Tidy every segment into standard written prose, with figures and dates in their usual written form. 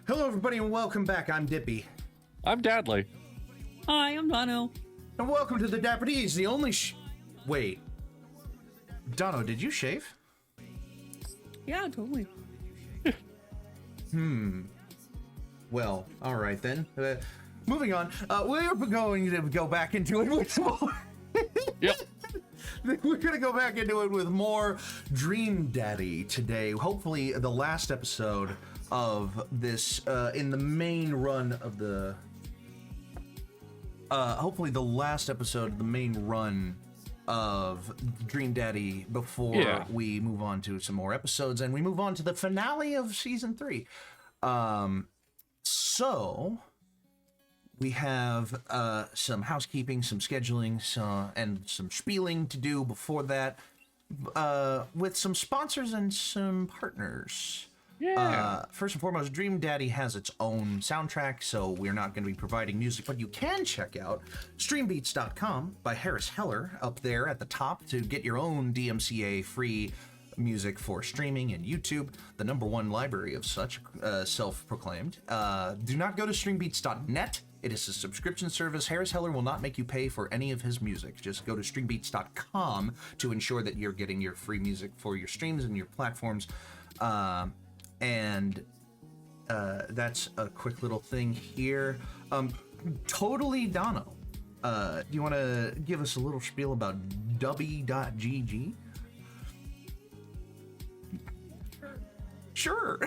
Hello, everybody, and welcome back. I'm Dippy. I'm Dadley. Hi, I'm Dono. And welcome to the Dapper D. The only Wait. Dono, did you shave? Yeah, totally. Well, alright then. Moving on. We're going to go back into it with more... Yep. We're going to go back into it with more Dream Daddy today. Hopefully the last episode of this, in the main run of the... hopefully the last episode of the main run of Dream Daddy before we move on to some more episodes and we move on to the finale of season 3. So we have some housekeeping, some scheduling, and some spieling to do before that, with some sponsors and some partners. Yeah. First and foremost, Dream Daddy has its own soundtrack, so we're not going to be providing music, but you can check out streambeats.com by Harris Heller up there at the top to get your own DMCA free music for streaming and YouTube, the #1 library of such, self-proclaimed. Do not go to streambeats.net. It is a subscription service. Harris Heller will not make you pay for any of his music. Just go to streambeats.com to ensure that you're getting your free music for your streams and your platforms. And that's a quick little thing here. Totally Dono. Do you want to give us a little spiel about Dubby.gg? Sure.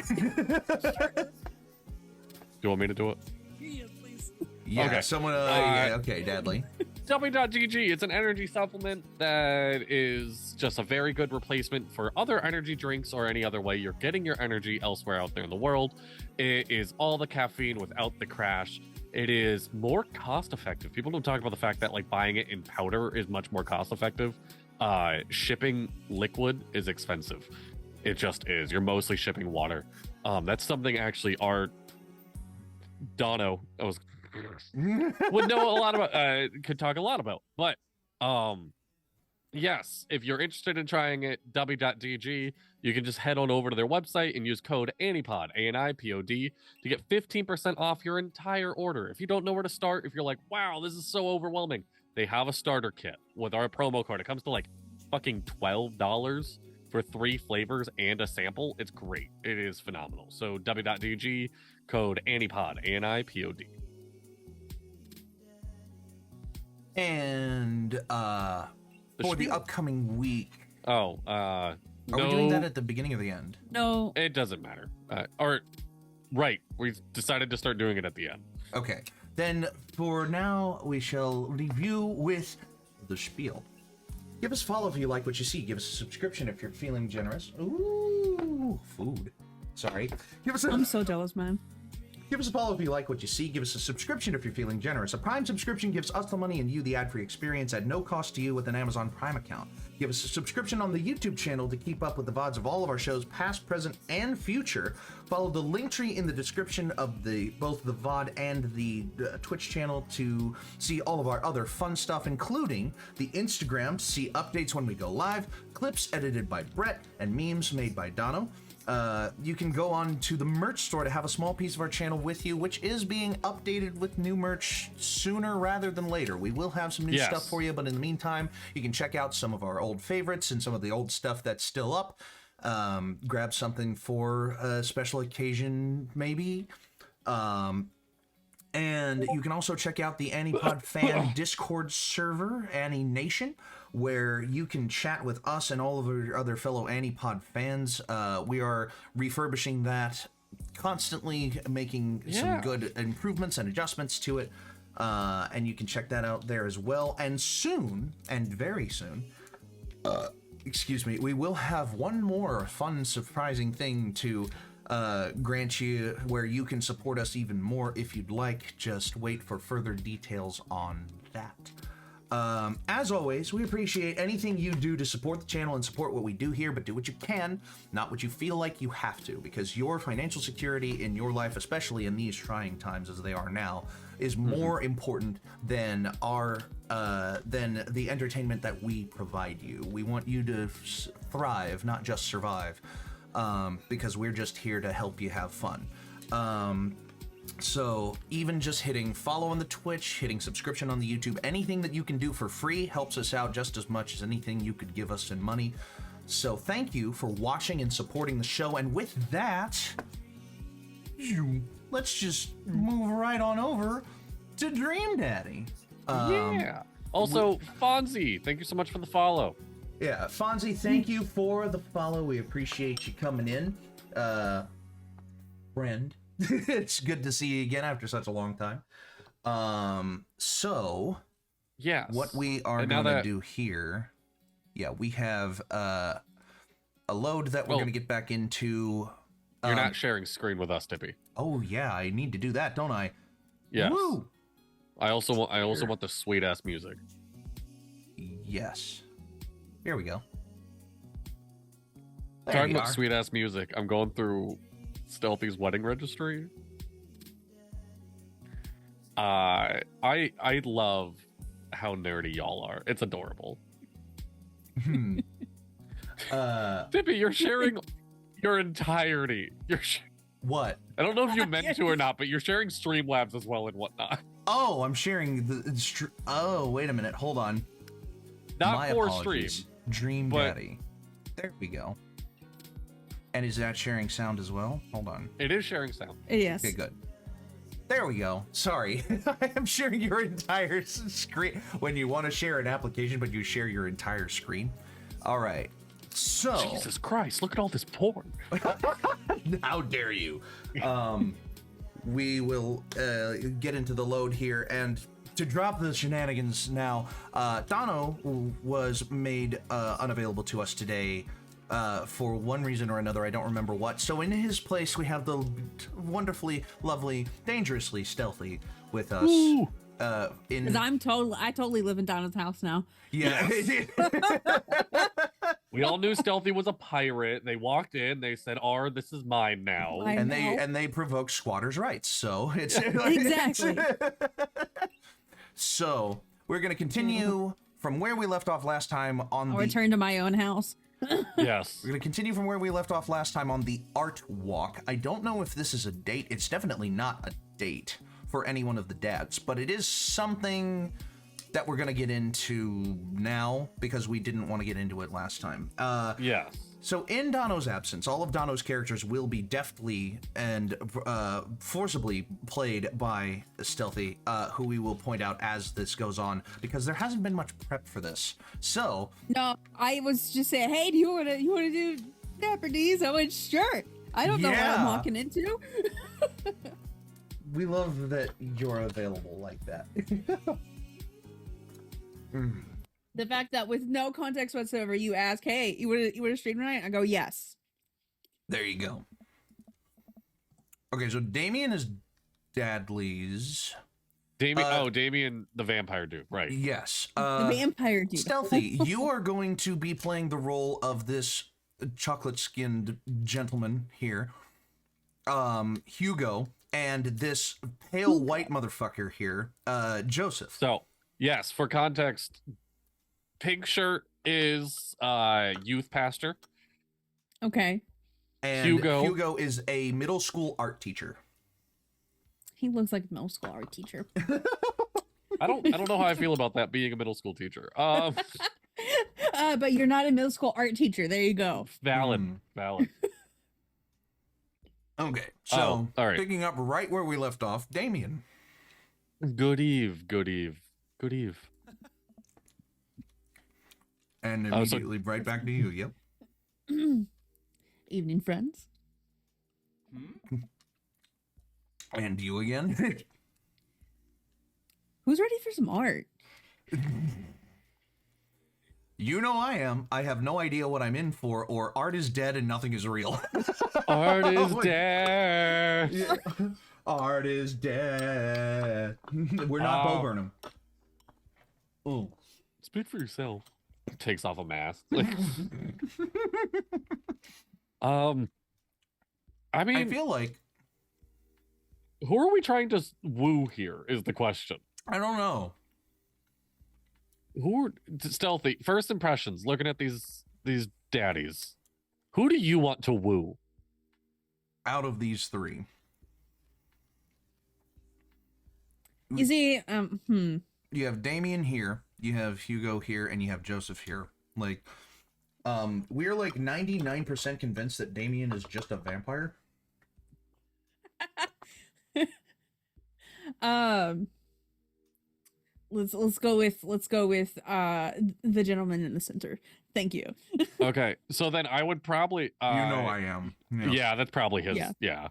You want me to do it? Yeah, please. Yeah, Okay. someone. Yeah, okay, Dadley. W.GG. It's an energy supplement that is just a very good replacement for other energy drinks or any other way you're getting your energy elsewhere out there in the world. It is all the caffeine without the crash. It is more cost effective. People don't talk about the fact that like buying it in powder is much more cost effective. Shipping liquid is expensive. It just is. You're mostly shipping water. That's something actually our Dono would know a lot about, could talk a lot about. But yes, if you're interested in trying it, w.dg, you can just head on over to their website and use code ANIPOD, ANIPOD, to get 15% off your entire order. If you don't know where to start, if you're like, wow, this is so overwhelming, they have a starter kit with our promo code. It comes to like fucking $12 for 3 flavors and a sample. It's great. It is phenomenal. So w.dg, code ANIPOD, ANIPOD. And for the upcoming week, are we doing that at the beginning or the end? No. It doesn't matter. We've decided to start doing it at the end. Okay. Then for now, we shall review with the spiel. Give us a follow if you like what you see. Give us a subscription if you're feeling generous. Ooh, food. Sorry. I'm so jealous, man. Give us a follow if you like what you see. Give us a subscription if you're feeling generous. A Prime subscription gives us the money and you the ad-free experience at no cost to you with an Amazon Prime account. Give us a subscription on the YouTube channel to keep up with the VODs of all of our shows, past, present, and future. Follow the link tree in the description of both the VOD and the Twitch channel to see all of our other fun stuff, including the Instagram to see updates when we go live, clips edited by Brett, and memes made by Dono. You can go on to the merch store to have a small piece of our channel with you, which is being updated with new merch sooner rather than later. We will have some new stuff for you, but in the meantime, you can check out some of our old favorites and some of the old stuff that's still up. Grab something for a special occasion, maybe. And you can also check out the AniPod fan Discord server, Annie Nation, where you can chat with us and all of our other fellow AniPod fans. We are refurbishing that, constantly making some good improvements and adjustments to it. And you can check that out there as well. And soon, and very soon, excuse me, we will have one more fun, surprising thing to grant you where you can support us even more if you'd like. Just wait for further details on that. As always, we appreciate anything you do to support the channel and support what we do here, but do what you can, not what you feel like you have to, because your financial security in your life, especially in these trying times as they are now, is more important than than the entertainment that we provide you. We want you to thrive, not just survive. Because we're just here to help you have fun. So even just hitting follow on the Twitch, hitting subscription on the YouTube, anything that you can do for free helps us out just as much as anything you could give us in money. So thank you for watching and supporting the show. And with that, let's just move right on over to Dream Daddy. Yeah. Also, Fonzie, thank you so much for the follow. Yeah, Fonzie, thank you for the follow. We appreciate you coming in. Friend. It's good to see you again after such a long time. So yes. What we are going to do here, we have a load that we're going to get back into. You're not sharing screen with us, Dippy. Oh yeah, I need to do that, don't I? Yes. Woo! I also want the sweet ass music. Yes. Here we go. Talking about sweet ass music, I'm going through Stealthy's wedding registry. I love how nerdy y'all are. It's adorable. Dippy, you're sharing your entirety. What? I don't know if you meant to or not, but you're sharing Streamlabs as well and whatnot. Oh, I'm sharing the. Oh, wait a minute. Hold on. Not My for apologies. stream. Dream Daddy. There we go. And is that sharing sound as well? Hold on. It is sharing sound. Yes. Okay, good. There we go. Sorry. I am sharing your entire screen. When you want to share an application, but you share your entire screen. All right. So. Jesus Christ, look at all this porn. How dare you? We will get into the load here, and to drop the shenanigans now, Dono was made unavailable to us today for one reason or another. I don't remember what. So in his place, we have the wonderfully, lovely, dangerously stealthy with us. Because I totally live in Donna's house now. Yeah. We all knew Stealthy was a pirate. They walked in, they said, "R, this is mine now." I know. And they provoke squatters' rights. So it's Exactly. So we're gonna continue from where we left off last time on I'll return to my own house. Yes. We're gonna continue from where we left off last time on the art walk. I don't know if this is a date. It's definitely not a date for any one of the dads, but it is something that we're gonna get into now because we didn't want to get into it last time. Yes. So in Dono's absence, all of Dono's characters will be deftly and forcibly played by Stealthy, who we will point out as this goes on, because there hasn't been much prep for this. So No, I was just saying, hey, do you wanna do Dapper D's? I went, sure. I don't know what I'm walking into. we love that you're available like that. The fact that with no context whatsoever, you ask, hey, you wanna stream tonight? I go, yes. There you go. Okay, so Damien is Dadley's. Damien the vampire dude, right? Yes. The vampire dude. Stealthy, you are going to be playing the role of this chocolate-skinned gentleman here, Hugo, and this pale white motherfucker here, Joseph. So, yes, for context, Pink Shirt is youth pastor. Okay. And Hugo is a middle school art teacher. He looks like a middle school art teacher. I don't know how I feel about that being a middle school teacher. But you're not a middle school art teacher. There you go. Valid. Okay, so all right. Picking up right where we left off, Damien. Good eve. And immediately right back to you, yep. Evening, friends. And you again. Who's ready for some art? You know I am. I have no idea what I'm in for, or art is dead and nothing is real. Art is dead. Yeah. Art is dead. We're not Bo Burnham. Ooh. Speak for yourself. Takes off a mask. I mean, I feel like who are we trying to woo here is the question. I don't know. Who are Stealthy? First impressions, looking at these daddies. Who do you want to woo? Out of these three. You see, You have Damien here, you have Hugo here, and you have Joseph here. Like, we're like 99% convinced that Damien is just a vampire. let's go with the gentleman in the center. Thank you. Okay, so then I would probably. You know I am. Yeah, that's probably his. Yeah. Yeah.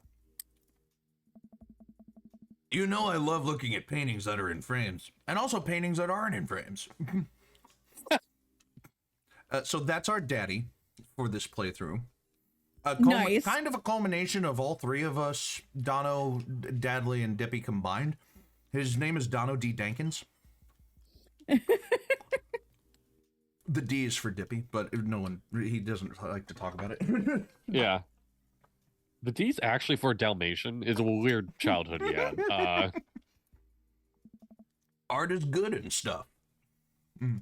You know I love looking at paintings that are in frames, and also paintings that aren't in frames. So that's our daddy for this playthrough. Nice. Kind of a culmination of all three of us, Dono, Dadley, and Dippy combined. His name is Dono D. Dankins. The D is for Dippy, but he doesn't like to talk about it. Yeah. The D's actually for Dalmatian is a weird childhood he had. Art is good and stuff. Mm.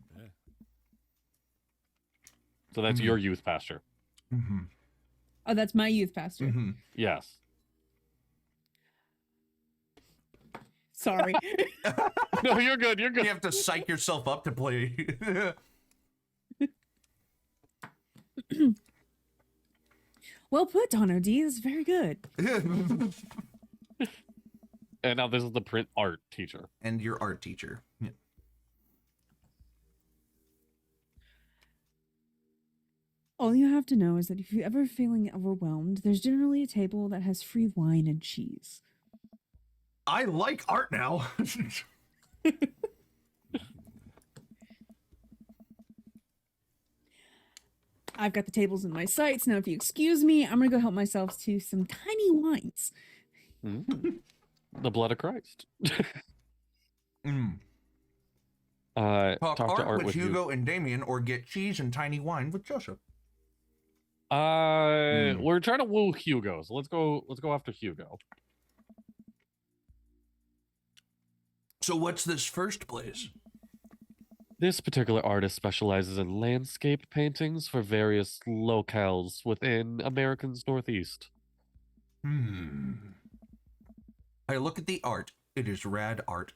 So that's your youth pastor. Mm-hmm. Oh, that's my youth pastor. Mm-hmm. Yes. Sorry. No, you're good. You're good. You have to psych yourself up to play. Well put, Dono D. That's very good. And now this is the print art teacher. And your art teacher. Yeah. All you have to know is that if you're ever feeling overwhelmed, there's generally a table that has free wine and cheese. I like art now. I've got the tables in my sights. Now, if you excuse me, I'm going to go help myself to some tiny wines. The blood of Christ. Mm. Talk to art with Hugo and Damien, or get cheese and tiny wine with Joseph. We're trying to woo Hugo, so let's go after Hugo. So what's this first place? This particular artist specializes in landscape paintings for various locales within America's Northeast. I look at the art. It is rad art.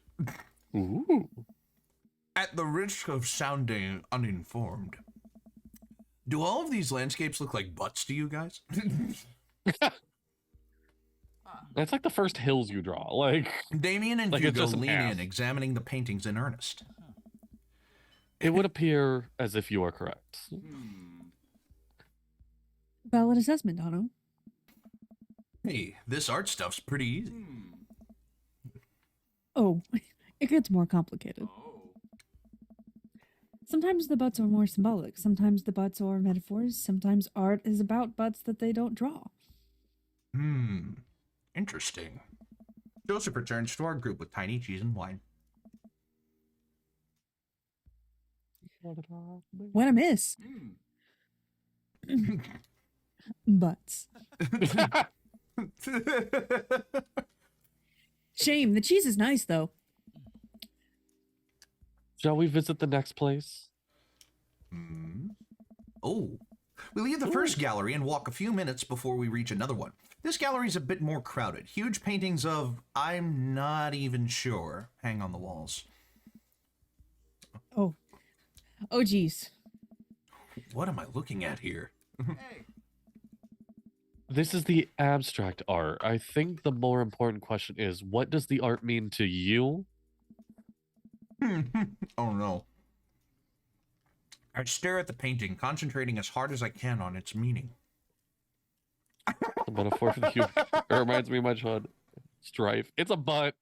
Ooh. At the risk of sounding uninformed, do all of these landscapes look like butts to you guys? That's like the first hills you draw. Like Damien and like it's Hugo just an lean ass. in, examining the paintings in earnest. It would appear as if you are correct. Valid assessment, Dono. Hey, this art stuff's pretty easy. Oh, it gets more complicated. Sometimes the butts are more symbolic. Sometimes the butts are metaphors. Sometimes art is about butts that they don't draw. Interesting. Joseph returns to our group with tiny cheese and wine. What I miss? Butts. Shame. The cheese is nice, though. Shall we visit the next place? Oh. We leave the first gallery and walk a few minutes before we reach another one. This gallery's a bit more crowded. Huge paintings of I'm not even sure hang on the walls. Oh. Oh, geez. What am I looking at here? This is the abstract art. I think the more important question is, what does the art mean to you? Oh no. I stare at the painting, concentrating as hard as I can on its meaning. The metaphor for the human. It reminds me of my childhood. Strife. It's a butt.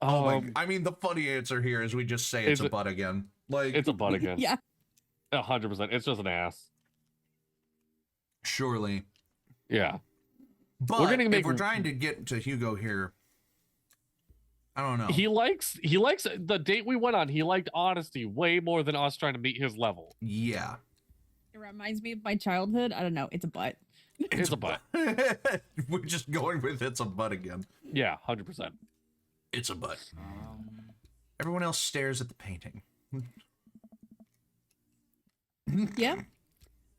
I mean, the funny answer here is we just say it's a butt again. Like It's a butt again. Yeah. 100%. It's just an ass. Surely. Yeah. But if we're trying to get to Hugo here, I don't know. He likes the date we went on. He liked honesty way more than us trying to meet his level. Yeah. It reminds me of my childhood. I don't know. It's a butt. It's a butt. We're just going with it's a butt again. Yeah, 100%. It's a butt. Everyone else stares at the painting. Yeah.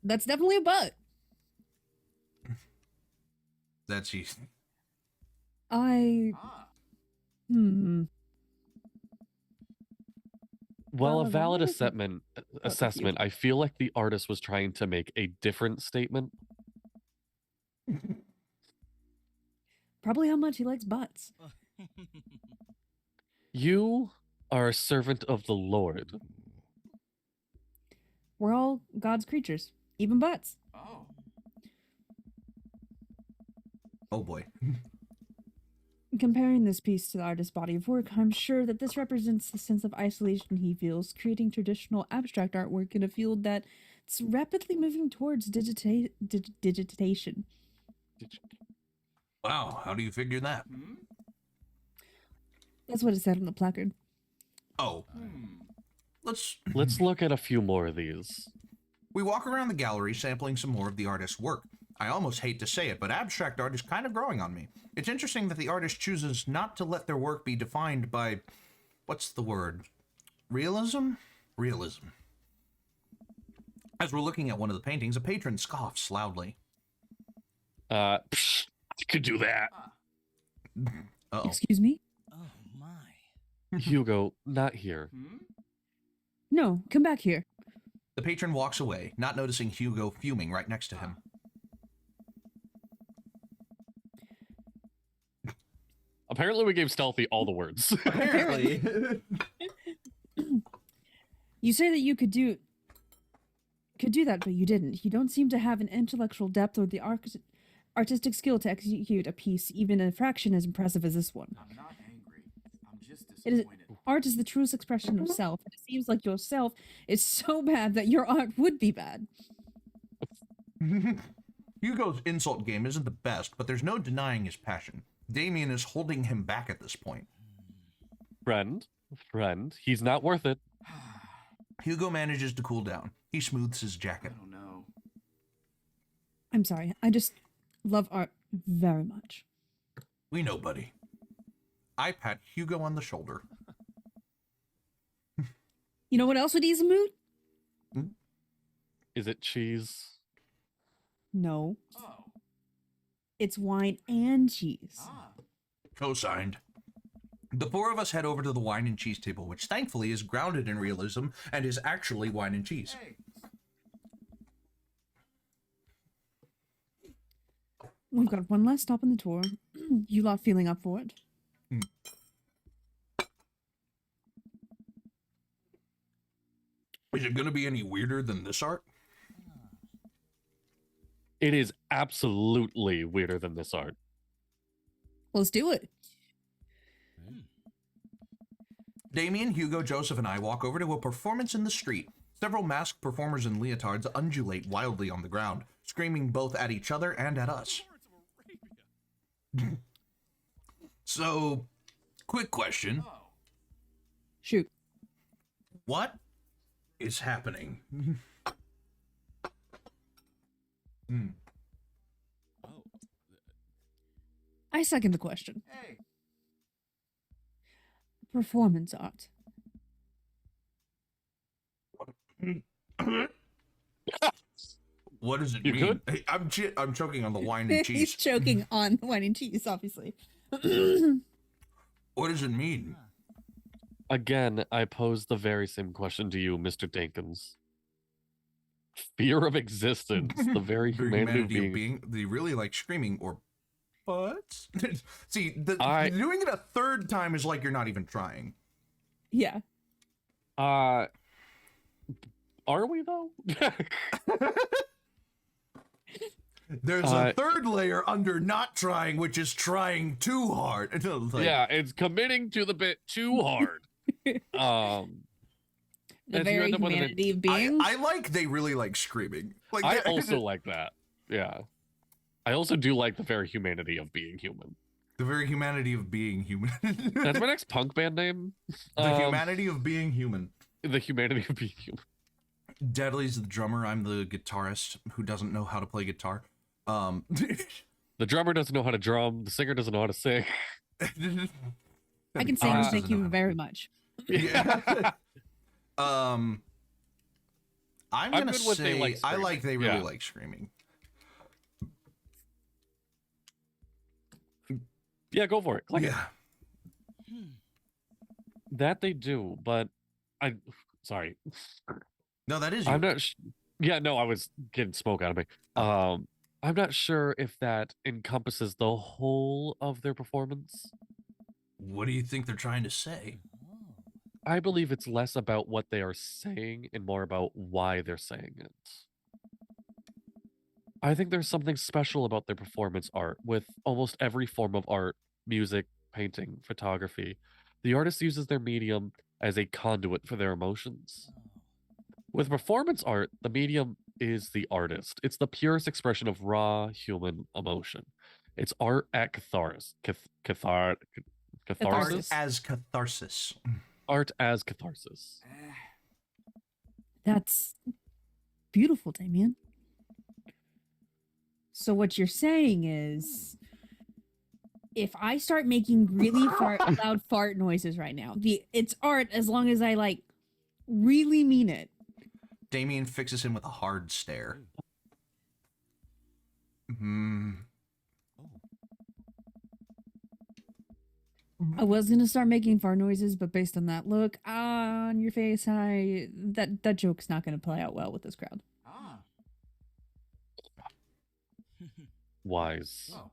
That's definitely a butt. That's easy. Hmm. Well, a Well, valid that is a- assessment. thank you. Assessment. I feel like the artist was trying to make a different statement. Probably how much he likes butts. You are a servant of the Lord. We're all God's creatures, even butts. Oh. Oh boy. Comparing this piece to the artist's body of work, I'm sure that this represents the sense of isolation he feels creating traditional abstract artwork in a field that's rapidly moving towards digitation. Wow, how do you figure that? Hmm? That's what it said on the placard. Oh, Hmm. Let's look at a few more of these. We walk around the gallery sampling some more of the artist's work. I almost hate to say it, but abstract art is kind of growing on me. It's interesting that the artist chooses not to let their work be defined by, what's the word? Realism? Realism. As we're looking at one of the paintings, a patron scoffs loudly. Psh, I could do that. Uh-oh. Excuse me? Oh my. Hugo, not here. Hmm? No, come back here. The patron walks away, not noticing Hugo fuming right next to him. Apparently, we gave Stealthy all the words. Apparently. You say that you could do that, but you didn't. You don't seem to have an intellectual depth or the artistic skill to execute a piece even a fraction as impressive as this one. I'm not angry. I'm just It is, disappointed. art is the truest expression of self, and it seems like yourself is so bad that your art would be bad. Hugo's insult game isn't the best, but there's no denying his passion. Damien is holding him back at this point. Friend, he's not worth it. Hugo manages to cool down. He smooths his I jacket. don't know. I'm sorry, I just love art very much. We know, buddy. I pat Hugo on the shoulder. You know what else would ease a mood? Is it cheese? No, Oh. it's wine and cheese. Ah. Co-signed. The four of us head over to the wine and cheese table, which thankfully is grounded in realism and is actually wine and cheese. Hey. We've got one last stop on the tour. You lot feeling up for it? Is it going to be any weirder than this art? It is absolutely weirder than this art. Let's do it. Damien, Hugo, Joseph, and I walk over to a performance in the street. Several masked performers in leotards undulate wildly on the ground, screaming both at each other and at us. So, quick question. Oh. Shoot. What is happening? Oh. I second the question. Hey. Performance art. What does it You mean? good? Hey, I'm choking on the wine and He's cheese. choking on the wine and cheese, obviously. What does it mean? Again, I pose the very same question to you, Mr. Dankins. Fear of existence, the very The humanity of being. they really like screaming or butts. See, I- doing it a third time is like you're not even trying. Yeah. Are we though? There's a third layer under not trying, which is trying too hard. Like, Yeah, it's committing to the bit too hard. The As you very end up with an- humanity of being. I like they really like screaming. Like I also like that. Yeah. I also do like the very humanity of being human. the very humanity of being human. That's my next punk band name. The humanity of being human. The humanity of being human. Deadly's the drummer. I'm the guitarist who doesn't know how to play guitar. The drummer doesn't know how to drum. The singer doesn't know how to sing. I can sing. Uh, Thank you very much. Yeah. I'm gonna good with they say like I like they really Yeah. like screaming. Yeah, go for it. Click it. Yeah. That they do, but I sorry. No, that is you. I'm not yeah, no, I was getting smoke out of me. Oh. I'm not sure if that encompasses the whole of their performance. What do you think they're trying to say? I believe it's less about what they are saying and more about why they're saying it. I think there's something special about their performance art with almost every form of art, music, painting, photography. The artist uses their medium as a conduit for their emotions. With performance art, the medium is the artist. It's the purest expression of raw human emotion. It's art at catharsis. Art Catharsis? as catharsis. Art as catharsis. That's beautiful, Damien. So what you're saying is, if I start making really loud fart noises right now, it's art as long as I like really mean it. Damien fixes him with a hard stare. Hmm. I was gonna start making fart noises, but based on that look on your face, that joke's not gonna play out well with this crowd. Wise. Oh.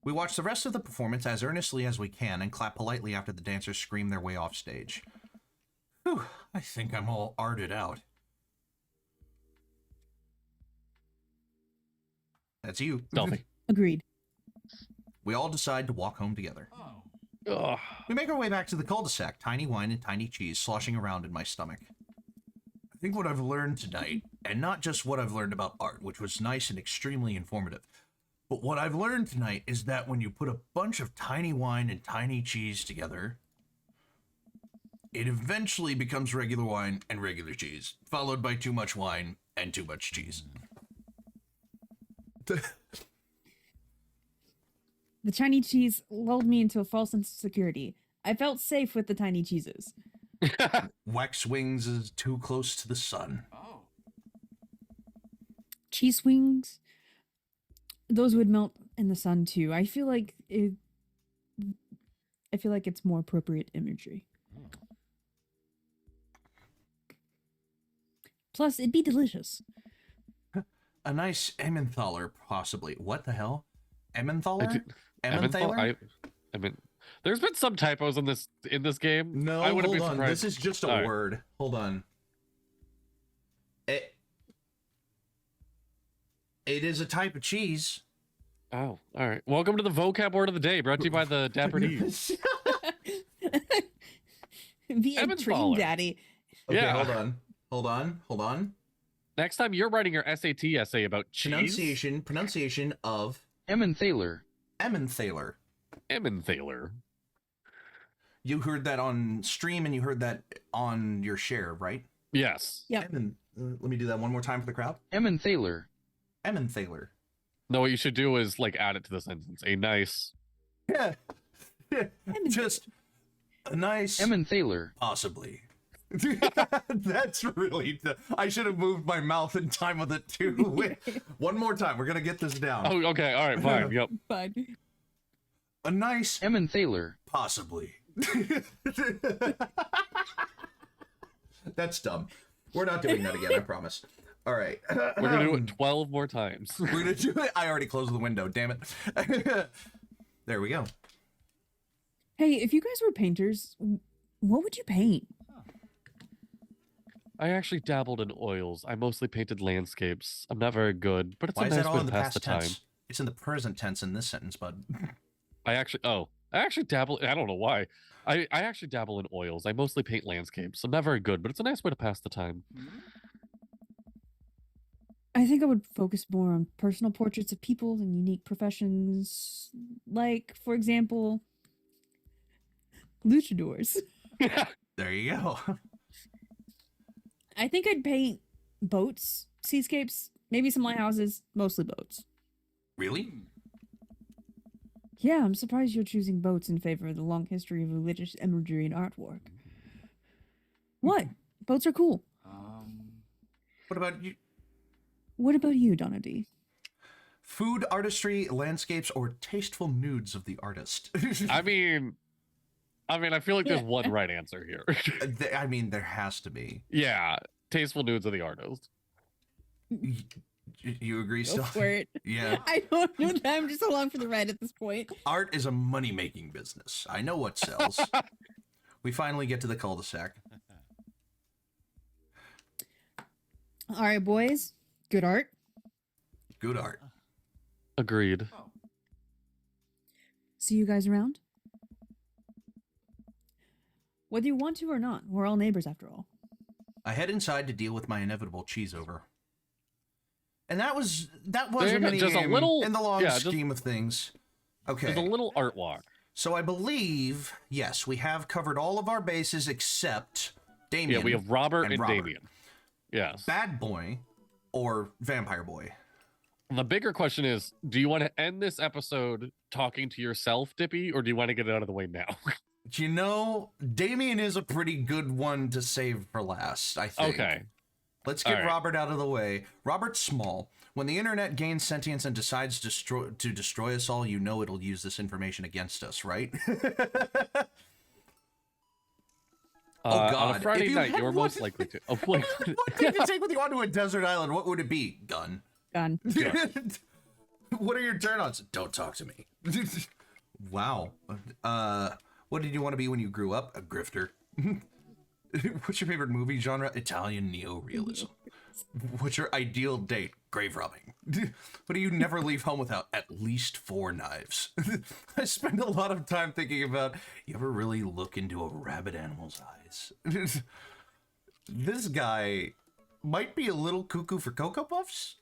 We watch the rest of the performance as earnestly as we can and clap politely after the dancers scream their way off stage. Whew, I think I'm all arted out. That's you. Stealthy. Agreed. We all decide to walk home together. Oh. Ugh. We make our way back to the cul-de-sac, tiny wine and tiny cheese sloshing around in my stomach. I think what I've learned tonight, and not just what I've learned about art, which was nice and extremely informative, but what I've learned tonight is that when you put a bunch of tiny wine and tiny cheese together, it eventually becomes regular wine and regular cheese, followed by too much wine and too much cheese. The tiny cheese lulled me into a false sense of security. I felt safe with the tiny cheeses. Wax wings is too close to the sun. Oh. Cheese wings, those would melt in the sun too. I feel like it's more appropriate imagery. Plus, it'd be delicious. A nice Emmentaler, possibly. What the hell? Emmentaler? Emmentaler? I mean, there's been some typos in this game. No, I wouldn't hold be on. surprised. This is just a All right. word. Hold on. It is a type of cheese. Oh, all right. Welcome to the vocab word of the day, brought to you by the Dapper D. Be a Emmentaler. dream daddy. Okay, Yeah. hold on. Next time you're writing your SAT essay about cheese. Pronunciation of Emmentaler. Emmentaler. Emmentaler. You heard that on stream and you heard that on your share, right? Yes. Yep. Let me do that one more time for the crowd. Emmentaler. Emmentaler. No, what you should do is like add it to the sentence. A nice. Yeah. Just a nice. Emmentaler. Possibly. That's really. I should have moved my mouth in time with it too. Wait, one more time. We're gonna get this down. Oh, okay. All right. Fine. Yep. Fine. A nice. Emmentaler. Possibly. That's dumb. We're not doing that again. I promise. All right. We're gonna do it 12 more times. We're gonna do it. I already closed the window. Damn it. There we go. Hey, if you guys were painters, what would you paint? I actually dabbled in oils. I mostly painted landscapes. I'm not very good, but it's Why a is nice that all way in to the pass the past time. tense? It's in the present tense in this sentence, bud. I actually dabble. I don't know why. I actually dabble in oils. I mostly paint landscapes. I'm not very good, but it's a nice way to pass the time. I think I would focus more on personal portraits of people and unique professions. Like, for example, luchadors. There you go. I think I'd paint boats, seascapes, maybe some lighthouses, mostly boats. Really? Yeah, I'm surprised you're choosing boats in favor of the long history of religious imagery and artwork. What? Boats are cool. What about you? What about you, Donna D? Food, artistry, landscapes, or tasteful nudes of the artist? I mean, I mean, I feel like there's Yeah. one right answer here. I mean, there has to be. Yeah, tasteful nudes of the artist. You agree Go still? for it. Yeah. I don't know that. I'm just along for the ride at this point. Art is a money-making business. I know what sells. We finally get to the cul-de-sac. All right, boys. Good art. Good art. Agreed. See you guys around. Whether you want to or not, we're all neighbors after all. I head inside to deal with my inevitable cheese over. And that was There a you go, mini just a game little- in the long yeah, just- scheme of things. Okay. There's a little art walk. So I believe, yes, we have covered all of our bases except Damien. Yeah, we have Robert and Robert. Damien. Yes. Bad boy or vampire boy. The bigger question is, do you want to end this episode talking to yourself, Dippy, or do you want to get it out of the way now? You know, Damien is a pretty good one to save for last, I think. Okay. Let's get All right. Robert out of the way. Robert's small. When the internet gains sentience and decides to destroy us all, you know it'll use this information against us, right? Oh, God. On a Friday If you night, had you're one- most likely to. Oh, wait. What could you take with you onto a desert island? What would it be? Gun. Gun. What are your turn-ons? Don't talk to me. Wow. What did you want to be when you grew up? A grifter. What's your favorite movie genre? Italian neo-realism. What's your ideal date? Grave robbing. What do you never leave home without? At least 4 knives. I spend a lot of time thinking about, you ever really look into a rabid animal's eyes? This guy might be a little cuckoo for Cocoa Puffs.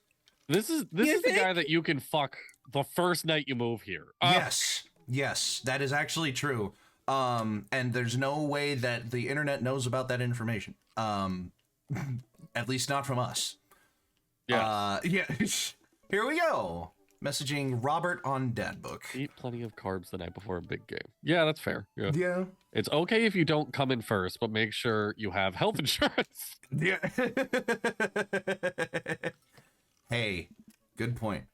This is the guy that you can fuck the first night you move here. Yes, that is actually true. And there's no way that the internet knows about that information. At least not from us. Yeah. Yeah. Here we go. Messaging Robert on Dadbook. Eat plenty of carbs the night before a big game. Yeah, that's fair. Yeah. Yeah. It's okay if you don't come in first, but make sure you have health insurance. Yeah. Hey, good point.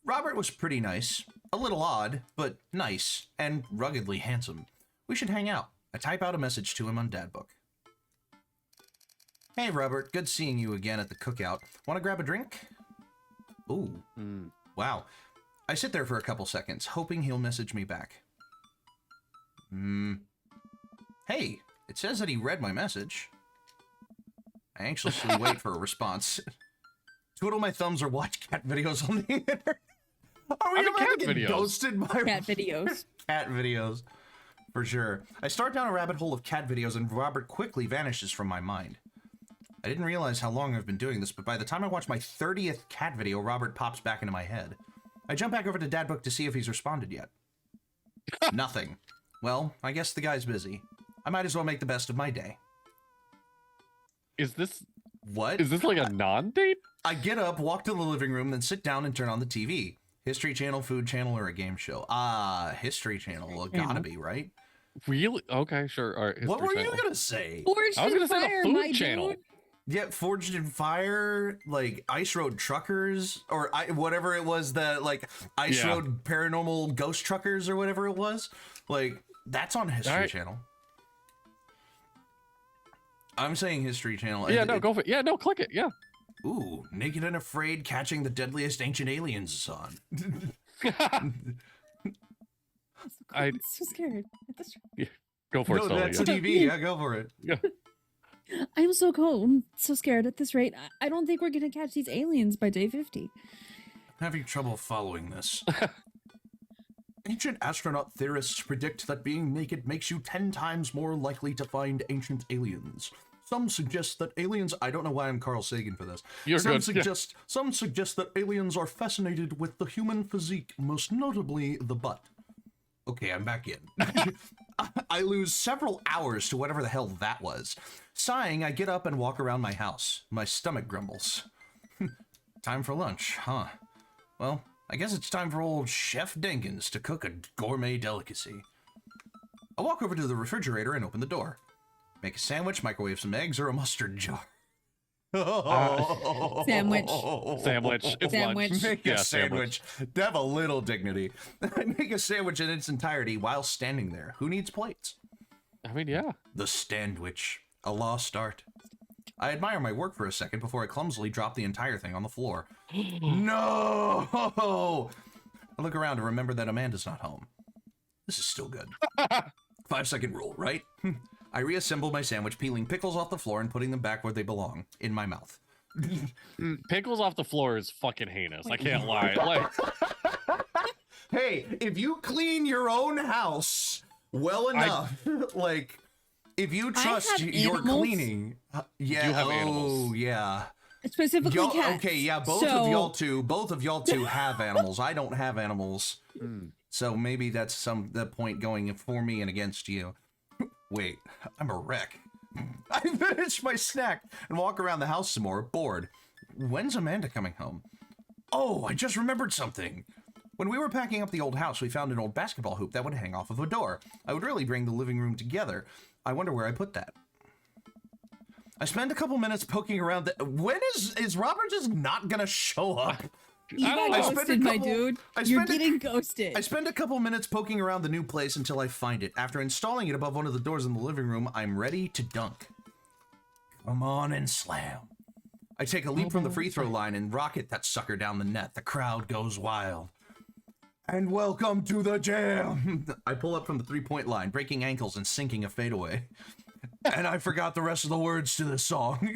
Robert was pretty nice. A little odd, but nice, and ruggedly handsome. We should hang out. I type out a message to him on Dadbook. Hey, Robert. Good seeing you again at the cookout. Want to grab a drink? Ooh. Wow. I sit there for a couple seconds, hoping he'll message me back. Hey, it says that he read my message. I anxiously wait for a response. Twiddle my thumbs or watch cat videos on the internet. Are we I mean, about to cat get videos. ghosted by Cat videos. cat videos? For sure. I start down a rabbit hole of cat videos and Robert quickly vanishes from my mind. I didn't realize how long I've been doing this, but by the time I watch my 30th cat video, Robert pops back into my head. I jump back over to Dadbook to see if he's responded yet. Nothing. Well, I guess the guy's busy. I might as well make the best of my day. Is this What? like a non-date? I get up, walk to the living room, then sit down and turn on the TV. History Channel, Food Channel, or a game show? History Channel. Well, gotta be, right? Really? Okay, sure. All right. What History were you Channel. gonna say? Forged I was in gonna say the Fire, Food my Channel. dude. Yeah, Forged in Fire, like Ice Road Truckers, or whatever it was that, like, Ice Yeah. Road Paranormal Ghost Truckers, or whatever it was. Like, that's on History Alright. Channel. I'm saying History Channel. Yeah, no, go for it. Yeah, no, click it. Yeah. Ooh, Naked and Afraid, Catching the Deadliest Ancient Aliens is on. I'm so scared. Go for it, No, Sully. that's Yeah. TV. Yeah, go for it. I'm so cold. I'm so scared at this rate. I don't think we're gonna catch these aliens by day 50. Having trouble following this. Ancient astronaut theorists predict that being naked makes you 10 times more likely to find ancient aliens. Some suggest that aliens... I don't know why I'm Carl Sagan for this. You're some good, yeah. Some suggest that aliens are fascinated with the human physique, most notably the butt. Okay, I'm back in. I lose several hours to whatever the hell that was. Sighing, I get up and walk around my house. My stomach grumbles. Time for lunch, huh? Well, I guess it's time for old Chef Denkins to cook a gourmet delicacy. I walk over to the refrigerator and open the door. Make a sandwich, microwave some eggs, or a mustard jar. Sandwich. Sandwich. It's Sandwich. lunch. Make Yeah, a sandwich. Have a little dignity. Make a sandwich in its entirety while standing there. Who needs plates? I mean, yeah. The Standwich, a lost art. I admire my work for a second before I clumsily drop the entire thing on the floor. No! I look around to remember that Amanda's not home. This is still good. 5-second rule, right? I reassemble my sandwich, peeling pickles off the floor and putting them back where they belong, in my mouth. Pickles off the floor is fucking heinous. I can't lie. Like, Hey, if you clean your own house well enough, like, if you trust have your animals. cleaning, yeah, You have oh, animals. yeah. Specifically Y'all, cats. okay, yeah, both of y'all two have animals. I don't have animals. So maybe that's the point going for me and against you. Wait, I'm a wreck. I finish my snack and walk around the house some more, bored. When's Amanda coming home? Oh, I just remembered something. When we were packing up the old house, we found an old basketball hoop that would hang off of a door. I would really bring the living room together. I wonder where I put that. I spend a couple minutes poking around. When is Robert just not gonna show up? You got I spent a ghosted, my couple- dude. I You're spent a- getting ghosted. I spend a couple minutes poking around the new place until I find it. After installing it above one of the doors in the living room, I'm ready to dunk. Come on and slam. I take a leap from the free throw line and rocket that sucker down the net. The crowd goes wild. And welcome to the jam. I pull up from the three-point line, breaking ankles and sinking a fadeaway. And I forgot the rest of the words to this song.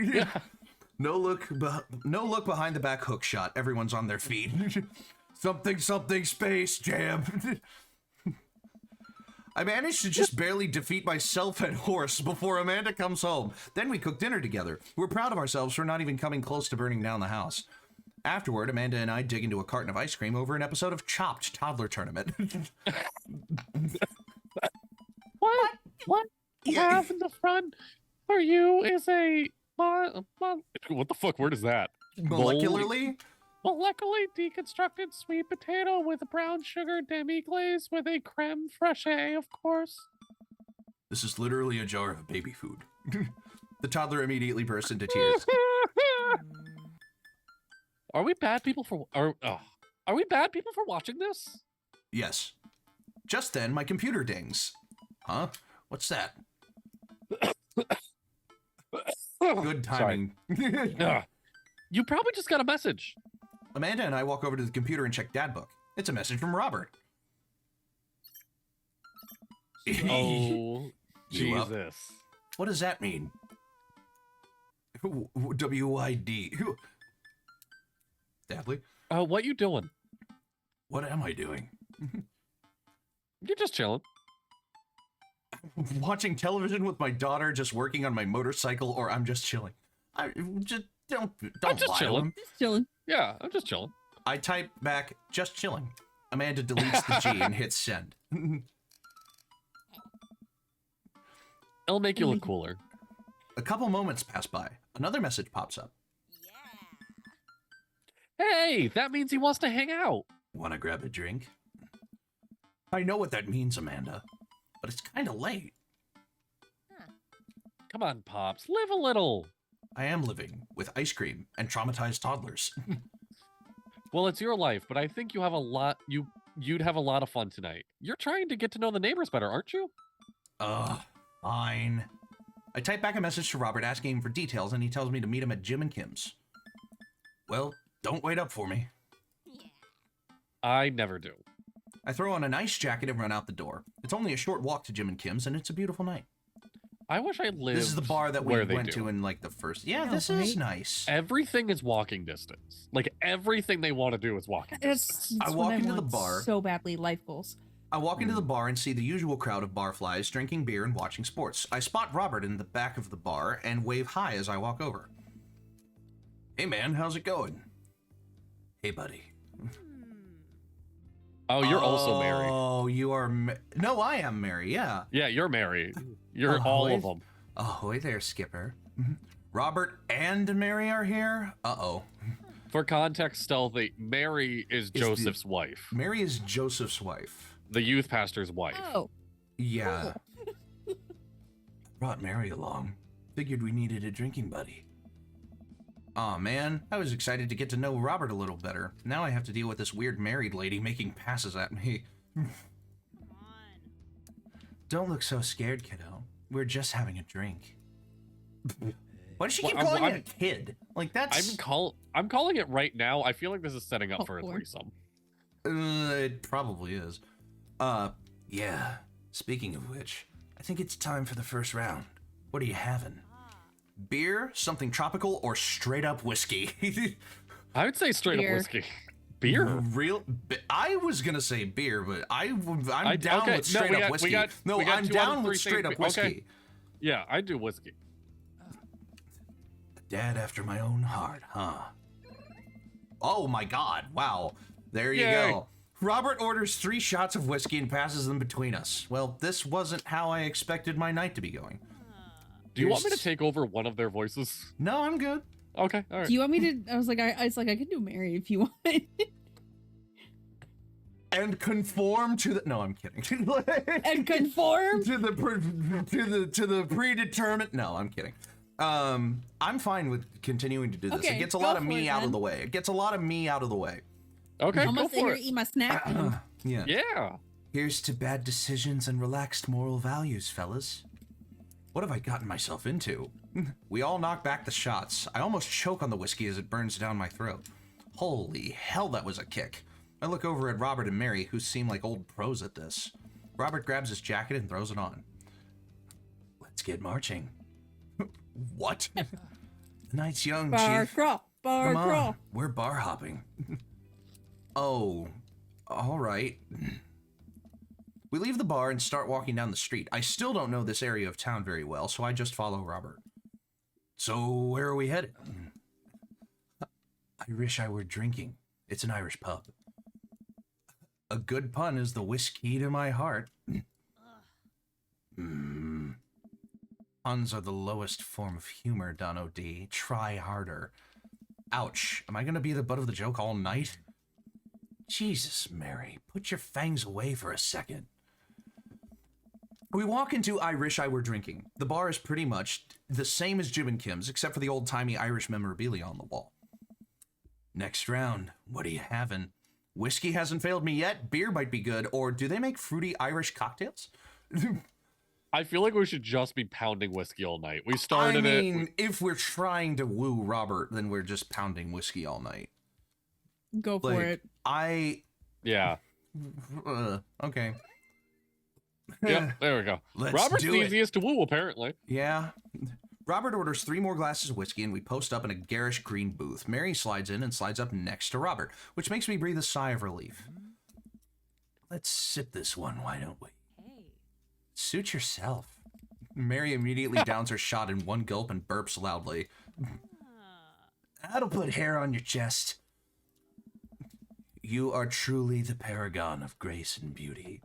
No look behind the back hook shot. Everyone's on their feet. Something space jam. I managed to just barely defeat myself and horse before Amanda comes home. Then we cook dinner together. We're proud of ourselves for not even coming close to burning down the house. Afterward, Amanda and I dig into a carton of ice cream over an episode of Chopped Toddler Tournament. What you have in the front for you is a what the fuck word is that? Molecularly? Molecularly deconstructed sweet potato with a brown sugar demi-glaze with a creme fraiche, of course. This is literally a jar of baby food. The toddler immediately bursts into tears. Are we bad people for are we bad people for watching this? Yes. Just then, my computer dings. Huh? What's that? Good timing. Ugh. You probably just got a message. Amanda and I walk over to the computer and check Dad Book. It's a message from Robert. Oh, You up? Jesus. What does that mean? W-I-D. Dadley? What you doing? What am I doing? You're just chilling. Watching television with my daughter, just working on my motorcycle, or I'm just chilling. I just don't just lie to chilling. him. Just chilling. Yeah, I'm just chilling. I type back, just chilling. Amanda deletes the G and hits send. It'll make you look cooler. A couple moments pass by. Another message pops up. Hey, that means he wants to hang out. Wanna grab a drink? I know what that means, Amanda, but it's kind of late. Come on, Pops, live a little. I am living with ice cream and traumatized toddlers. Well, it's your life, but I think you have a lot. You'd have a lot of fun tonight. You're trying to get to know the neighbors better, aren't you? Fine. I type back a message to Robert asking him for details, and he tells me to meet him at Jim and Kim's. Well, don't wait up for me. I never do. I throw on an ice jacket and run out the door. It's only a short walk to Jim and Kim's, and it's a beautiful night. I wish I lived. This is the bar that we where they went do. to in like the first. Yeah, Yeah, this right? is nice. Everything is walking distance. Like everything they want to do is walking distance. That's I what walk into the want bar. so badly. Life goals. I walk into the bar and see the usual crowd of barflies drinking beer and watching sports. I spot Robert in the back of the bar and wave hi as I walk over. Hey man, how's it going? Hey buddy. Oh, you're also Mary. Oh, you are. No, I am Mary. Yeah. Yeah, you're Mary. You're Oh, all wait. of them. Oh, hey there, Skipper. Robert and Mary are here. Uh-oh. For context, Stealthy, Mary is the- Joseph's wife, Mary is Joseph's wife. the youth pastor's wife. Oh, Yeah. Brought Mary along. Figured we needed a drinking buddy. Aw, man, I was excited to get to know Robert a little better. Now I have to deal with this weird married lady making passes at me. Don't look so scared, kiddo. We're just having a drink. Why does she keep calling you a kid? Like, that's... I'm calling it right now. I feel like this is setting up for a threesome. It probably is. Yeah. Speaking of which, I think it's time for the first round. What are you having? Beer, something tropical, or straight up whiskey? I would say straight up whiskey. Beer? I was gonna say beer, but I'm down with straight up whiskey. I'm down with straight up whiskey. Okay. Yeah, I do whiskey. Dad after my own heart, huh? Oh my god, wow. There you go. Robert orders 3 shots of whiskey and passes them between us. Well, this wasn't how I expected my night to be going. Do you want me to take over one of their voices? No, I'm good. Okay, all right. Do you want me to? I was like, I can do Mary if you want. And conform to the. No, I'm kidding. And conform to the predetermined. No, I'm kidding. I'm fine with continuing to do this. Okay, it gets a lot of me out of the way. It gets a lot of me out of the way. Okay, almost go for it. Eat my snack. Yeah. Yeah. Here's to bad decisions and relaxed moral values, fellas. What have I gotten myself into? We all knock back the shots. I almost choke on the whiskey as it burns down my throat. Holy hell, that was a kick. I look over at Robert and Mary, who seem like old pros at this. Robert grabs his jacket and throws it on. Let's get marching. What? The night's young, Bar Chief. crawl. Bar Come crawl. on, we're bar hopping. Oh, all right. We leave the bar and start walking down the street. I still don't know this area of town very well, so I just follow Robert. So, where are we headed? I wish I were drinking. It's an Irish pub. A good pun is the whiskey to my heart. Puns are the lowest form of humor, Dono D. Try harder. Ouch. Am I gonna be the butt of the joke all night? Jesus, Mary, put your fangs away for a second. We walk into I Wish I Were Drinking. The bar is pretty much the same as Jim and Kim's, except for the old-timey Irish memorabilia on the wall. Next round, what are you having? Whiskey hasn't failed me yet. Beer might be good. Or do they make fruity Irish cocktails? I feel like we should just be pounding whiskey all night. We started if we're trying to woo Robert, then we're just pounding whiskey all night. Go for it. Yeah. Okay. Yep, there we go. Robert's the easiest to woo, apparently. Yeah. Robert orders 3 more glasses of whiskey, and we post up in a garish green booth. Mary slides in and slides up next to Robert, which makes me breathe a sigh of relief. Let's sip this one, why don't we? Hey. Suit yourself. Mary immediately downs her shot in one gulp and burps loudly. That'll put hair on your chest. You are truly the paragon of grace and beauty.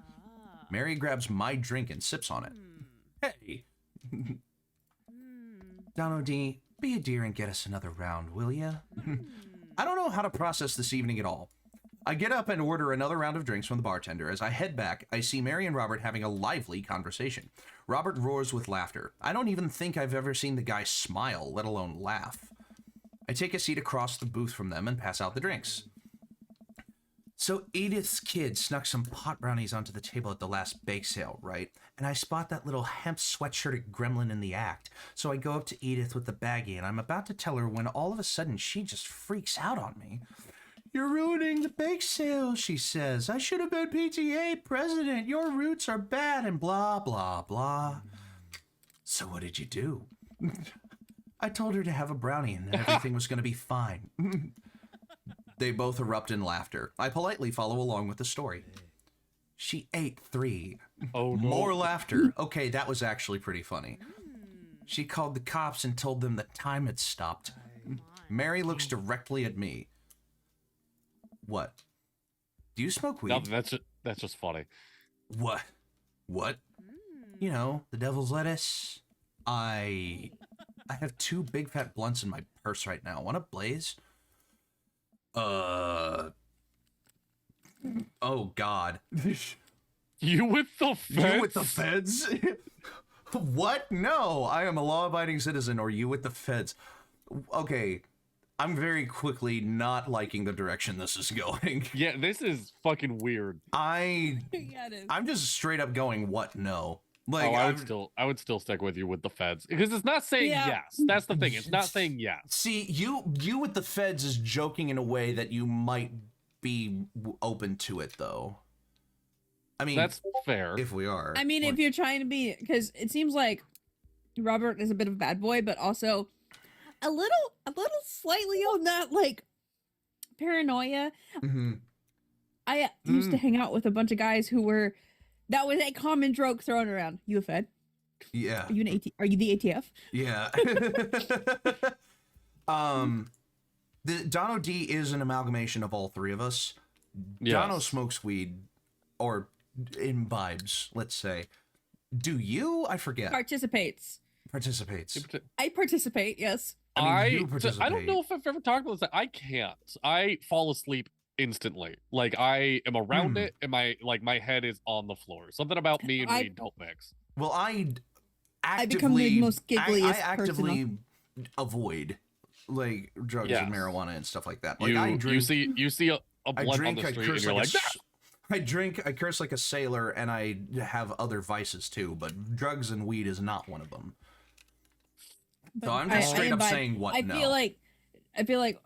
Mary grabs my drink and sips on it. Hey. Dono D, be a dear and get us another round, will ya? I don't know how to process this evening at all. I get up and order another round of drinks from the bartender. As I head back, I see Mary and Robert having a lively conversation. Robert roars with laughter. I don't even think I've ever seen the guy smile, let alone laugh. I take a seat across the booth from them and pass out the drinks. So Edith's kid snuck some pot brownies onto the table at the last bake sale, right? And I spot that little hemp sweatshirted gremlin in the act. So I go up to Edith with the baggie, and I'm about to tell her when all of a sudden she just freaks out on me. You're ruining the bake sale, she says. I should have been PTA president. Your roots are bad and blah, blah, blah. So what did you do? I told her to have a brownie and that everything was going to be fine. They both erupt in laughter. I politely follow along with the story. She ate 3. Oh, no. More laughter. Okay, that was actually pretty funny. She called the cops and told them that time had stopped. Mary looks directly at me. What? Do you smoke weed? No, that's just funny. What? What? You know, the devil's lettuce. I have 2 big fat blunts in my purse right now. Want a blaze? Oh God. You with the feds? You with the feds? What? No, I am a law-abiding citizen, or you with the feds. Okay, I'm very quickly not liking the direction this is going. Yeah, this is fucking weird. Yeah, it is. I'm just straight up going, what? No. Like, I would still stick with you with the feds because it's not saying Yeah. yes. That's the thing. It's not saying yes. see, you with the feds is joking in a way that you might be open to it, though. I mean, That's fair. if we are. I mean, if you're trying to be, because it seems like Robert is a bit of a bad boy, but also a little slightly on that like paranoia. Mhm. I used to hang out with a bunch of guys who were. That was a common joke thrown around. You a Fed? Yeah. Are you Are you the ATF? Yeah. The Dono D is an amalgamation of all three of us. Yes. Dono smokes weed or imbibes, let's say. Do you? I forget. Participates. Participates. I participate. Yes. I mean, you I don't participate. know if I've ever talked about this. I can't. I fall asleep instantly. Like I am around it, and my head is on the floor. Something about me and weed don't mix. Well, I become the actively, most giggliest I person actively avoid like drugs Yes. and marijuana and stuff like that. Like You I drink, you see a I blunt drink, on the I street, and curse you're like like, a I drink, I curse like a sailor, and I have other vices too, but drugs and weed is not one of them. So I'm just straight up imbibe. saying what I no. feel like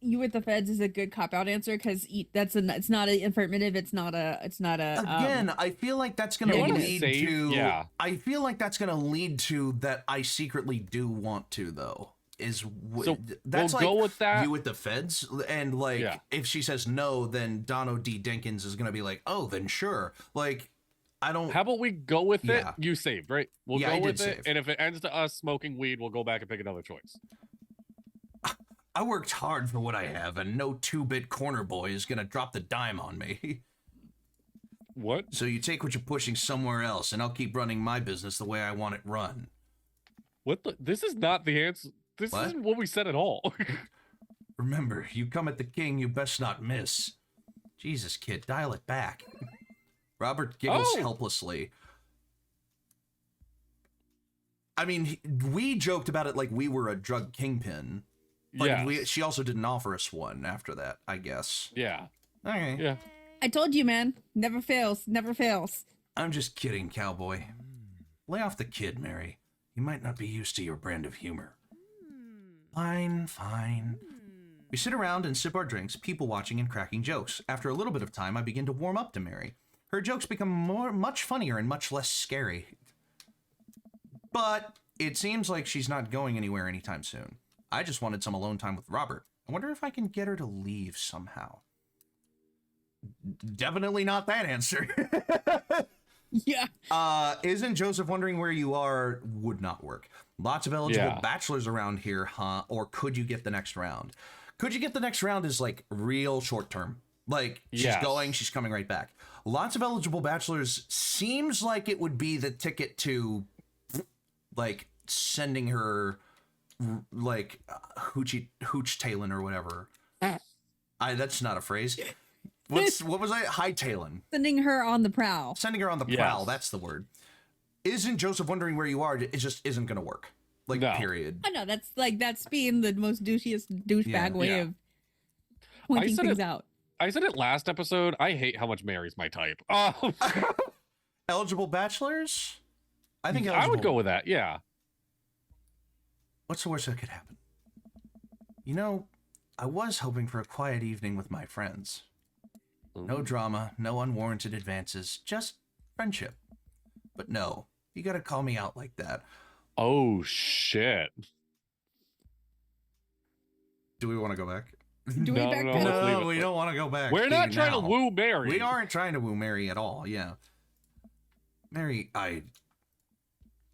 you with the feds is a good cop out answer because it's not an affirmative. It's not a. Again, I feel like that's going You to wanna lead save- to. yeah. I feel like that's going to lead to that. I secretly do want to though. So That's we'll like go with that. you with the feds, and like Yeah. if she says no, then Dono D. Dinkins is going to be like, oh, then sure. Like I don't. How about we go with it? Yeah. You saved, right? We'll Yeah, I go did with it, save. and if it ends to us smoking weed, we'll go back and pick another choice. I worked hard for what I have, and no 2-bit corner boy is going to drop the dime on me. What? So you take what you're pushing somewhere else, and I'll keep running my business the way I want it run. What the? This is not the answer. This What? isn't what we said at all. Remember, you come at the king, you best not miss. Jesus, kid, dial it back. Robert giggles Oh. helplessly. I mean, we joked about it like we were a drug kingpin. But Yeah. she also didn't offer us one after that, I guess. Yeah. Okay. Yeah. I told you, man. Never fails. Never fails. I'm just kidding, cowboy. Lay off the kid, Mary. He might not be used to your brand of humor. Fine, fine. We sit around and sip our drinks, people watching and cracking jokes. After a little bit of time, I begin to warm up to Mary. Her jokes become much funnier and much less scary. But it seems like she's not going anywhere anytime soon. I just wanted some alone time with Robert. I wonder if I can get her to leave somehow. Definitely not that answer. Yeah. Isn't Joseph wondering where you are would not work. Lots of eligible Yeah. bachelors around here, huh? Or could you get the next round? Could you get the next round is like real short term. Like she's Yes. going, she's coming right back. Lots of eligible bachelors seems like it would be the ticket to like sending her like hooch tailing or whatever. That's not a phrase. What was I? Hightailing. Sending her on the prowl. Sending her on the Yes. prowl, that's the word. Isn't Joseph wondering where you are? It just isn't going to work. Like, No. period. I know that's being the most douchebag Yeah. way Yeah. of pointing said things it- out. I said it last episode. I hate how much Mary's my type. Oh, Eligible bachelors? I think I would eligible- go with that. Yeah. What's the worst that could happen? You know, I was hoping for a quiet evening with my friends. No drama, no unwarranted advances, just friendship. But no, you gotta call me out like that. Oh shit. Do we want to go back? Do we No, backpedal? no, let's leave No, it. we don't want to go back. We're not trying to now. woo Mary. We aren't trying to woo Mary at all, yeah. Mary,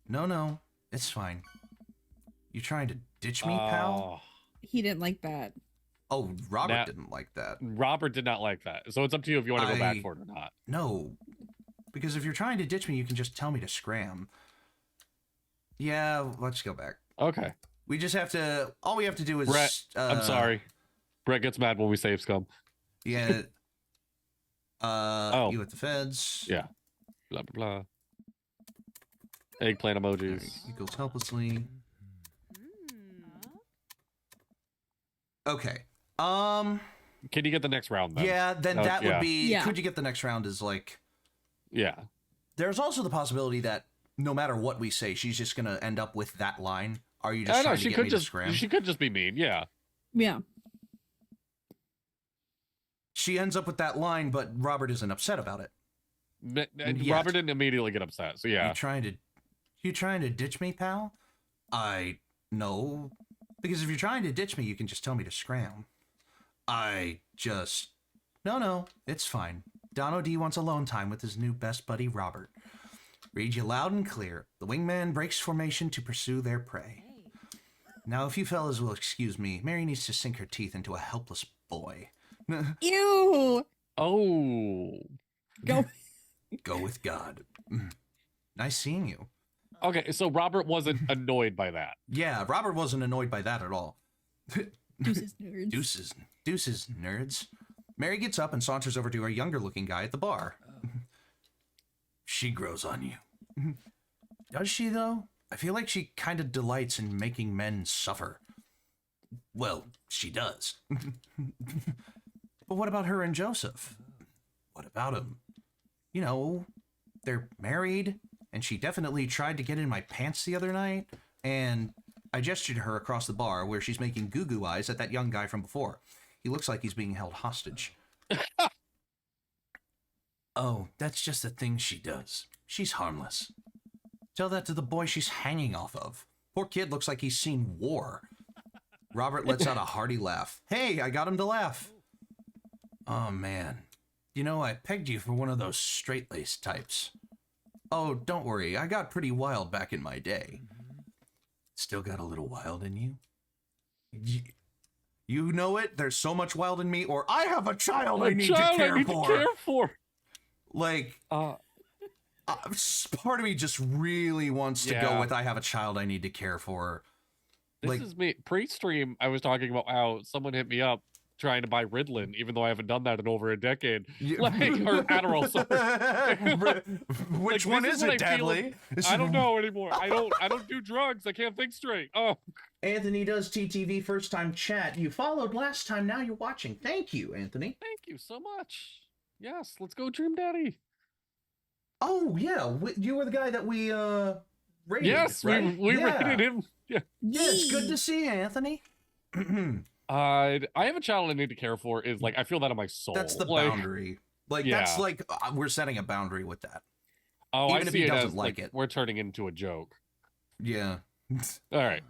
No, it's fine. You trying to ditch me, pal? Oh, He didn't like that. Oh, Robert Now- didn't like that. Robert did not like that. So it's up to you if you want to go back I- for it or not. No, because if you're trying to ditch me, you can just tell me to scram. Yeah, let's go back. Okay. We just have to, all we have to do is... Brett, I'm sorry. Brett gets mad when we save scum. Yeah. Oh. You with the feds. Yeah. Blah, blah, blah. Eggplant emojis. He goes helplessly. Okay. Can you get the next round then? Yeah, then that would be. Yeah. Could you get the next round? Is like. Yeah. There's also the possibility that no matter what we say, she's just gonna end up with that line. Are you just I know trying to she get could me just to scram? she could just be mean. Yeah. Yeah. She ends up with that line, but Robert isn't upset about it. Yet. Robert didn't immediately get upset. So yeah. You trying to ditch me, pal? No. Because if you're trying to ditch me, you can just tell me to scram. No, it's fine. Dono D wants alone time with his new best buddy, Robert. Read you loud and clear. The wingman breaks formation to pursue their prey. Now, if you fellas will excuse me, Mary needs to sink her teeth into a helpless boy. Ew. Oh. Go. Go with God. Nice seeing you. Okay, so Robert wasn't annoyed by that. Yeah, Robert wasn't annoyed by that at all. Deuces, nerds. Deuces, nerds. Mary gets up and saunters over to a younger-looking guy at the bar. She grows on you. Does she, though? I feel like she kind of delights in making men suffer. Well, she does. But what about her and Joseph? What about him? You know, they're married, and she definitely tried to get in my pants the other night, and I gestured to her across the bar where she's making goo-goo eyes at that young guy from before. He looks like he's being held hostage. Oh, that's just the thing she does. She's harmless. Tell that to the boy she's hanging off of. Poor kid looks like he's seen war. Robert lets out a hearty laugh. Hey, I got him to laugh. Oh, man. You know, I pegged you for one of those straight-laced types. Oh, don't worry. I got pretty wild back in my day. Still got a little wild in you? You know it? There's so much wild in me, or I have a child I need to care for. Like, part of me just really wants to go with I have a child I need to care for. This is me. Pre-stream, I was talking about how someone hit me up trying to buy Ritalin, even though I haven't done that in over a decade. Like, or Adderall, sorry. Which one is it, Dadley? I don't know anymore. I don't do drugs. I can't think straight. Oh. Anthony does TTV first time chat. You followed last time, now you're watching. Thank you, Anthony. Thank you so much. Yes, let's go Dream Daddy. Oh, yeah. You were the guy that we rated, yes, right? we rated him. Yeah. Yeah, it's good to see you, Anthony. I have a child I need to care for is like, I feel that on my soul. That's the boundary. Like, that's like, we're setting a boundary with that. Oh, even I if see he it doesn't as, like it. We're turning into a joke. Yeah. All right.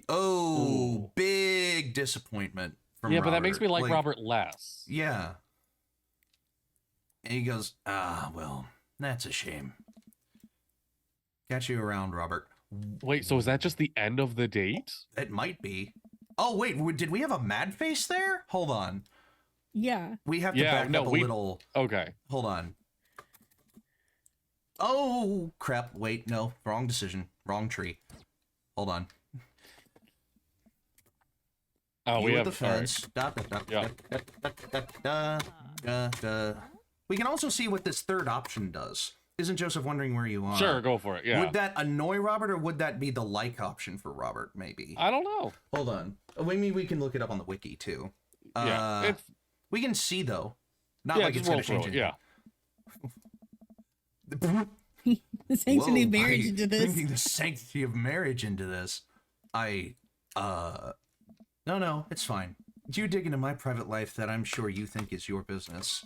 Oh, big disappointment from Yeah, Robert. but that makes me like Robert less. Yeah. And he goes, well, that's a shame. Catch you around, Robert. Wait, so is that just the end of the date? It might be. Oh, wait, did we have a mad face there? Hold on. Yeah. We have to back up a little. Okay. Hold on. Oh, crap. Wait, no. Wrong decision. Wrong tree. Hold on. Oh, we have the fence. We can also see what this third option does. Isn't Joseph wondering where you are? Sure, go for it. Yeah. Would that annoy Robert, or would that be the like option for Robert? Maybe. I don't know. Hold on. Maybe we can look it up on the wiki too. Yeah. We can see though. Not like it's going to change it. Yeah. The sanctity of marriage into this. Bringing the sanctity of marriage into this. No, it's fine. You dig into my private life that I'm sure you think is your business.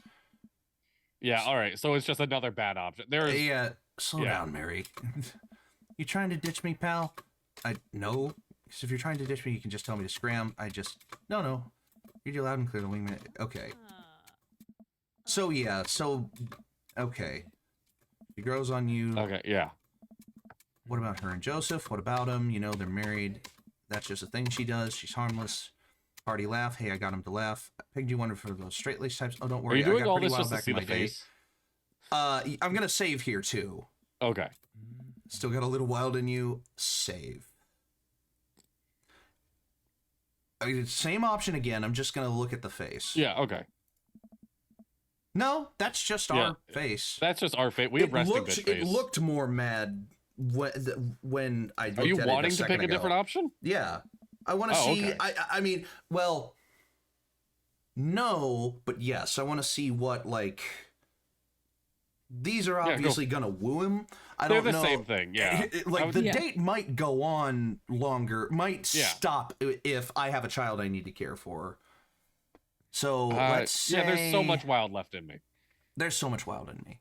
Yeah, all right. So it's just another bad option. There is. Slow down, Mary. You trying to ditch me, pal? No. Because if you're trying to ditch me, you can just tell me to scram. No. Read you loud and clear the wingman. Okay. Okay. He grows on you. Okay, yeah. What about her and Joseph? What about him? You know, they're married. That's just a thing she does. She's harmless. Party laugh. Hey, I got him to laugh. I picked you one for those straight-laced types. Oh, don't worry. Are you doing I got all pretty this wild just to back see in the my day. face? I'm going to save here, too. Okay. Still got a little wild in you. Save. Same option again. I'm just going to look at the face. Yeah, okay. No, that's just our face. That's just our face. We have resting bitch face. It looked more mad when I looked at it Are you wanting a to second pick a different ago. option? Yeah. I want to Oh, see. okay. I mean, well, no, but yes, I want to see what like. These are Yeah, obviously gonna woo him. I They're don't the know. same thing, yeah. Like the Yeah. date might go on longer, might Yeah. stop if I have a child I need to care for. So let's say yeah, there's so much wild left in me. there's so much wild in me.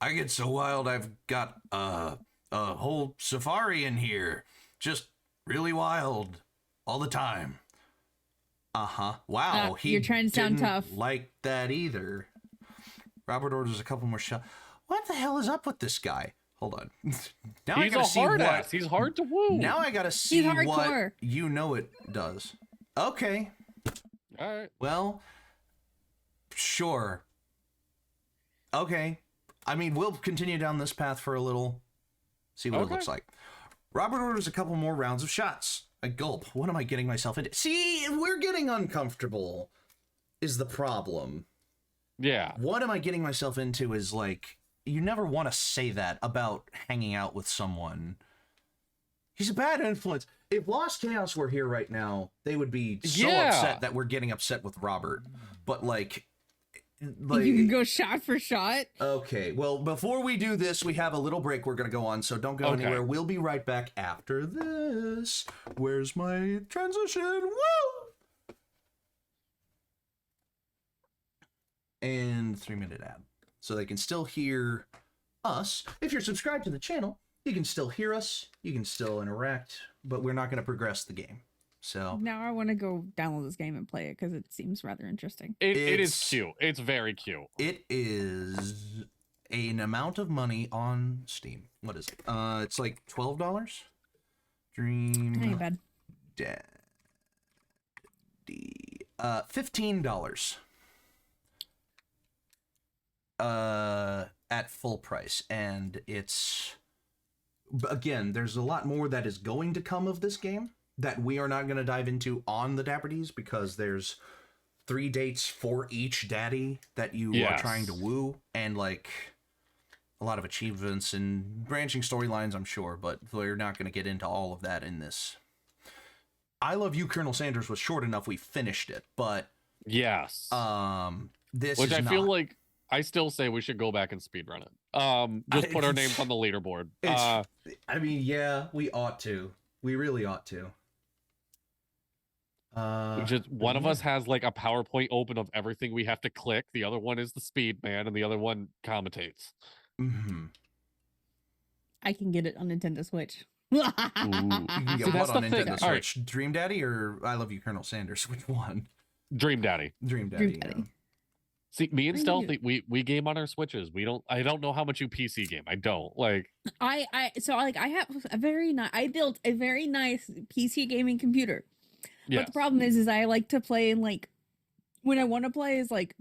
I get so wild I've got a whole safari in here. Just really wild all the time. Wow, he you're trying to sound didn't tough. like that either. Robert orders a couple more shots. What the hell is up with this guy? Hold on. Now I He's gotta a see hard what. ass. He's hard to woo. Now I gotta see what hardcore. you know it does. Okay. All right. Well, sure. Okay. I mean, we'll continue down this path for a little. See what it Okay. looks like. Robert orders a couple more rounds of shots. I gulp. What am I getting myself into? See, we're getting uncomfortable is the problem. Yeah. What am I getting myself into is like, you never want to say that about hanging out with someone. He's a bad influence. If Lost Chaos were here right now, they would be so Yeah. upset that we're getting upset with Robert. But like You can go shot for shot. okay, well, before we do this, we have a little break we're going to go on, so don't go Okay. anywhere. We'll be right back after this. Where's my transition? Woo! And 3-minute ad. So they can still hear us. If you're subscribed to the channel, you can still hear us. You can still interact, but we're not going to progress the game. So Now I want to go download this game and play it because it seems rather interesting. It is It's- cute. It's very cute. it is an amount of money on Steam. What is it? It's like $12. Dream Ain't bad. Daddy. $15. At full price, and it's again, there's a lot more that is going to come of this game that we are not going to dive into on the Dapper Ds because there's 3 dates for each daddy that you are Yes. trying to woo, and like a lot of achievements and branching storylines, I'm sure, but we're not going to get into all of that in this. I Love You, Colonel Sanders was short enough we finished it, but Yes. this Which is I feel not. like I still say we should go back and speedrun it. Just put our names on the leaderboard. It's- I mean, yeah, we ought to. We really ought to. Just one of us has like a PowerPoint open of everything we have to click. The other one is the speed man, and the other one commentates. Mm-hmm. I can get it on Nintendo Switch. You can See, get that's what on the thing. Nintendo All right. Switch? Dream Daddy or I Love You, Colonel Sanders? Which one? Dream Daddy. Dream Daddy. Dream Daddy. See, me and I Stealth, knew. we game on our Switches. I don't know how much you PC game. I don't like. I have a very nice. I built a very nice PC gaming computer. Yeah. But the problem is I like to play in like when I want to play is like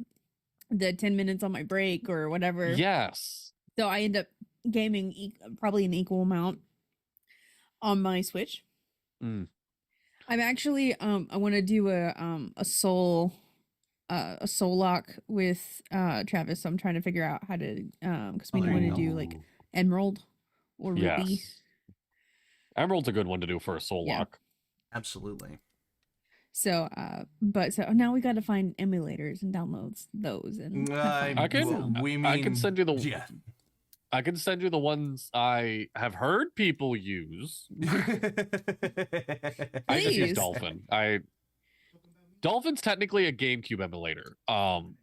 the 10 minutes on my break or whatever. Yes. So I end up gaming probably an equal amount on my Switch. Mm. I'm actually I want to do a soul lock with Travis. So I'm trying to figure out how to because we Oh, there want you to go. do like Emerald or Ruby. Yes. Emerald's a good one to do for a soul Yeah. lock. Absolutely. So so now we got to find emulators and downloads those and have fun. I can- So- We mean, I can send you the yeah. I can send you the ones I have heard people use. I just use Please. Dolphin. Dolphin's technically a GameCube emulator. Mhm.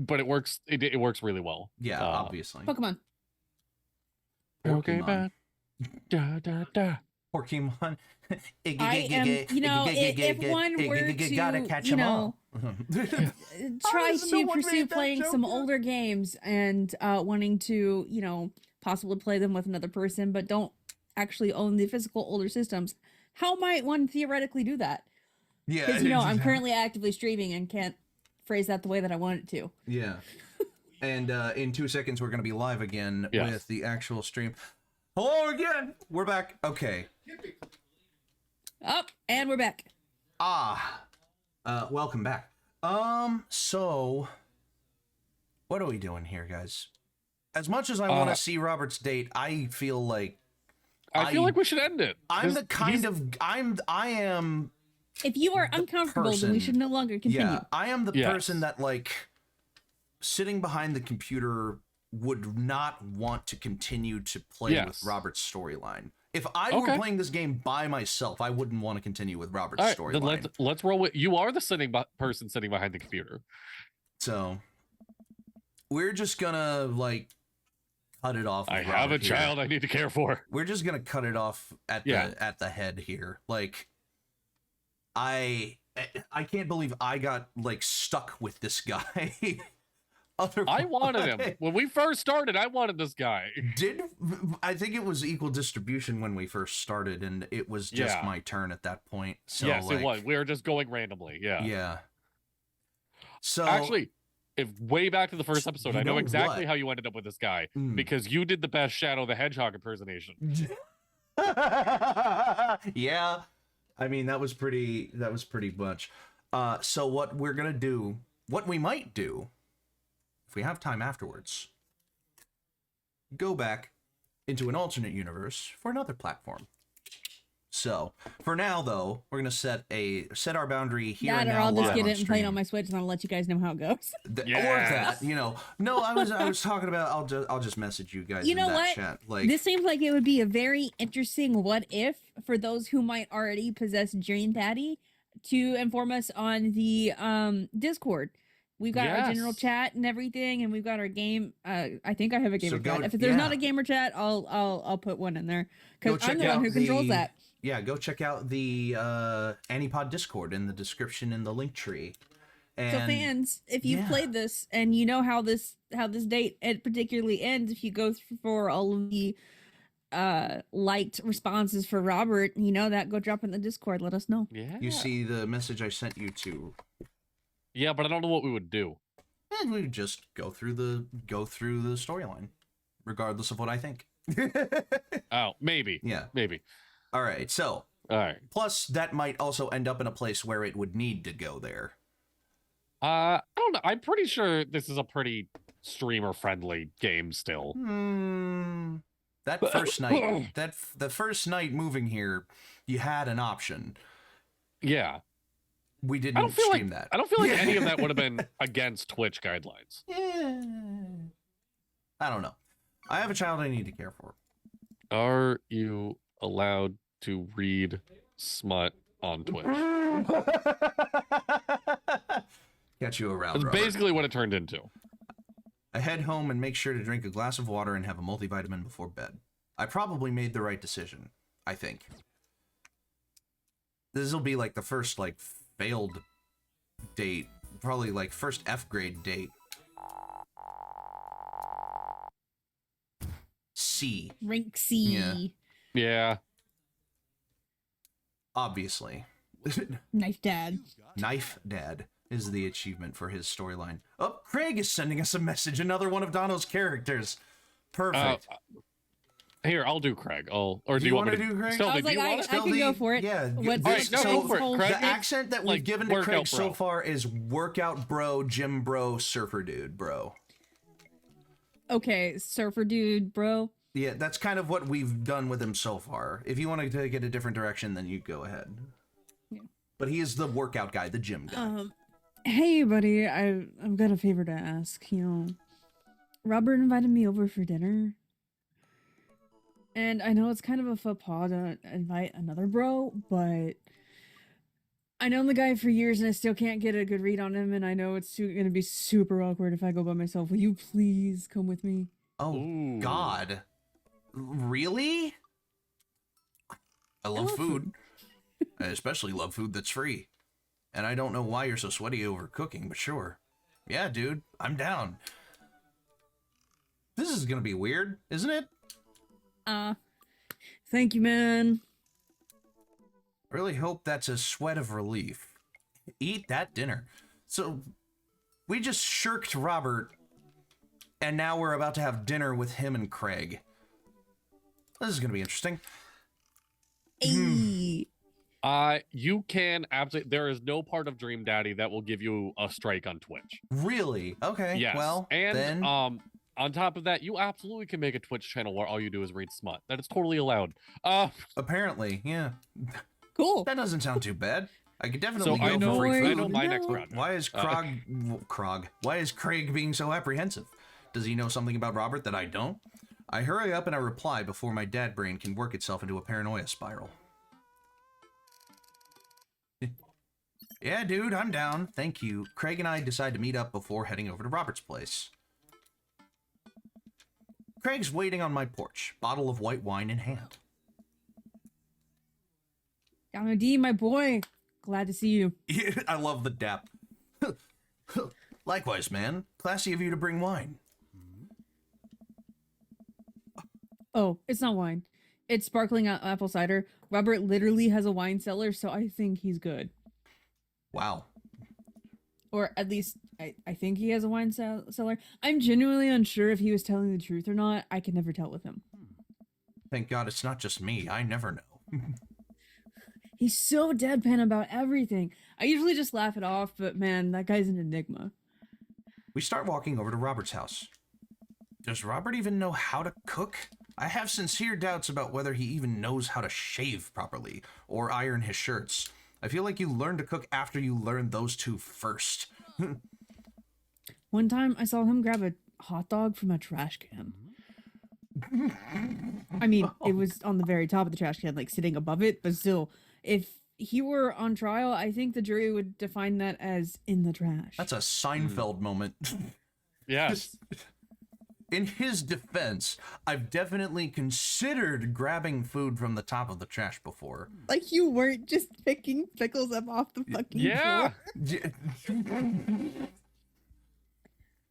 But it works really well. Yeah, obviously. Pokemon. Okay, Pokemon. bad. Da, da, da. Pokemon. I am, you know, if one were gotta to, catch you 'em know, all. Try does no to one pursue read that playing some joke? older games and wanting to, you know, possibly play them with another person, but don't actually own the physical older systems. How might one theoretically do that? Yeah, Because you know, I'm currently actively streaming and can't phrase that the way that I want it to. Yeah. And in 2 seconds, we're going to be live again Yes. with the actual stream. Hello again. We're back. Okay. Oh, and we're back. Welcome back. So what are we doing here, guys? As much as I want to see Robert's date, I feel like I feel like we should end it. I'm the He's- I am If you are uncomfortable, then we person- should no longer continue. yeah, I am the Yes. person that like sitting behind the computer would not want to continue to play Yes. with Robert's storyline. If I were Okay. playing this game by myself, I wouldn't want to continue with Robert's All right, then storyline. let's roll with. You are the person sitting behind the computer. So we're just gonna like cut it off. I with have a Robert here. child I need to care for. We're just gonna cut it off at Yeah. the head here. Like I can't believe I got like stuck with this guy. I wanted him when we first started. I wanted this guy. I think it was equal distribution when we first started, and it was just Yeah. my turn at that point. So Yes, like, it was. We were just going randomly. Yeah. Yeah. So Actually, if way back to the first episode, You I know know exactly what? how you ended up with this guy Mm. because you did the best Shadow the Hedgehog impersonation. yeah, I mean that was pretty much. So what we're gonna do, what we might do, if we have time afterwards, go back into an alternate universe for another platform. So for now, though, we're gonna set our boundary here That and or now. I'll just live get on it and play it stream. on my Switch and I'll let you guys know how it goes. Or Yes. that, No, I was talking about. I'll just message you guys. You in know that what? Chat. Like This seems like it would be a very interesting what if for those who might already possess Dream Daddy to inform us on the Discord. We've got our general Yes. chat and everything, and we've got our game. I think I have a gamer So go- chat. If there's not yeah. a gamer chat, I'll put one in there Go because I'm check the one out who controls the- that. yeah, go check out the Anipod Discord in the description in the link tree. And So fans, if you've yeah. played this and you know how this date it particularly ends, if you go for all of the liked responses for Robert, you know that, go drop in the Discord, let us know. Yeah. you see the message I sent you to. Yeah, but I don't know what we would do. And we just go through the storyline, regardless of what I think. Oh, maybe. Yeah. Maybe. All right. So All right. plus that might also end up in a place where it would need to go there. I don't know. I'm pretty sure this is a pretty streamer friendly game still. That first night, the first night moving here, you had an option. Yeah. We I didn't don't feel stream like that. I don't feel like any of that would have been against Twitch guidelines. Yeah. I don't know. I have a child I need to care for. Are you allowed to read smut on Twitch? Catch you around. That's Robert. basically what it turned into. I head home and make sure to drink a glass of water and have a multivitamin before bed. I probably made the right decision, I think. This will be like the first like failed date, probably like first F grade date. C, Rank C. Yeah. Yeah. obviously. Knife Dad. Knife Dad is the achievement for his storyline. Oh, Craig is sending us a message. Another one of Dono's characters. Perfect. Here, I'll do Craig. Or do Do you you want me wanna to do Craig? Still, I was do like, you want I to? can go for it. Yeah. What's All right, no, Craig's go for it. whole Craig, The thing? accent that we've like, given to workout Craig so bro. far is workout bro, gym bro, surfer dude bro. Okay, surfer dude, bro. Yeah, that's kind of what we've done with him so far. If you want to take it a different direction, then you go ahead. Yeah. But he is the workout guy, the gym guy. Hey, buddy, I've got a favor to ask. Robert invited me over for dinner, and I know it's kind of a faux pas to invite another bro, but I known the guy for years, and I still can't get a good read on him, and I know it's gonna be super awkward if I go by myself. Will you please come with me? Oh, Ooh. God. Really? I love food. I especially love food that's free. And I don't know why you're so sweaty over cooking, but sure. Yeah, dude, I'm down. This is gonna be weird, isn't it? Thank you, man. I really hope that's a sweat of relief. Eat that dinner. So, we just shirked Robert, and now we're about to have dinner with him and Craig. This is gonna be interesting. Hey. You can absolutely. There is no part of Dream Daddy that will give you a strike on Twitch. Really? Okay. Yes. Well, and then On top of that, you absolutely can make a Twitch channel where all you do is read smut. That is totally allowed. Apparently, yeah. Cool. That doesn't sound too bad. I could So definitely I go know, for free I food. know my No. next project. Why is Why is Craig being so apprehensive? Does he know something about Robert that I don't? I hurry up and I reply before my dad brain can work itself into a paranoia spiral. Yeah, dude, I'm down. Thank you. Craig and I decide to meet up before heading over to Robert's place. Craig's waiting on my porch, bottle of white wine in hand. Dapper D, my boy. Glad to see you. I love the dap. Likewise, man. Classy of you to bring wine. Oh, it's not wine. It's sparkling apple cider. Robert literally has a wine cellar, so I think he's good. Wow. Or at least I think he has a wine cellar. I'm genuinely unsure if he was telling the truth or not. I can never tell with him. Thank God it's not just me. I never know. He's so deadpan about everything. I usually just laugh it off, but man, that guy's an enigma. We start walking over to Robert's house. Does Robert even know how to cook? I have sincere doubts about whether he even knows how to shave properly or iron his shirts. I feel like you learn to cook after you learn those two first. One time I saw him grab a hot dog from a trash can. I mean, it was on the very top of the trash can, like sitting above it, but still, if he were on trial, I think the jury would define that as in the trash. That's a Seinfeld moment. Yes. In his defense, I've definitely considered grabbing food from the top of the trash before. Like you weren't just picking pickles up off the fucking Yeah. floor.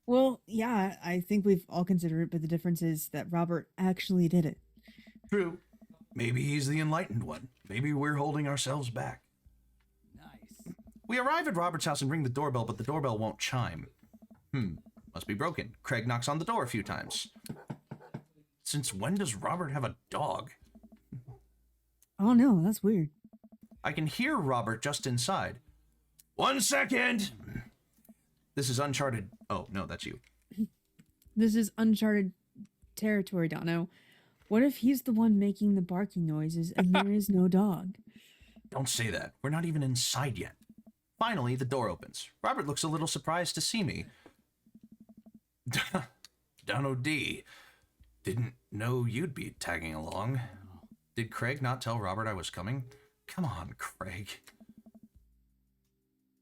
Well, yeah, I think we've all considered it, but the difference is that Robert actually did it. True. Maybe he's the enlightened one. Maybe we're holding ourselves back. Nice. We arrive at Robert's house and ring the doorbell, but the doorbell won't chime. Must be broken. Craig knocks on the door a few times. Since when does Robert have a dog? Oh no, that's weird. I can hear Robert just inside. 1 second! This is uncharted. Oh, no, that's you. This is uncharted territory, Dono. What if he's the one making the barking noises and there is no dog? Don't say that. We're not even inside yet. Finally, the door opens. Robert looks a little surprised to see me. Dapper D. Didn't know you'd be tagging along. Did Craig not tell Robert I was coming? Come on, Craig.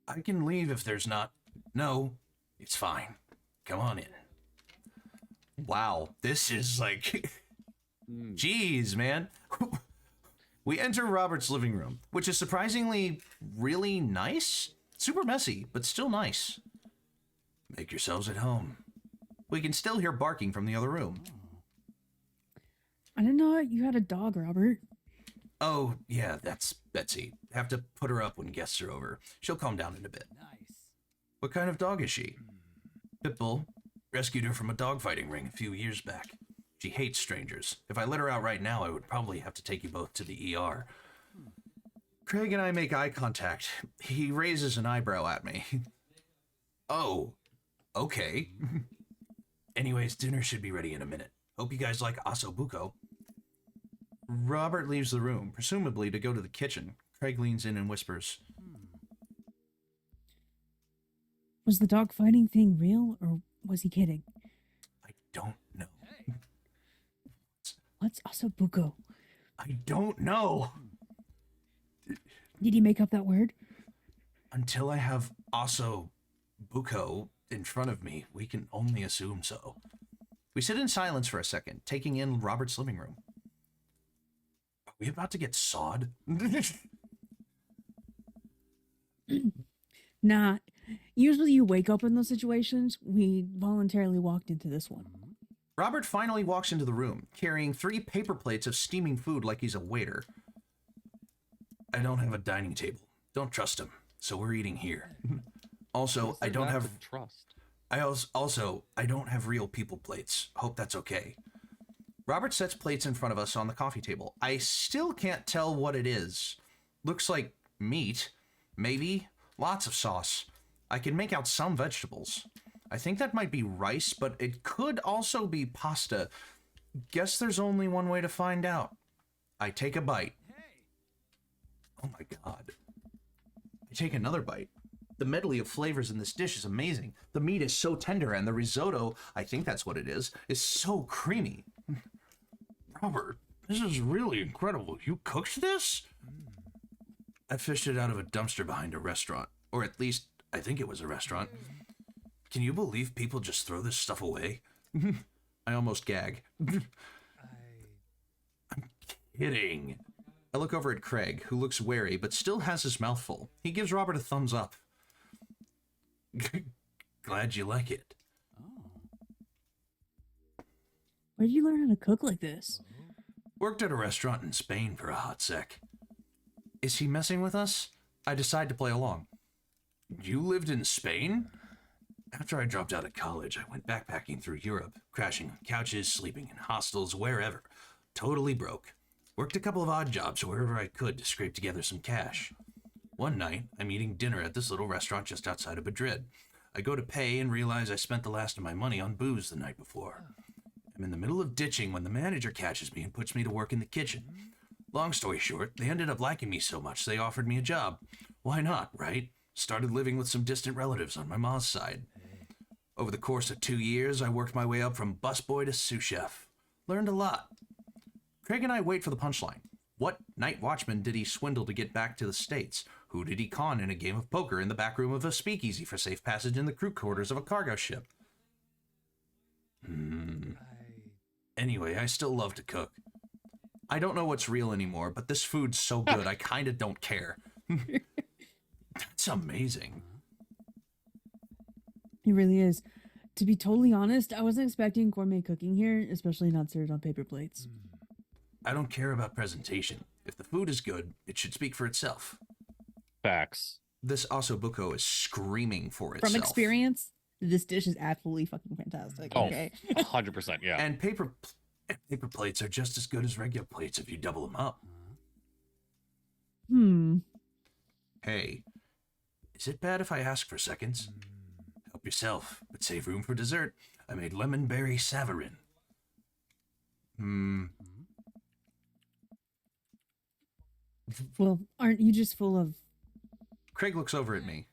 I can leave if there's not... No, it's fine. Come on in. Wow, this is like... Jeez, man. We enter Robert's living room, which is surprisingly really nice. Super messy, but still nice. Make yourselves at home. We can still hear barking from the other room. I didn't know you had a dog, Robert. Oh, yeah, that's Betsy. Have to put her up when guests are over. She'll calm down in a bit. Nice. What kind of dog is she? Pitbull. Rescued her from a dogfighting ring a few years back. She hates strangers. If I let her out right now, I would probably have to take you both to the ER. Craig and I make eye contact. He raises an eyebrow at me. Oh, okay. Anyways, dinner should be ready in a minute. Hope you guys like ossobuco. Robert leaves the room, presumably to go to the kitchen. Craig leans in and whispers, Was the dog fighting thing real or was he kidding? I don't know. What's Asabuko? I don't know. Did he make up that word? Until I have ossobuco in front of me, we can only assume so. We sit in silence for a second, taking in Robert's living room. Are we about to get sawed? Nah. Usually you wake up in those situations. We voluntarily walked into this one. Robert finally walks into the room, carrying 3 paper plates of steaming food like he's a waiter. I don't have a dining table. Don't trust him, so we're eating here. Also, I don't have trust. I don't have real people plates. Hope that's okay. Robert sets plates in front of us on the coffee table. I still can't tell what it is. Looks like meat, maybe. Lots of sauce. I can make out some vegetables. I think that might be rice, but it could also be pasta. Guess there's only one way to find out. I take a bite. Oh my god. I take another bite. The medley of flavors in this dish is amazing. The meat is so tender, and the risotto, I think that's what it is so creamy. Robert, this is really incredible. You cooked this? I fished it out of a dumpster behind a restaurant. Or at least, I think it was a restaurant. Can you believe people just throw this stuff away? I almost gag. I'm kidding. I look over at Craig, who looks wary, but still has his mouth full. He gives Robert a thumbs up. Glad you like it. Where did you learn how to cook like this? Worked at a restaurant in Spain for a hot sec. Is he messing with us? I decide to play along. You lived in Spain? After I dropped out of college, I went backpacking through Europe, crashing on couches, sleeping in hostels, wherever. Totally broke. Worked a couple of odd jobs wherever I could to scrape together some cash. One night, I'm eating dinner at this little restaurant just outside of Madrid. I go to pay and realize I spent the last of my money on booze the night before. I'm in the middle of ditching when the manager catches me and puts me to work in the kitchen. Long story short, they ended up liking me so much they offered me a job. Why not, right? Started living with some distant relatives on my mom's side. Over the course of 2 years, I worked my way up from busboy to sous chef. Learned a lot. Craig and I wait for the punchline. What night watchman did he swindle to get back to the States? Who did he con in a game of poker in the back room of a speakeasy for safe passage in the crew quarters of a cargo ship? Anyway, I still love to cook. I don't know what's real anymore, but this food's so good I kinda don't care. That's amazing. It really is. To be totally honest, I wasn't expecting gourmet cooking here, especially not served on paper plates. I don't care about presentation. If the food is good, it should speak for itself. Facts. This ossobuco is screaming for itself. From experience, this dish is absolutely fucking fantastic. Oh, Okay. 100%, yeah. And paper plates are just as good as regular plates if you double them up. Hey, is it bad if I ask for seconds? Help yourself, but save room for dessert. I made lemon berry savarin. Well, aren't you just full of Craig looks over at me.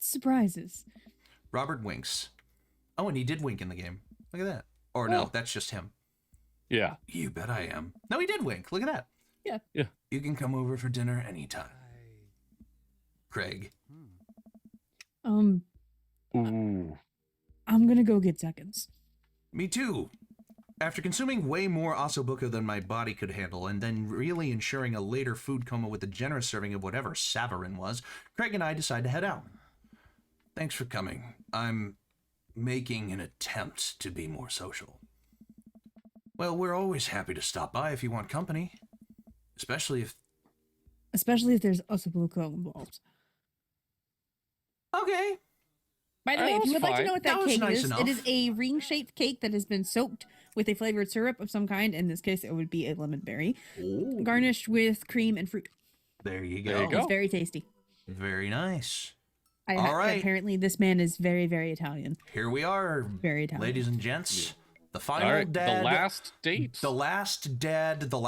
surprises? Robert winks. Oh, and he did wink in the game. Look at that. Or no, that's just him. Yeah. You bet I am. No, he did wink. Look at that. Yeah. You can come over for dinner anytime. Craig. Ooh. I'm gonna go get seconds. Me too. After consuming way more ossobuco than my body could handle, and then really ensuring a later food coma with a generous serving of whatever savarin was, Craig and I decide to head out. Thanks for coming. I'm making an attempt to be more social. Well, we're always happy to stop by if you want company. Especially if there's ossobuco involved. Okay. By the way, if you would like to know what that was cake nice is, enough. it is a ring-shaped cake that has been soaked with a flavored syrup of some kind. In this case, it would be a lemon berry, garnished with cream and fruit. There you go. There you go. It's very tasty. Very nice. All right. Apparently, this man is very, very Italian. Here we are, Very Italian. ladies and gents. The final All right, dad. the last date. The last dad. The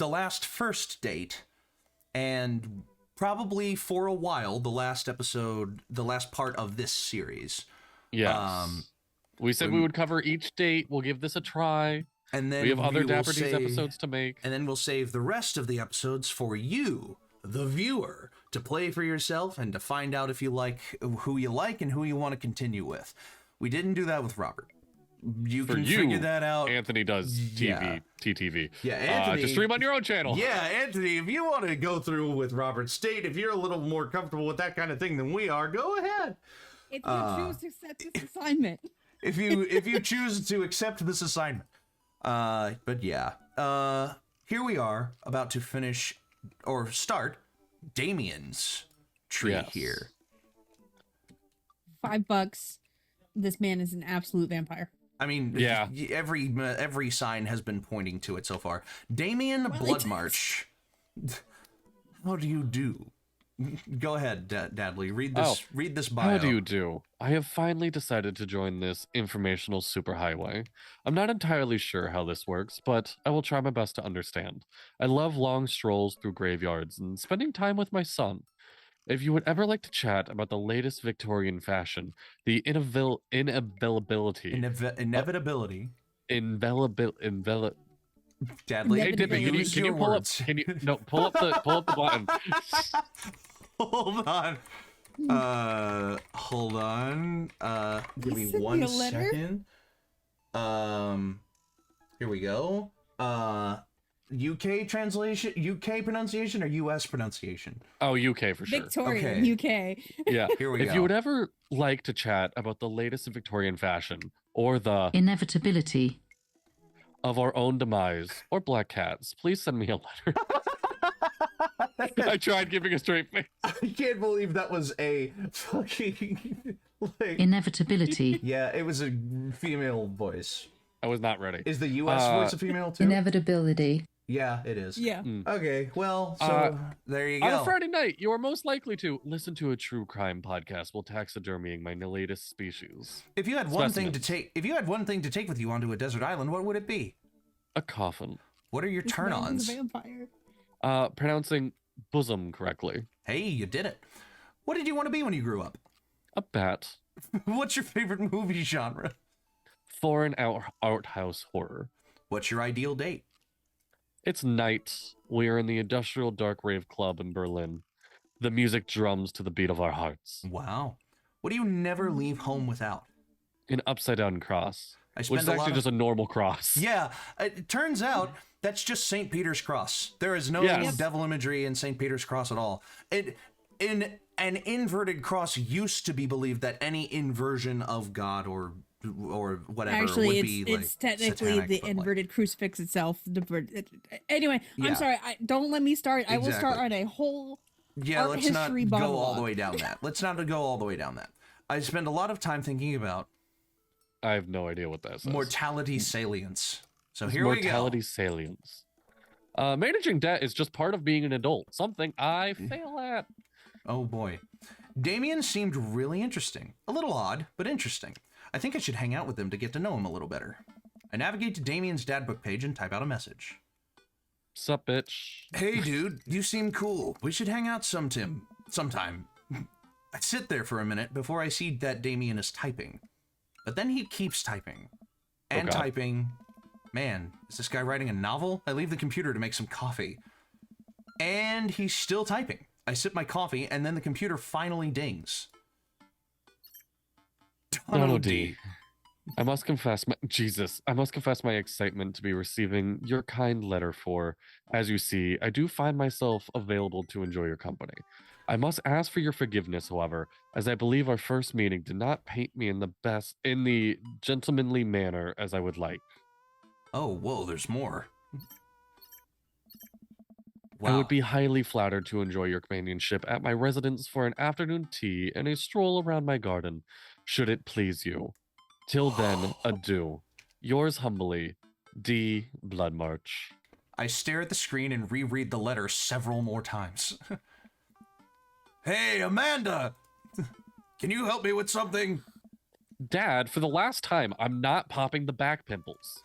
last first date. And probably for a while, the last episode, the last part of this series. Yes. We said we would cover each date. We'll give this a try. And then We have other will Dapper D's save- episodes to make. And then we'll save the rest of the episodes for you, the viewer, to play for yourself and to find out if you like who you like and who you want to continue with. We didn't do that with Robert. You For can you, figure that out. Anthony does Yeah. TTV. Yeah, Anthony. Just stream on your own channel. Yeah, Anthony, if you want to go through with Robert State, if you're a little more comfortable with that kind of thing than we are, go ahead. If you choose to accept this assignment. If you choose to accept this assignment. But yeah. Here we are about to finish or start Damien's tree Yes. here. $5. This man is an absolute vampire. I mean, Yeah. every sign has been pointing to it so far. Damien Bloodmarch. How do you do? Go ahead, Dadley. Read this. Read this bio. How do you do? I have finally decided to join this informational superhighway. I'm not entirely sure how this works, but I will try my best to understand. I love long strolls through graveyards and spending time with my son. If you would ever like to chat about the latest Victorian fashion, the inevitability, Inevitability. Dadley, Hey Dippy, use can you your pull words. up? Can you pull up the button? Hold on. Hold on. Give me sent me 1 a letter? second. Here we go. UK translation, UK pronunciation, or US pronunciation? Oh, UK for sure. Victorian, Okay. UK. Yeah. Here we If go. you would ever like to chat about the latest in Victorian fashion, or the Inevitability. of our own demise, or black cats, please send me a letter. I tried giving a straight face. I can't believe that was a fucking like. Inevitability. Yeah, it was a female voice. I was not ready. Is the US voice a female too? Inevitability. Yeah, it is. Yeah. Okay, well, so there you go. On a Friday night, you are most likely to listen to a true crime podcast while taxidermying my latest species. If you had one thing to take, with you onto a desert island, what would it be? A coffin. What are your This man is turn-ons? a vampire. Pronouncing bosom correctly. Hey, you did it. What did you want to be when you grew up? A bat. What's your favorite movie genre? Foreign art house horror. What's your ideal date? It's night. We are in the Industrial Dark Rave Club in Berlin. The music drums to the beat of our hearts. Wow. What do you never leave home without? An upside down cross. I Which spend is a lot actually of... just a normal cross. Yeah, it turns out that's just St. Peter's Cross. There is no Yes. devil imagery in St. Peter's Cross at all. In an inverted cross used to be believed that any inversion of God or whatever Actually, would it's be like it's technically satanic, the but, like- inverted crucifix itself. Anyway, Yeah. I'm sorry. Don't let me start. I will start Exactly. on a whole Yeah, art let's not history go all monologue. the way down that. Let's not go all the way down that. I spend a lot of time thinking about I have no idea what that is. mortality salience. So here we go. Mortality salience. Managing debt is just part of being an adult. Something I fail at. Oh boy. Damien seemed really interesting. A little odd, but interesting. I think I should hang out with him to get to know him a little better. I navigate to Damien's dadbook page and type out a message. Sup, bitch? Hey dude, you seem cool. We should hang out sometime. I sit there for a minute before I see that Damien is typing. But then he keeps typing. And God. typing. Man, is this guy writing a novel? I leave the computer to make some coffee. And he's still typing. I sip my coffee, and then the computer finally dings. Donald D. I must confess my excitement to be receiving your kind letter for, as you see, I do find myself available to enjoy your company. I must ask for your forgiveness, however, as I believe our first meeting did not paint me in the gentlemanly manner as I would like. Oh, whoa, there's more. I would be highly flattered to enjoy your companionship at my residence for an afternoon tea and a stroll around my garden, should it please you. Till then, adieu. Yours humbly, D. Bloodmarch. I stare at the screen and reread the letter several more times. Hey, Amanda! Can you help me with something? Dad, for the last time, I'm not popping the back pimples.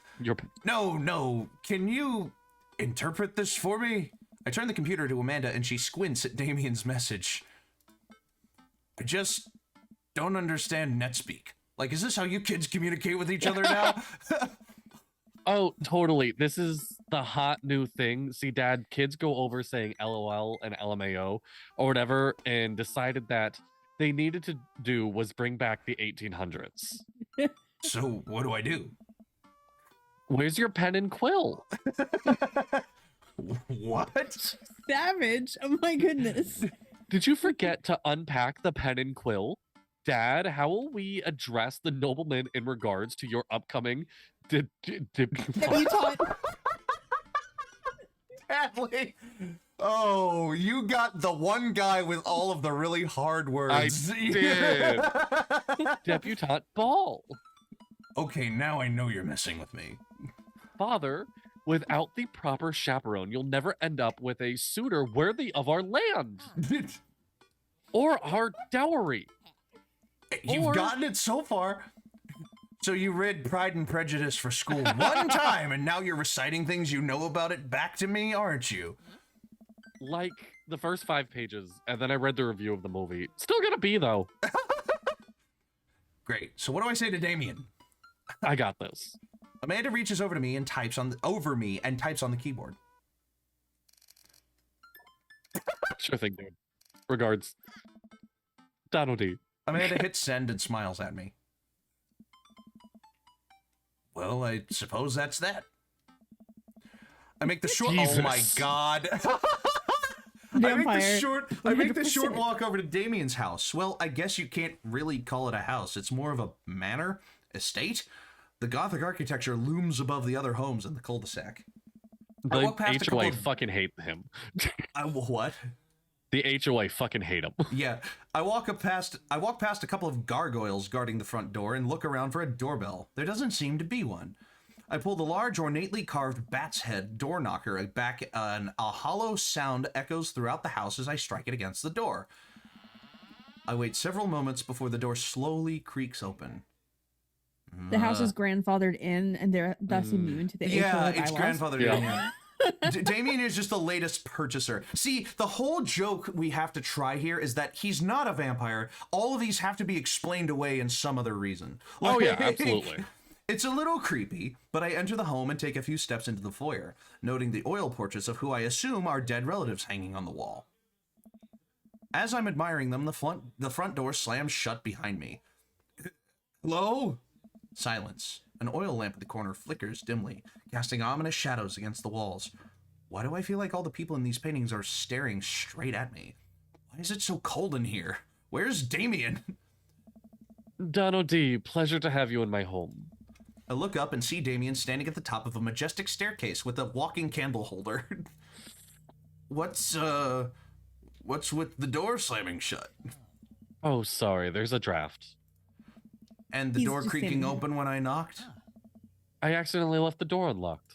No. Can you interpret this for me? I turn the computer to Amanda and she squints at Damien's message. I just don't understand NetSpeak. Like, is this how you kids communicate with each other now? Oh, totally. This is the hot new thing. See, Dad, kids go over saying LOL and LMAO or whatever and decided that they needed to do was bring back the 1800s. So, what do I do? Where's your pen and quill? What? Savage. Oh my goodness. Did you forget to unpack the pen and quill? Dad, how will we address the nobleman in regards to your upcoming Debutante. Sadly. Oh, you got the one guy with all of the really hard words. I did. Debutante ball. Okay, now I know you're messing with me. Father, without the proper chaperone, you'll never end up with a suitor worthy of our land. Or our dowry. You've Or- gotten it so far. So you read Pride and Prejudice for school one time, and now you're reciting things you know about it back to me, aren't you? Like the first 5 pages, and then I read the review of the movie. Still gonna be, though. Great. So what do I say to Damien? I got this. Amanda reaches over to me and types on the keyboard. Sure thing, dude. Regards. Donald D. Amanda hits send and smiles at me. Well, I suppose that's that. I make the short. Jesus. Oh my god. I Vampire. make the short 100%. walk over to Damien's house. Well, I guess you can't really call it a house. It's more of a manor, estate. The Gothic architecture looms above the other homes in the cul-de-sac. I The walk past a couple HOA of- fucking hate him. What? The HOA fucking hate him. Yeah, I walk past a couple of gargoyles guarding the front door and look around for a doorbell. There doesn't seem to be one. I pull the large, ornately carved bat's head door knocker back, and a hollow sound echoes throughout the house as I strike it against the door. I wait several moments before the door slowly creaks open. The house is grandfathered in, and they're thus immune to the Yeah, HOA it's bylaws. grandfathered Yeah. in. Yeah. Damien is just the latest purchaser. See, the whole joke we have to try here is that he's not a vampire. All of these have to be explained away in some other reason. Oh, yeah, Like, absolutely. It's a little creepy, but I enter the home and take a few steps into the foyer, noting the oil portraits of who I assume are dead relatives hanging on the wall. As I'm admiring them, the front door slams shut behind me. Hello? Silence. An oil lamp at the corner flickers dimly, casting ominous shadows against the walls. Why do I feel like all the people in these paintings are staring straight at me? Why is it so cold in here? Where's Damien? Donald D, pleasure to have you in my home. I look up and see Damien standing at the top of a majestic staircase with a walking candle holder. What's with the door slamming shut? Oh, sorry, there's a draft. And the He's door just creaking standing there. open when I knocked? I accidentally left the door unlocked.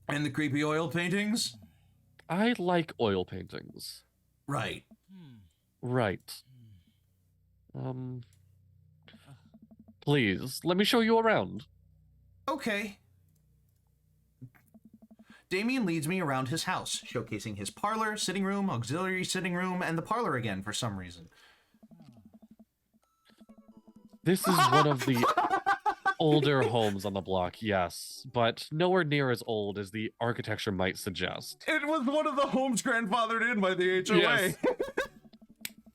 And the creepy oil paintings? I like oil paintings. Right. Right. Please, let me show you around. Okay. Damien leads me around his house, showcasing his parlor, sitting room, auxiliary sitting room, and the parlor again for some reason. This is one of the older homes on the block, yes, but nowhere near as old as the architecture might suggest. It was one of the homes grandfathered in by the HOA. Yes.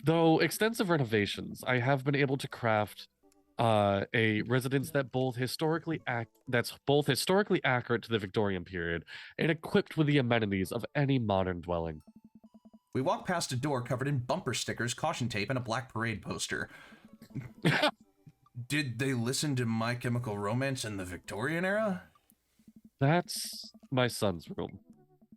Though extensive renovations, I have been able to craft a residence that's both historically accurate to the Victorian period and equipped with the amenities of any modern dwelling. We walk past a door covered in bumper stickers, caution tape, and a black parade poster. Did they listen to My Chemical Romance in the Victorian era? That's my son's room.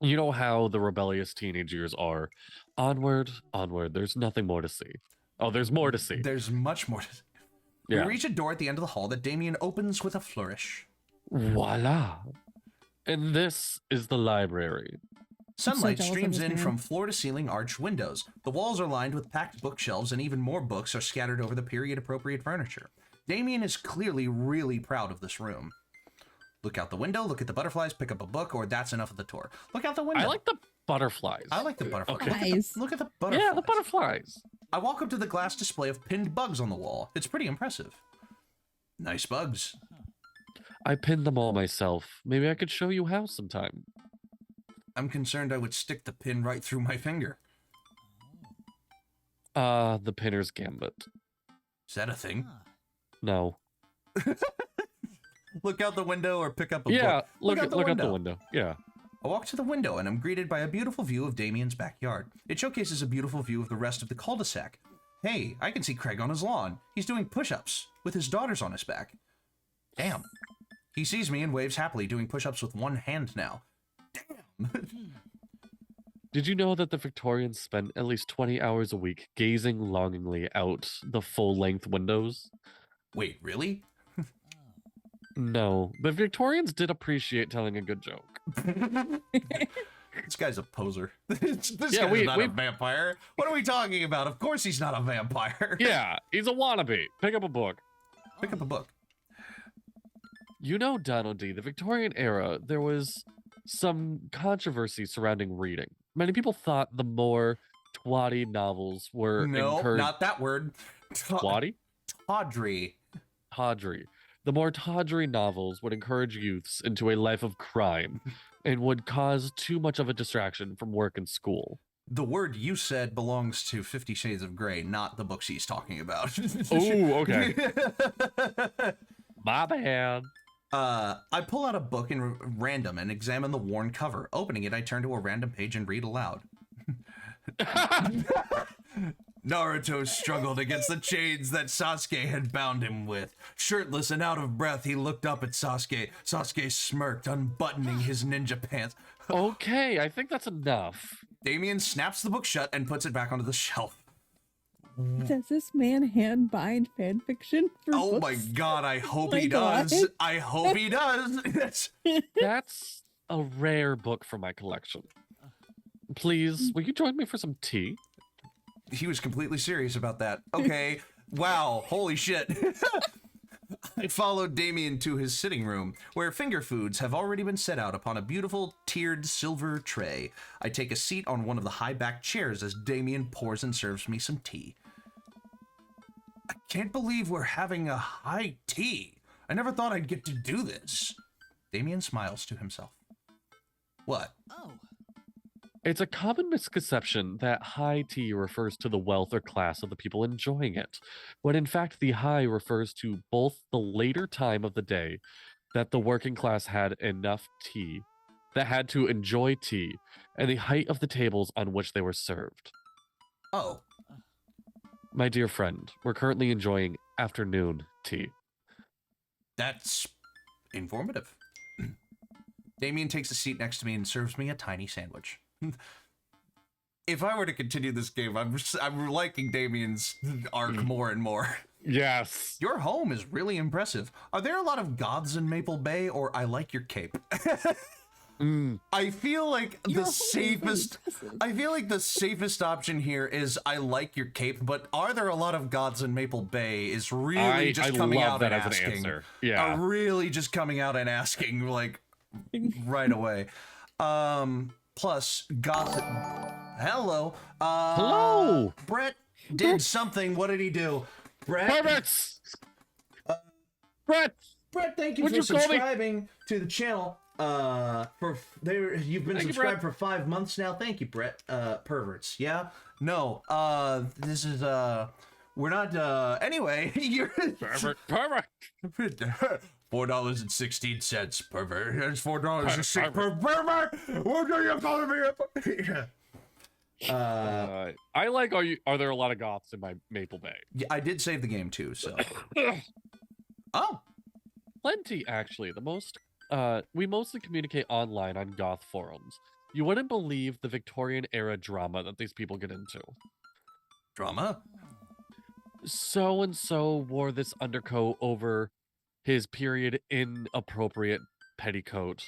You know how the rebellious teenage years are. Onward, onward. There's nothing more to see. Oh, there's more to see. There's much more to... Yeah. We reach a door at the end of the hall that Damien opens with a flourish. Voila. And this is the library. Sunlight jealous of streams this in man. from floor-to-ceiling arched windows. The walls are lined with packed bookshelves, and even more books are scattered over the period-appropriate furniture. Damien is clearly really proud of this room. Look out the window, look at the butterflies, pick up a book, or that's enough of the tour. Look out the window. I like the butterflies. I like the butterflies. Okay. Guys. Look at the butterflies. Yeah, the butterflies. I walk up to the glass display of pinned bugs on the wall. It's pretty impressive. Nice bugs. I pinned them all myself. Maybe I could show you how sometime. I'm concerned I would stick the pin right through my finger. The pinner's gambit. Is that a thing? No. Look out the window or pick up a Yeah, book. look out the window. Yeah. I walk to the window and I'm greeted by a beautiful view of Damien's backyard. It showcases a beautiful view of the rest of the cul-de-sac. Hey, I can see Craig on his lawn. He's doing push-ups with his daughters on his back. Damn. He sees me and waves happily, doing push-ups with one hand now. Damn. Did you know that the Victorians spent at least 20 hours a week gazing longingly out the full-length windows? Wait, really? No, but Victorians did appreciate telling a good joke. This guy's a poser. This Yeah, guy's not a vampire. What are we talking about? Of course he's not a vampire. Yeah, he's a wannabe. Pick up a book. Pick up a book. You know, Donald D, the Victorian era, there was some controversy surrounding reading. Many people thought the more twatty novels were No, encouraged. not that word. Twatty? Tawdry. Tawdry. The more tawdry novels would encourage youths into a life of crime and would cause too much of a distraction from work and school. The word you said belongs to 50 Shades of Grey, not the books he's talking about. Oh, okay. My bad. I pull out a book in random and examine the worn cover. Opening it, I turn to a random page and read aloud. Naruto struggled against the chains that Sasuke had bound him with. Shirtless and out of breath, he looked up at Sasuke. Sasuke smirked, unbuttoning his ninja pants. Okay, I think that's enough. Damien snaps the book shut and puts it back onto the shelf. Does this man hand bind fan fiction for Oh books? my god, I hope My he God. does. I hope he does. That's a rare book for my collection. Please, will you join me for some tea? He was completely serious about that. Okay. Wow. Holy shit. I followed Damien to his sitting room, where finger foods have already been set out upon a beautiful tiered silver tray. I take a seat on one of the high-backed chairs as Damien pours and serves me some tea. I can't believe we're having a high tea. I never thought I'd get to do this. Damien smiles to himself. What? Oh. It's a common misconception that high tea refers to the wealth or class of the people enjoying it, when in fact the high refers to both the later time of the day that the working class had enough tea, that had to enjoy tea, and the height of the tables on which they were served. Oh. My dear friend, we're currently enjoying afternoon tea. That's informative. Damien takes a seat next to me and serves me a tiny sandwich. If I were to continue this game, I'm liking Damien's arc more and more. Yes. Your home is really impressive. Are there a lot of goths in Maple Bay, or I like your cape? I feel like Your the home is safest. impressive. I feel like the safest option here is I like your cape, but are there a lot of goths in Maple Bay? Is really just coming love out that and as asking. an answer. Yeah. Really just coming out and asking like right away. Plus goth. Hello. Hello. Brett did something. What did he do? Brett. Perverts! Brett! Brett, thank you What'd for you call me? subscribing to the channel. You've been Thank you, subscribed Brett. for 5 months now. Thank you, Brett. Perverts. Yeah. No. This is we're not. Anyway, you're Pervert! Pervert! $4.16, pervert. It's $4.16 Pervert. per pervert. What are you calling me? I like. Are there a lot of goths in my Maple Bay? Yeah, I did save the game too. So. Oh. Plenty, actually. We mostly communicate online on goth forums. You wouldn't believe the Victorian era drama that these people get into. Drama. So and so wore this undercoat over his period inappropriate petticoat.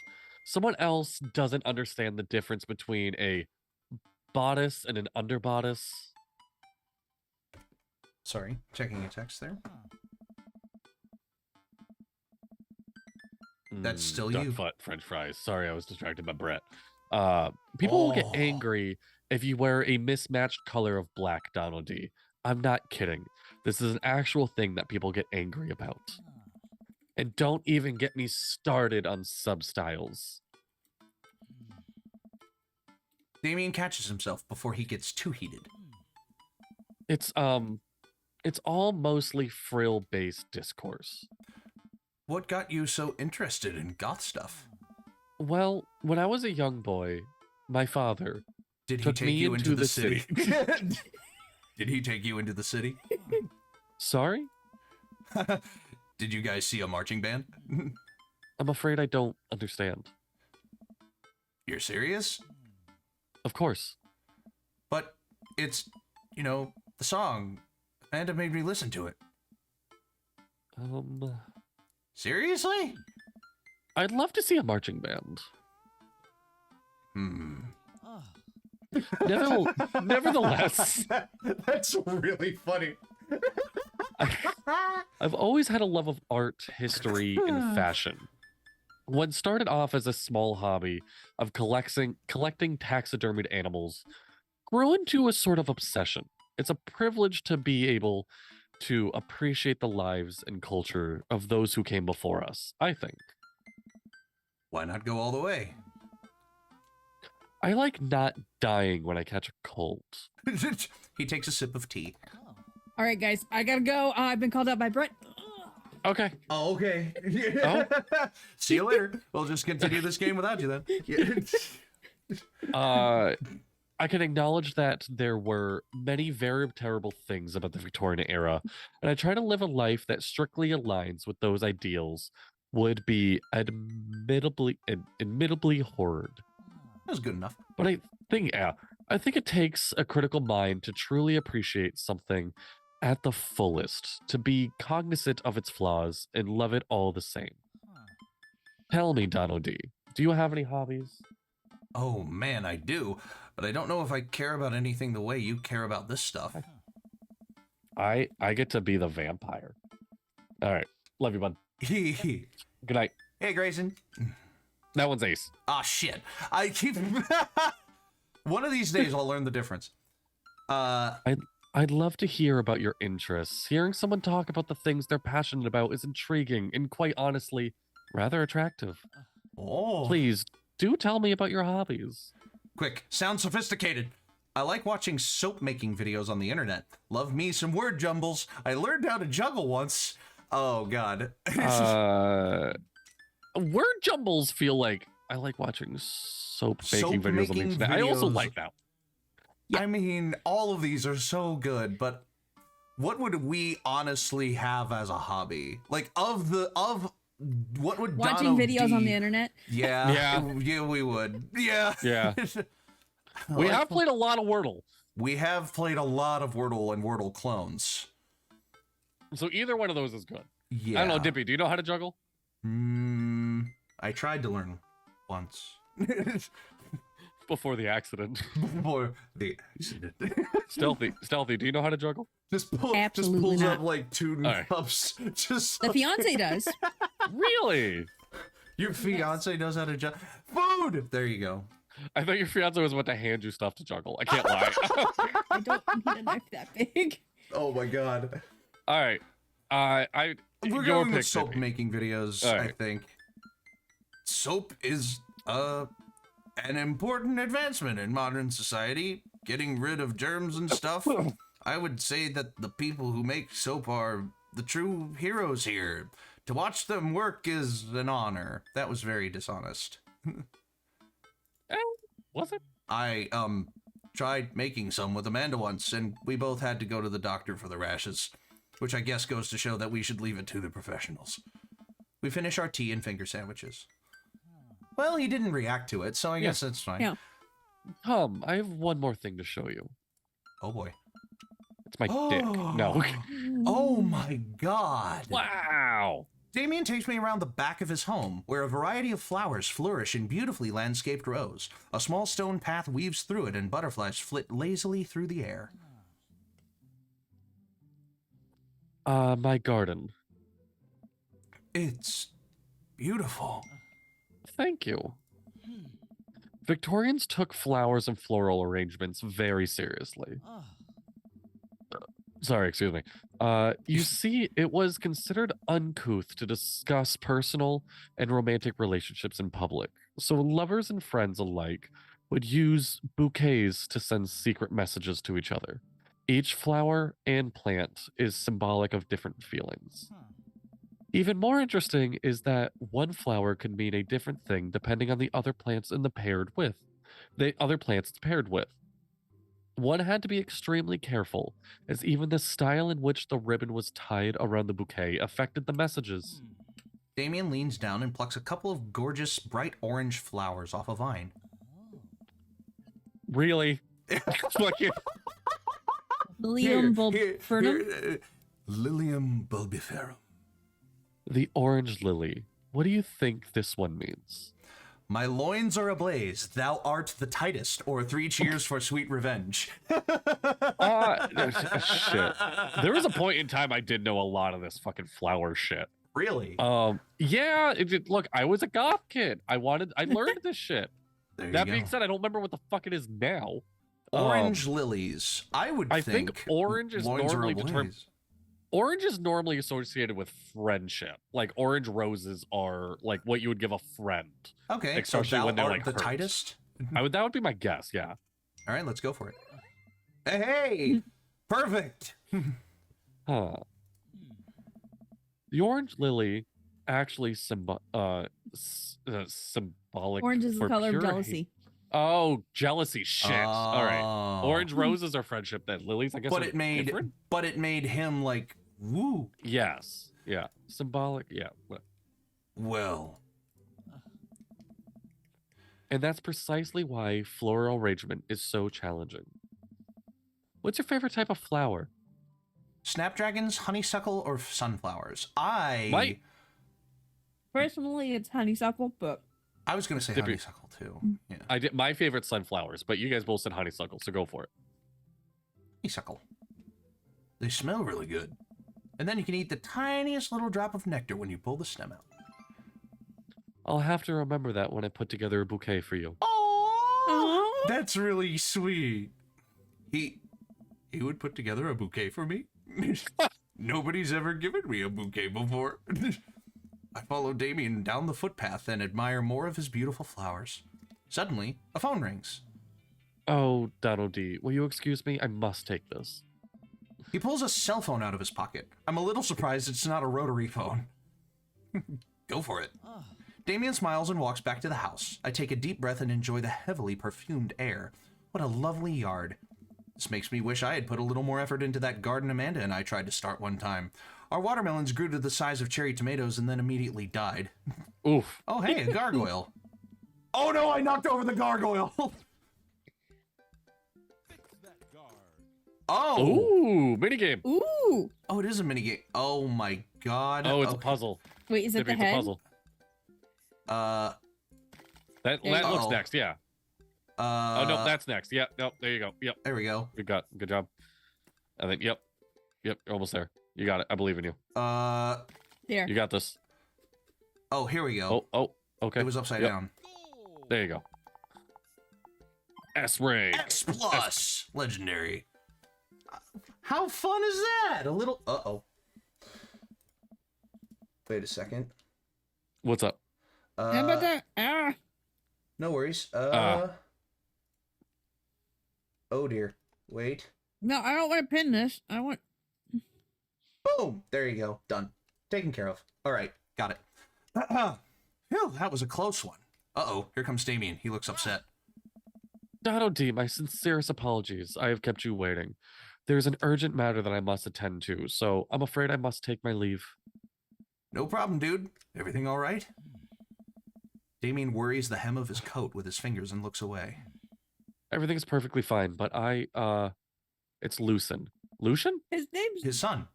Someone else doesn't understand the difference between a bodice and an underbodice. Sorry, checking your text there. That's still Duck you. foot French fries. Sorry, I was distracted by Brett. People will get Oh. angry if you wear a mismatched color of black, Donald D. I'm not kidding. This is an actual thing that people get angry about. And don't even get me started on substyles. Damien catches himself before he gets too heated. It's all mostly frill-based discourse. What got you so interested in goth stuff? Well, when I was a young boy, my father Did he took take me you into the city. city? Did he take you into the city? Sorry? Did you guys see a marching band? I'm afraid I don't understand. You're serious? Of course. But it's, the song. Amanda made me listen to it. Seriously? I'd love to see a marching band. Nevertheless, That's really funny. I've always had a love of art, history, and fashion. What started off as a small hobby of collecting taxidermied animals grew into a sort of obsession. It's a privilege to be able to appreciate the lives and culture of those who came before us, I think. Why not go all the way? I like not dying when I catch a cold. He takes a sip of tea. All right, guys, I gotta go. I've been called out by Brett. Okay. Oh, okay. Oh. See you later. We'll just continue this game without you then. I can acknowledge that there were many very terrible things about the Victorian era, and I try to live a life that strictly aligns with those ideals would be admittably horrid. That's good enough. But I think it takes a critical mind to truly appreciate something at the fullest, to be cognizant of its flaws and love it all the same. Tell me, Donald D, do you have any hobbies? Oh man, I do, but I don't know if I care about anything the way you care about this stuff. I get to be the vampire. All right, love you, bud. Hey, Good night. Grayson. That one's Ace. Ah, shit. I keep... One of these days I'll learn the difference. I'd love to hear about your interests. Hearing someone talk about the things they're passionate about is intriguing and, quite honestly, rather attractive. Oh. Please, do tell me about your hobbies. Quick, sound sophisticated. I like watching soap making videos on the internet. Love me some word jumbles. I learned how to juggle once. Oh, God. Word jumbles feel like I like watching soap making videos on the internet. I also like that. I mean, all of these are so good, but what would we honestly have as a hobby? Like, of what would Watching Dono videos D... on the internet? Yeah, we would. Yeah. Yeah. We have played a lot of Wordle. We have played a lot of Wordle and Wordle clones. So either one of those is good. Yeah. I don't know, Dippy, do you know how to juggle? I tried to learn once. Before the accident. Before the accident. Stealthy, do you know how to juggle? Just Absolutely pulls not. up like two right. cups. Just The fiance does. Really? your fiance knows how to juggle. Food! There you go. I thought your fiance was about to hand you stuff to juggle. I can't lie. I don't need a knife that big. Oh my god. All right. We're your going pick, with soap Dippy. making videos, All I right. think. Soap is an important advancement in modern society, getting rid of germs and stuff. I would say that the people who make soap are the true heroes here. To watch them work is an honor. That was very dishonest. Was it? I tried making some with Amanda once, and we both had to go to the doctor for the rashes, which I guess goes to show that we should leave it to the professionals. We finish our tea and finger sandwiches. Well, he didn't react to it, so I guess that's fine. Yeah. Tom, I have one more thing to show you. Oh boy. It's my dick. No. Oh my god. Wow. Damien takes me around the back of his home, where a variety of flowers flourish in beautifully landscaped rows. A small stone path weaves through it, and butterflies flit lazily through the air. My garden. It's beautiful. Thank you. Victorians took flowers and floral arrangements very seriously. Sorry, excuse me. You see, it was considered uncouth to discuss personal and romantic relationships in public. So lovers and friends alike would use bouquets to send secret messages to each other. Each flower and plant is symbolic of different feelings. Even more interesting is that one flower could mean a different thing depending on the other plants in the paired with. The other plants it's paired with. One had to be extremely careful, as even the style in which the ribbon was tied around the bouquet affected the messages. Damien leans down and plucks a couple of gorgeous, bright orange flowers off a vine. Really? Fucking- Lilium bulbifernum. Lilium bulbiferum. The orange lily. What do you think this one means? My loins are ablaze. Thou art the tightest. Or 3 cheers for sweet revenge. Shit. There was a point in time I did know a lot of this fucking flower shit. Really? Yeah. Look, I was a goth kid. I learned this shit. There you That go. being said, I don't remember what the fuck it is now. Orange lilies. I think orange is loins are normally ablaze. determined. Orange is normally associated with friendship. Like orange roses are like what you would give a friend. Okay, especially so thou when they're art like the hurt. tightest? That would be my guess. Yeah. All right, let's go for it. Hey, perfect. Huh. The orange lily actually symbolic. Orange is the for color of pure jealousy. hate. Oh, jealousy. Shit. All right. Oh. Orange roses are friendship. Then lilies, I guess. But are it made him like woo. Yes. Yeah. Symbolic. Yeah. Well, And that's precisely why floral arrangement is so challenging. What's your favorite type of flower? snapdragons, honeysuckle, or sunflowers? Personally, it's honeysuckle, but I was gonna say Dippy. honeysuckle too. Yeah, I did my favorite sunflowers, but you guys both said honeysuckle, so go for it. honeysuckle. They smell really good, and then you can eat the tiniest little drop of nectar when you pull the stem out. I'll have to remember that when I put together a bouquet for you. Oh, that's really sweet. He would put together a bouquet for me. Nobody's ever given me a bouquet before. I follow Damien down the footpath and admire more of his beautiful flowers. Suddenly, a phone rings. Oh, Donald D, will you excuse me? I must take this. He pulls a cell phone out of his pocket. I'm a little surprised it's not a rotary phone. Go for it. Damien smiles and walks back to the house. I take a deep breath and enjoy the heavily perfumed air. What a lovely yard. This makes me wish I had put a little more effort into that garden Amanda and I tried to start one time. Our watermelons grew to the size of cherry tomatoes and then immediately died. Oof. Oh, hey, a gargoyle. Oh no, I knocked over the gargoyle. Oh. Ooh, minigame. ooh. Oh, it is a minigame. Oh my god. Oh, it's a Okay. puzzle. Wait, is it Dippy, the it's a head? puzzle. Uh, That There you looks go. next, yeah. Oh no, that's next. Yep, nope, there you go. Yep, there we go. good job. I think yep, you're almost there. You got it. I believe in you. There. You got this. Oh, here we go. Oh, okay. It was upside Yep. down. There you go. S ring. X plus, legendary. How fun is that? A little. Uh-oh. Wait a second. What's up? How about that? Ah. No worries. Oh dear. Wait. No, I don't want to pin this. I want. Boom. There you go. Done. Taken care of. All right. Got it. Phew, that was a close one. Uh-oh. Here comes Damien. He looks upset. Donald D, my sincerest apologies. I have kept you waiting. There's an urgent matter that I must attend to, so I'm afraid I must take my leave. No problem, dude. Everything all right? Damien worries the hem of his coat with his fingers and looks away. Everything's perfectly fine, but it's Lucian. Lucian? His name's His son.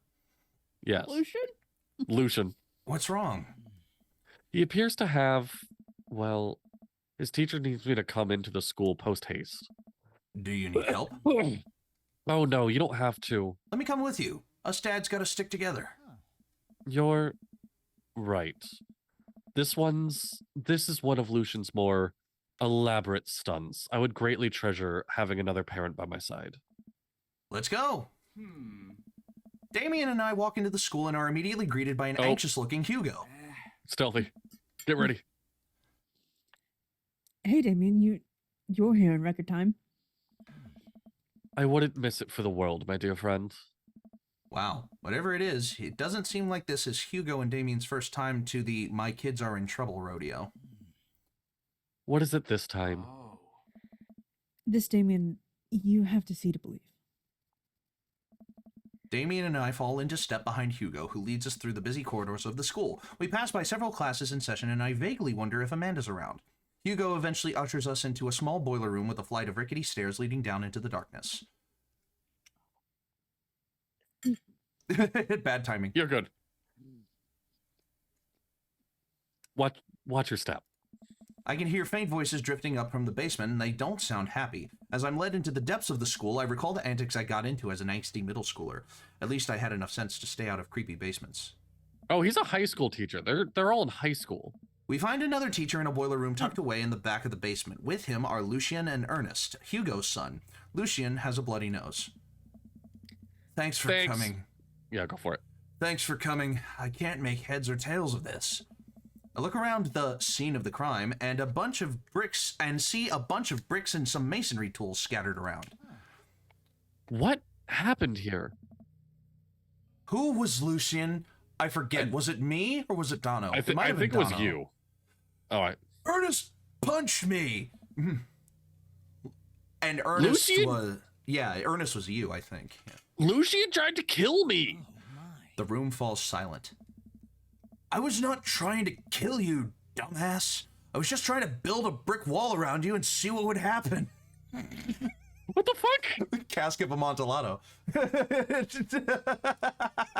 Yes. Lucian? Lucian. What's wrong? He appears to have, well, his teacher needs me to come into the school post-haste. Do you need help? Oh no, you don't have to. Let me come with you. Us dads gotta stick together. You're right. This is one of Lucian's more elaborate stunts. I would greatly treasure having another parent by my side. Let's go. Damien and I walk into the school and are immediately greeted by an Oh. anxious-looking Hugo. Stealthy. Get ready. Hey, Damien, you're here in record time. I wouldn't miss it for the world, my dear friend. Wow. Whatever it is, it doesn't seem like this is Hugo and Damien's first time to the My Kids Are in Trouble rodeo. What is it this time? This, Damien, you have to see to believe. Damien and I fall into step behind Hugo, who leads us through the busy corridors of the school. We pass by several classes in session, and I vaguely wonder if Amanda's around. Hugo eventually ushers us into a small boiler room with a flight of rickety stairs leading down into the darkness. Bad timing. You're good. Watch your step. I can hear faint voices drifting up from the basement, and they don't sound happy. As I'm led into the depths of the school, I recall the antics I got into as an angsty middle schooler. At least I had enough sense to stay out of creepy basements. Oh, he's a high school teacher. They're all in high school. We find another teacher in a boiler room tucked away in the back of the basement. With him are Lucien and Ernest, Hugo's son. Lucien has a bloody nose. Thanks for coming. Yeah, go for it. Thanks for coming. I can't make heads or tails of this. I look around the scene of the crime and see a bunch of bricks and some masonry tools scattered around. What happened here? Who was Lucien? I forget. Was it me or was it Dono? I think it was you. All right. Ernest punched me. And Ernest Lucien? was... Yeah, Ernest was you, I think. Yeah. Lucien tried to kill me. Oh my. The room falls silent. I was not trying to kill you, dumbass. I was just trying to build a brick wall around you and see what would happen. What the fuck? Cask of Amontillado.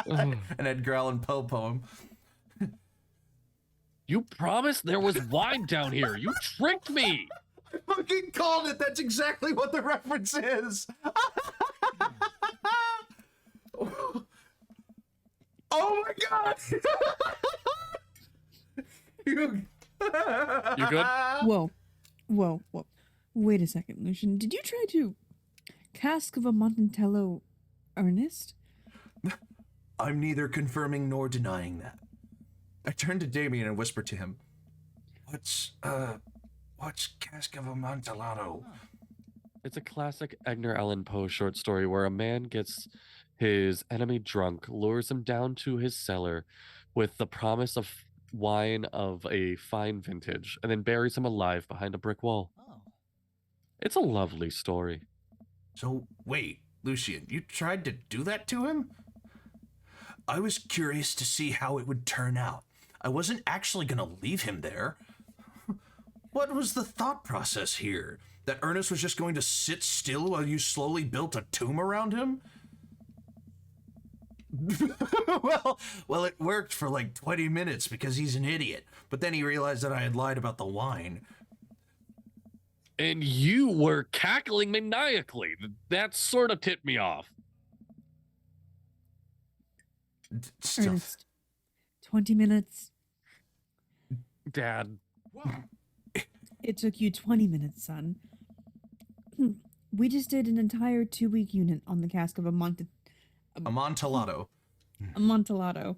An Edgar Allan Poe poem. You promised there was wine down here. You tricked me. I fucking called it. That's exactly what the reference is. Oh my god! You good? Whoa. Wait a second, Lucian. Did you try to cask of a Montello Ernest? I'm neither confirming nor denying that. I turned to Damien and whispered to him, What's Cask of Amontillado? It's a classic Edgar Allan Poe short story where a man gets his enemy drunk, lures him down to his cellar with the promise of wine of a fine vintage, and then buries him alive behind a brick wall. Oh. It's a lovely story. So, wait, Lucien, you tried to do that to him? I was curious to see how it would turn out. I wasn't actually going to leave him there. What was the thought process here? That Ernest was just going to sit still while you slowly built a tomb around him? well, it worked for like 20 minutes because he's an idiot. But then he realized that I had lied about the wine. And you were cackling maniacally. That sort of tipped me off. Still, Ernest, 20 minutes. Dad. It took you 20 minutes, son. We just did an entire 2-week unit on the cask of Amontillado. Amontillado.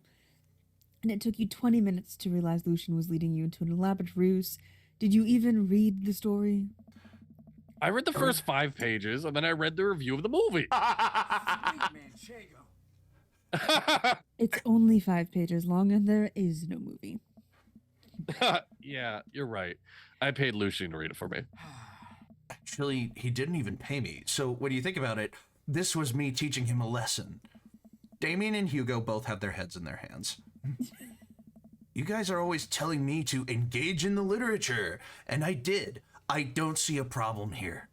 And it took you 20 minutes to realize Lucian was leading you into an elaborate ruse. Did you even read the story? I read the first 5 pages, and then I read the review of the movie. It's only 5 pages long, and there is no movie. Yeah, you're right. I paid Lucien to read it for me. Actually, he didn't even pay me. So when you think about it, this was me teaching him a lesson. Damien and Hugo both had their heads in their hands. You guys are always telling me to engage in the literature, and I did. I don't see a problem here.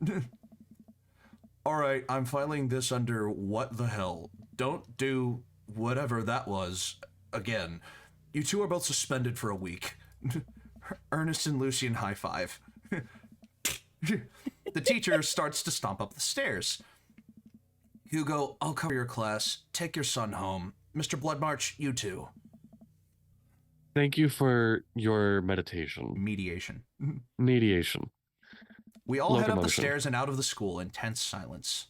All right, I'm filing this under what the hell. Don't do whatever that was again. You two are both suspended for a week. Ernest and Lucien high five. The teacher starts to stomp up the stairs. Hugo, I'll cover your class. Take your son home. Mr. Bloodmarch, you too. Thank you for your meditation. Mediation. Mediation. We all head up the Locomotion. stairs and out of the school in tense silence.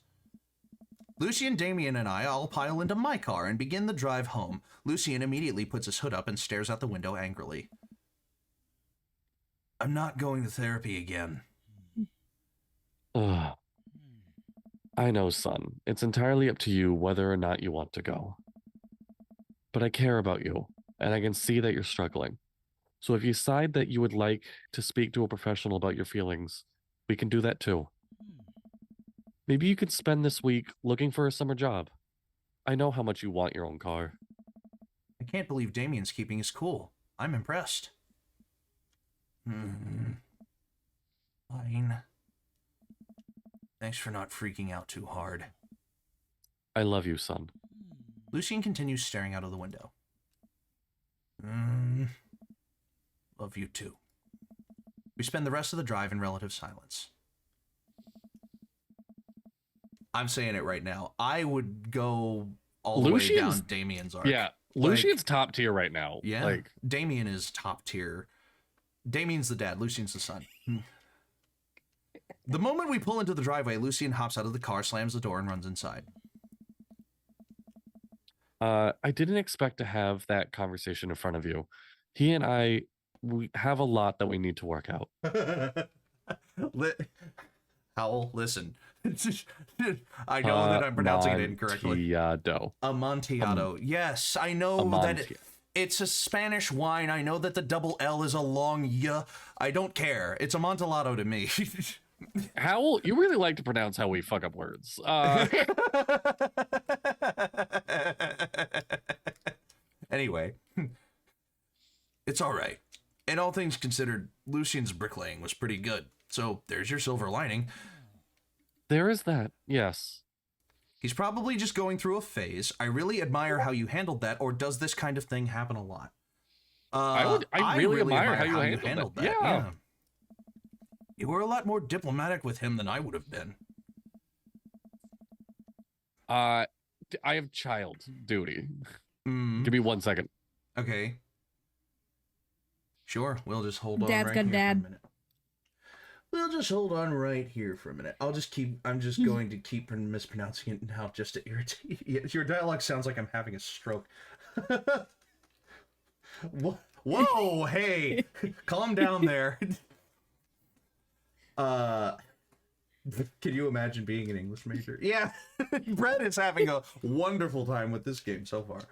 Lucien, Damien, and I all pile into my car and begin the drive home. Lucien immediately puts his hood up and stares out the window angrily. I'm not going to therapy again. Ugh. I know, son. It's entirely up to you whether or not you want to go. But I care about you, and I can see that you're struggling. So if you decide that you would like to speak to a professional about your feelings, we can do that too. Maybe you could spend this week looking for a summer job. I know how much you want your own car. I can't believe Damien's keeping his cool. I'm impressed. Fine. Thanks for not freaking out too hard. I love you, son. Lucien continues staring out of the window. Love you too. We spend the rest of the drive in relative silence. I'm saying it right now. I would go all the way down Damien's arc. Yeah, Lucian's top tier right now. Yeah, like Damien is top tier. Damien's the dad, Lucian's the son. The moment we pull into the driveway, Lucian hops out of the car, slams the door, and runs inside. I didn't expect to have that conversation in front of you. He and I, we have a lot that we need to work out. Howell, listen. I know that I'm pronouncing it incorrectly. Amontillado. Amontillado. Yes, I know that it's a Spanish wine. I know that the double L is a long Y. I don't care. It's Amontillado to me. Howell, you really like to pronounce how we fuck up words. Anyway, it's all right. In all things considered, Lucian's bricklaying was pretty good. So there's your silver lining. There is that, yes. He's probably just going through a phase. I really admire how you handled that, or does this kind of thing happen a lot? I really admire how you handled that. Yeah. You were a lot more diplomatic with him than I would have been. I have child duty. Mm. Give me 1 second. Okay. Sure, we'll just hold on Dad's right got here dad. for a minute. We'll just hold on right here for a minute. I'm just going to keep mispronouncing it now just to irritate you. Your dialogue sounds like I'm having a stroke. Whoa, hey, calm down there. Can you imagine being an English major? Yeah, Brett is having a wonderful time with this game so far.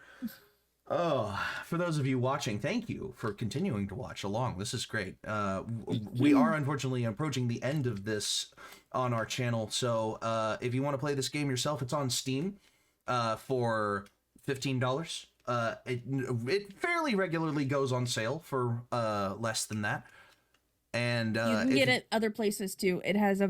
Oh, for those of you watching, thank you for continuing to watch along. This is great. We are unfortunately approaching the end of this on our channel, so if you want to play this game yourself, it's on Steam for $15. It fairly regularly goes on sale for less than that. And you can get it other places too. It has a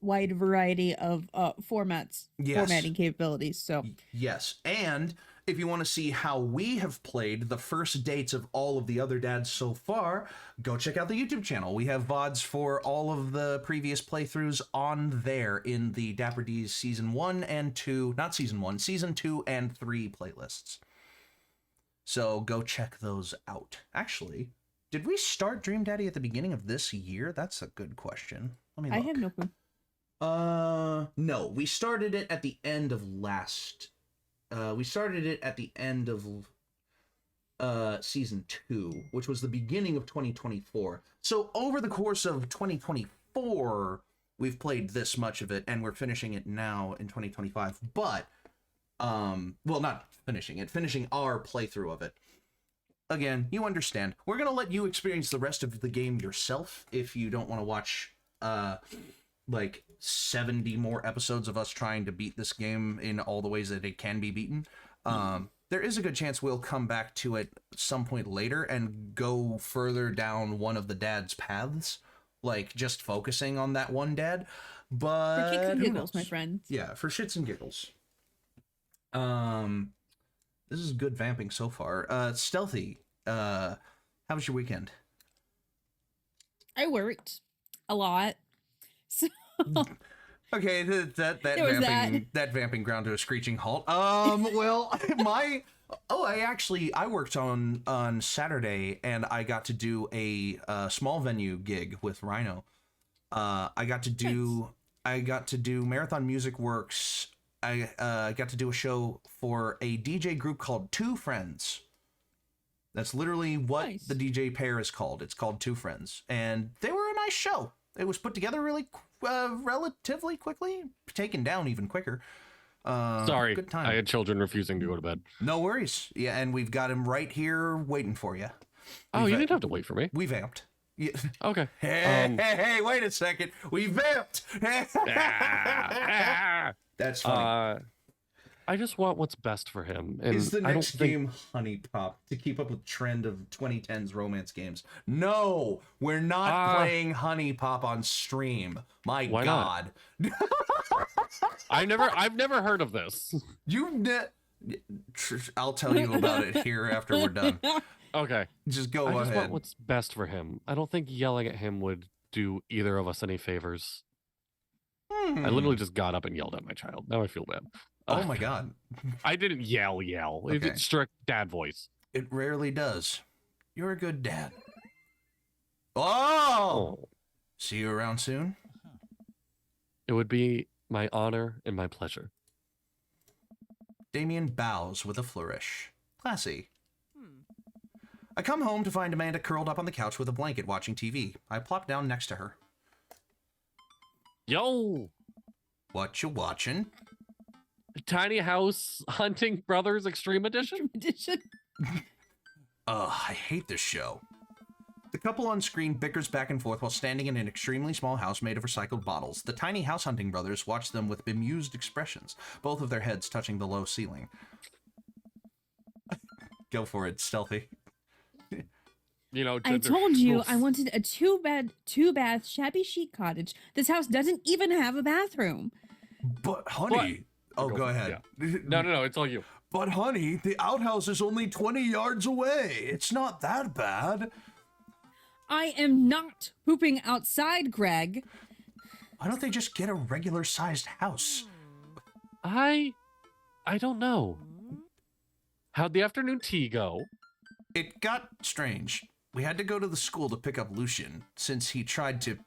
wide variety of formats, formatting capabilities. So yes, and if you want to see how we have played the first dates of all of the other dads so far, go check out the YouTube channel. We have VODs for all of the previous playthroughs on there in the Dapper D's Season 1 and 2, not Season 1, Season 2 and 3 playlists. So go check those out. Actually, did we start Dream Daddy at the beginning of this year? That's a good question. Let me look. I have no clue. No, we started it at the end of season 2, which was the beginning of 2024. So over the course of 2024, we've played this much of it, and we're finishing it now in 2025. But, well, not finishing it, finishing our playthrough of it. Again, you understand. We're going to let you experience the rest of the game yourself if you don't want to watch, like 70 more episodes of us trying to beat this game in all the ways that it can be beaten. There is a good chance we'll come back to it some point later and go further down one of the dad's paths, like just focusing on that one dad. But for kicks and giggles, my friends. Yeah, for shits and giggles. This is good vamping so far. Stealthy, how was your weekend? I worked a lot. So okay, that vamping ground to a screeching halt. Well, I worked on Saturday, and I got to do a small venue gig with Rhino. I got to do Marathon Music Works. I got to do a show for a DJ group called Two Friends. That's literally what the DJ pair is called. It's called Two Friends, and they were a nice show. It was put together really relatively quickly, taken down even quicker. Sorry, good time. I had children refusing to go to bed. No worries. Yeah, and we've got him right here waiting for you. Oh, you didn't have to wait for me. We vamped. Yeah. Okay. Hey, wait a second. We vamped. That's funny. I just want what's best for him. And is the next game Honey Pop to keep up with the trend of 2010's romance games? No, we're not playing Honey Pop on stream. My God. I've never heard of this. I'll tell you about it here after we're done. Okay. Just go I just ahead. want what's best for him. I don't think yelling at him would do either of us any favors. I literally just got up and yelled at my child. Now I feel bad. Oh my god. I didn't yell. Okay. It's strict dad voice. It rarely does. You're a good dad. Oh! See you around soon? It would be my honor and my pleasure. Damien bows with a flourish. Classy. I come home to find Amanda curled up on the couch with a blanket watching TV. I plop down next to her. Yo! What you watching? Tiny House Hunting Brothers Extreme Edition? Edition. I hate this show. The couple on screen bickers back and forth while standing in an extremely small house made of recycled bottles. The tiny house hunting brothers watch them with bemused expressions, both of their heads touching the low ceiling. Go for it, stealthy. You know, I told you I wanted a two-bath, shabby chic cottage. This house doesn't even have a bathroom. But honey... Oh, go ahead. Yeah. No, it's all you. But honey, the outhouse is only 20 yards away. It's not that bad. I am not pooping outside, Greg. Why don't they just get a regular-sized house? I don't know. How'd the afternoon tea go? It got strange. We had to go to the school to pick up Lucian, since he tried to...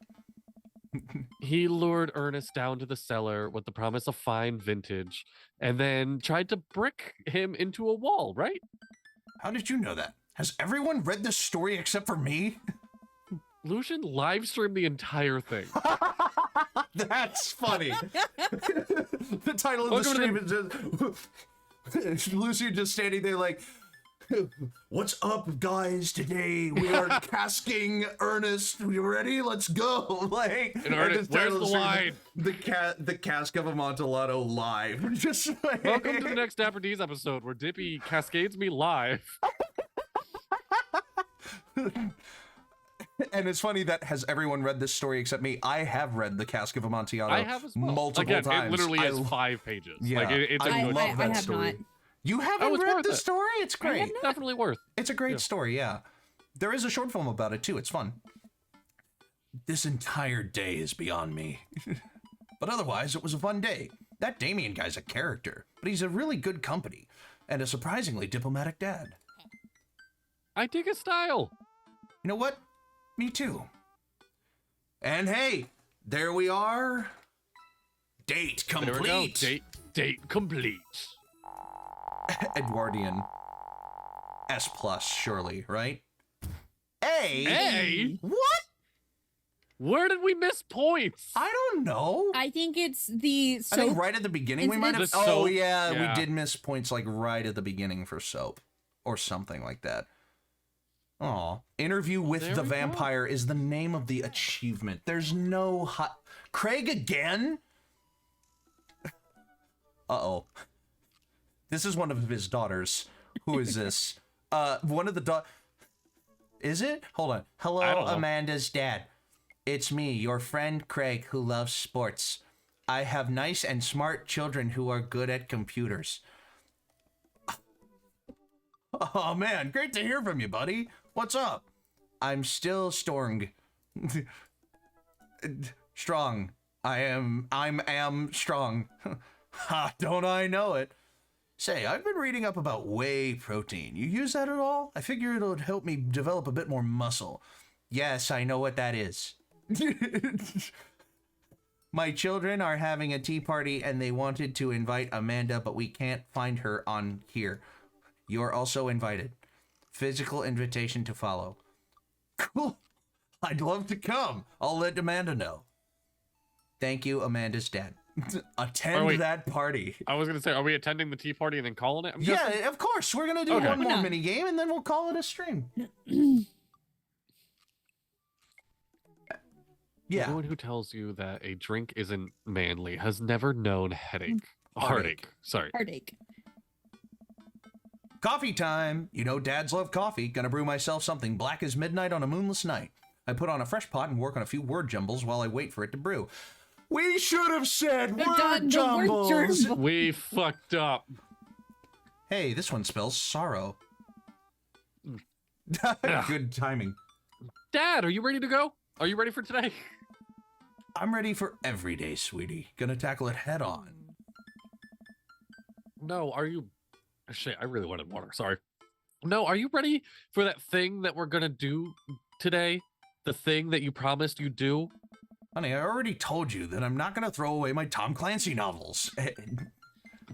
He lured Ernest down to the cellar with the promise of fine vintage, and then tried to brick him into a wall, right? How did you know that? Has everyone read this story except for me? Lucian live streamed the entire thing. That's funny. The title of the stream is just... Lucian just standing there like... What's up, guys? Today we are casking Ernest. We ready? Let's go! Like, and Ernest, where's the line? The cask of Amontillado live. Just like... Welcome to the next Dapper D's episode where Dippy cascades me live. And it's funny that has everyone read this story except me? I have read the Cask of Amontillado I have as well. multiple Again, times. It literally is 5 pages. Yeah, like, it's a I good love that have story. not. You haven't it's read worth the it. story? It's great. Definitely worth. It's a great story, yeah. There is a short film about it too. It's fun. This entire day is beyond me. But otherwise, it was a fun day. That Damien guy's a character, but he's a really good company and a surprisingly diplomatic dad. I dig his style. You know what? Me too. And hey, there we are. Date complete. There we go. Date complete. Edwardian. S+, surely, right? A? A? What? Where did we miss points? I don't know. I think it's the I think soap. right at the beginning we might have... The Oh, soap, yeah, yeah. we did miss points like right at the beginning for soap. Or something like that. Aw. Interview with There the we go. Vampire is the name of the achievement. There's no hot... Craig again? Uh-oh. This is one of his daughters. Who is this? One of the Is it? Hold on. I Hello, don't know. Amanda's dad. It's me, your friend Craig, who loves sports. I have nice and smart children who are good at computers. Oh man, great to hear from you, buddy. What's up? I'm still strong. Strong. I'm strong. Ha, don't I know it? Say, I've been reading up about whey protein. You use that at all? I figure it'll help me develop a bit more muscle. Yes, I know what that is. My children are having a tea party and they wanted to invite Amanda, but we can't find her on here. You're also invited. Physical invitation to follow. Cool. I'd love to come. I'll let Amanda know. Thank you, Amanda's dad. Attend that party. I was going to say, are we attending the tea party and then calling it? Yeah, of course. We're going to do Okay. one more Yeah. mini game and then we'll call it a stream. Yeah. Everyone who tells you that a drink isn't manly has never known heartache. Sorry. Heartache. Coffee time. You know dads love coffee. Gonna brew myself something black as midnight on a moonless night. I put on a fresh pot and work on a few word jumbles while I wait for it to brew. We should have said We're word done, the word jumbles. jumble. We fucked up. Hey, this one spells sorrow. Good timing. Dad, are you ready to go? Are you ready for today? I'm ready for every day, sweetie. Gonna tackle it head on. No, are you... Shit, I really wanted water. Sorry. No, are you ready for that thing that we're gonna do today? The thing that you promised you'd do? Honey, I already told you that I'm not gonna throw away my Tom Clancy novels.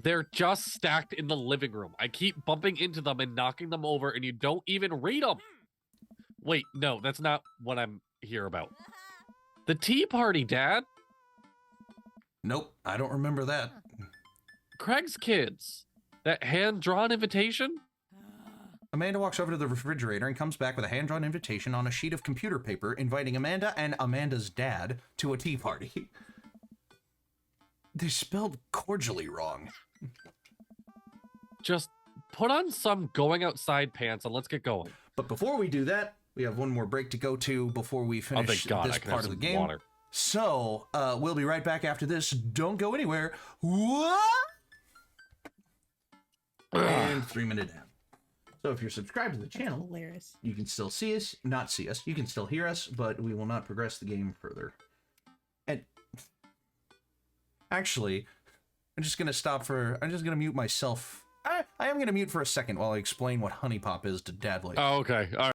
They're just stacked in the living room. I keep bumping into them and knocking them over, and you don't even read them. Wait, no, that's not what I'm here about. The tea party, Dad. Nope, I don't remember that. Craig's kids. That hand-drawn invitation? Amanda walks over to the refrigerator and comes back with a hand-drawn invitation on a sheet of computer paper inviting Amanda and Amanda's dad to a tea party. They spelled cordially wrong. Just put on some going outside pants and let's get going. But before we do that, we have one more break to go to before we finish thank God, this I can part have of the some game. water. So, we'll be right back after this. Don't go anywhere. What? And 3-minute ad. So if you're subscribed to the channel, Hilarious. you can still see us, not see us. You can still hear us, but we will not progress the game further. And actually, I'm just gonna mute myself. I am gonna mute for a second while I explain what Honey Pop is to Dad later. Oh, okay. All right.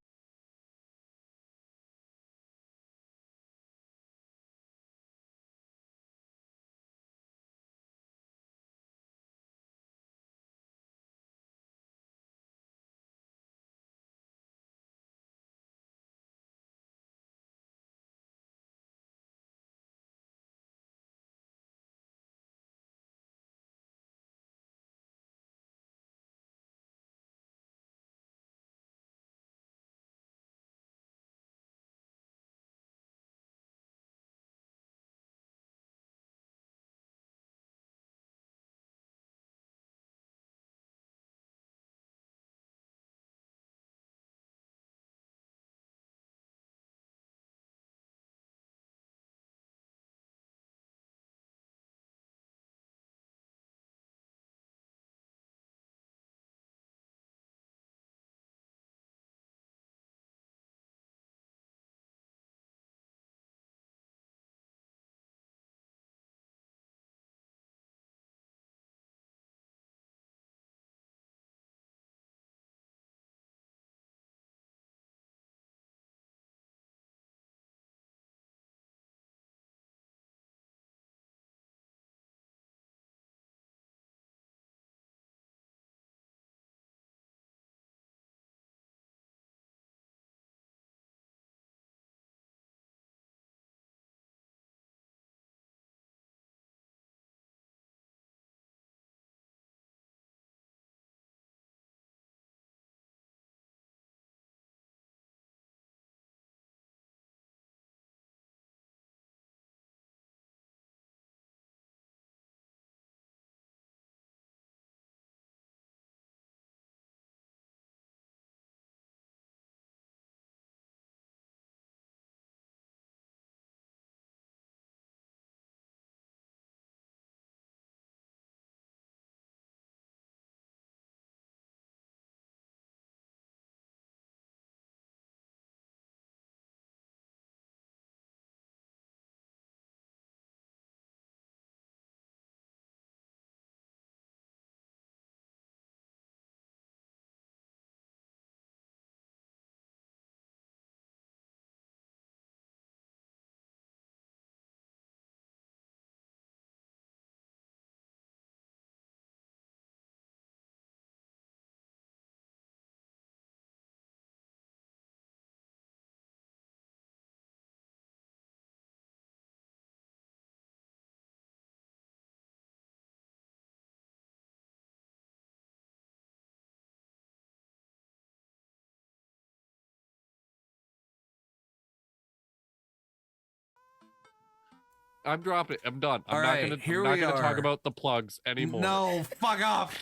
I'm dropping it. I'm done. I'm All not right, gonna. here I'm not we gonna talk are. about the plugs anymore. No, fuck off.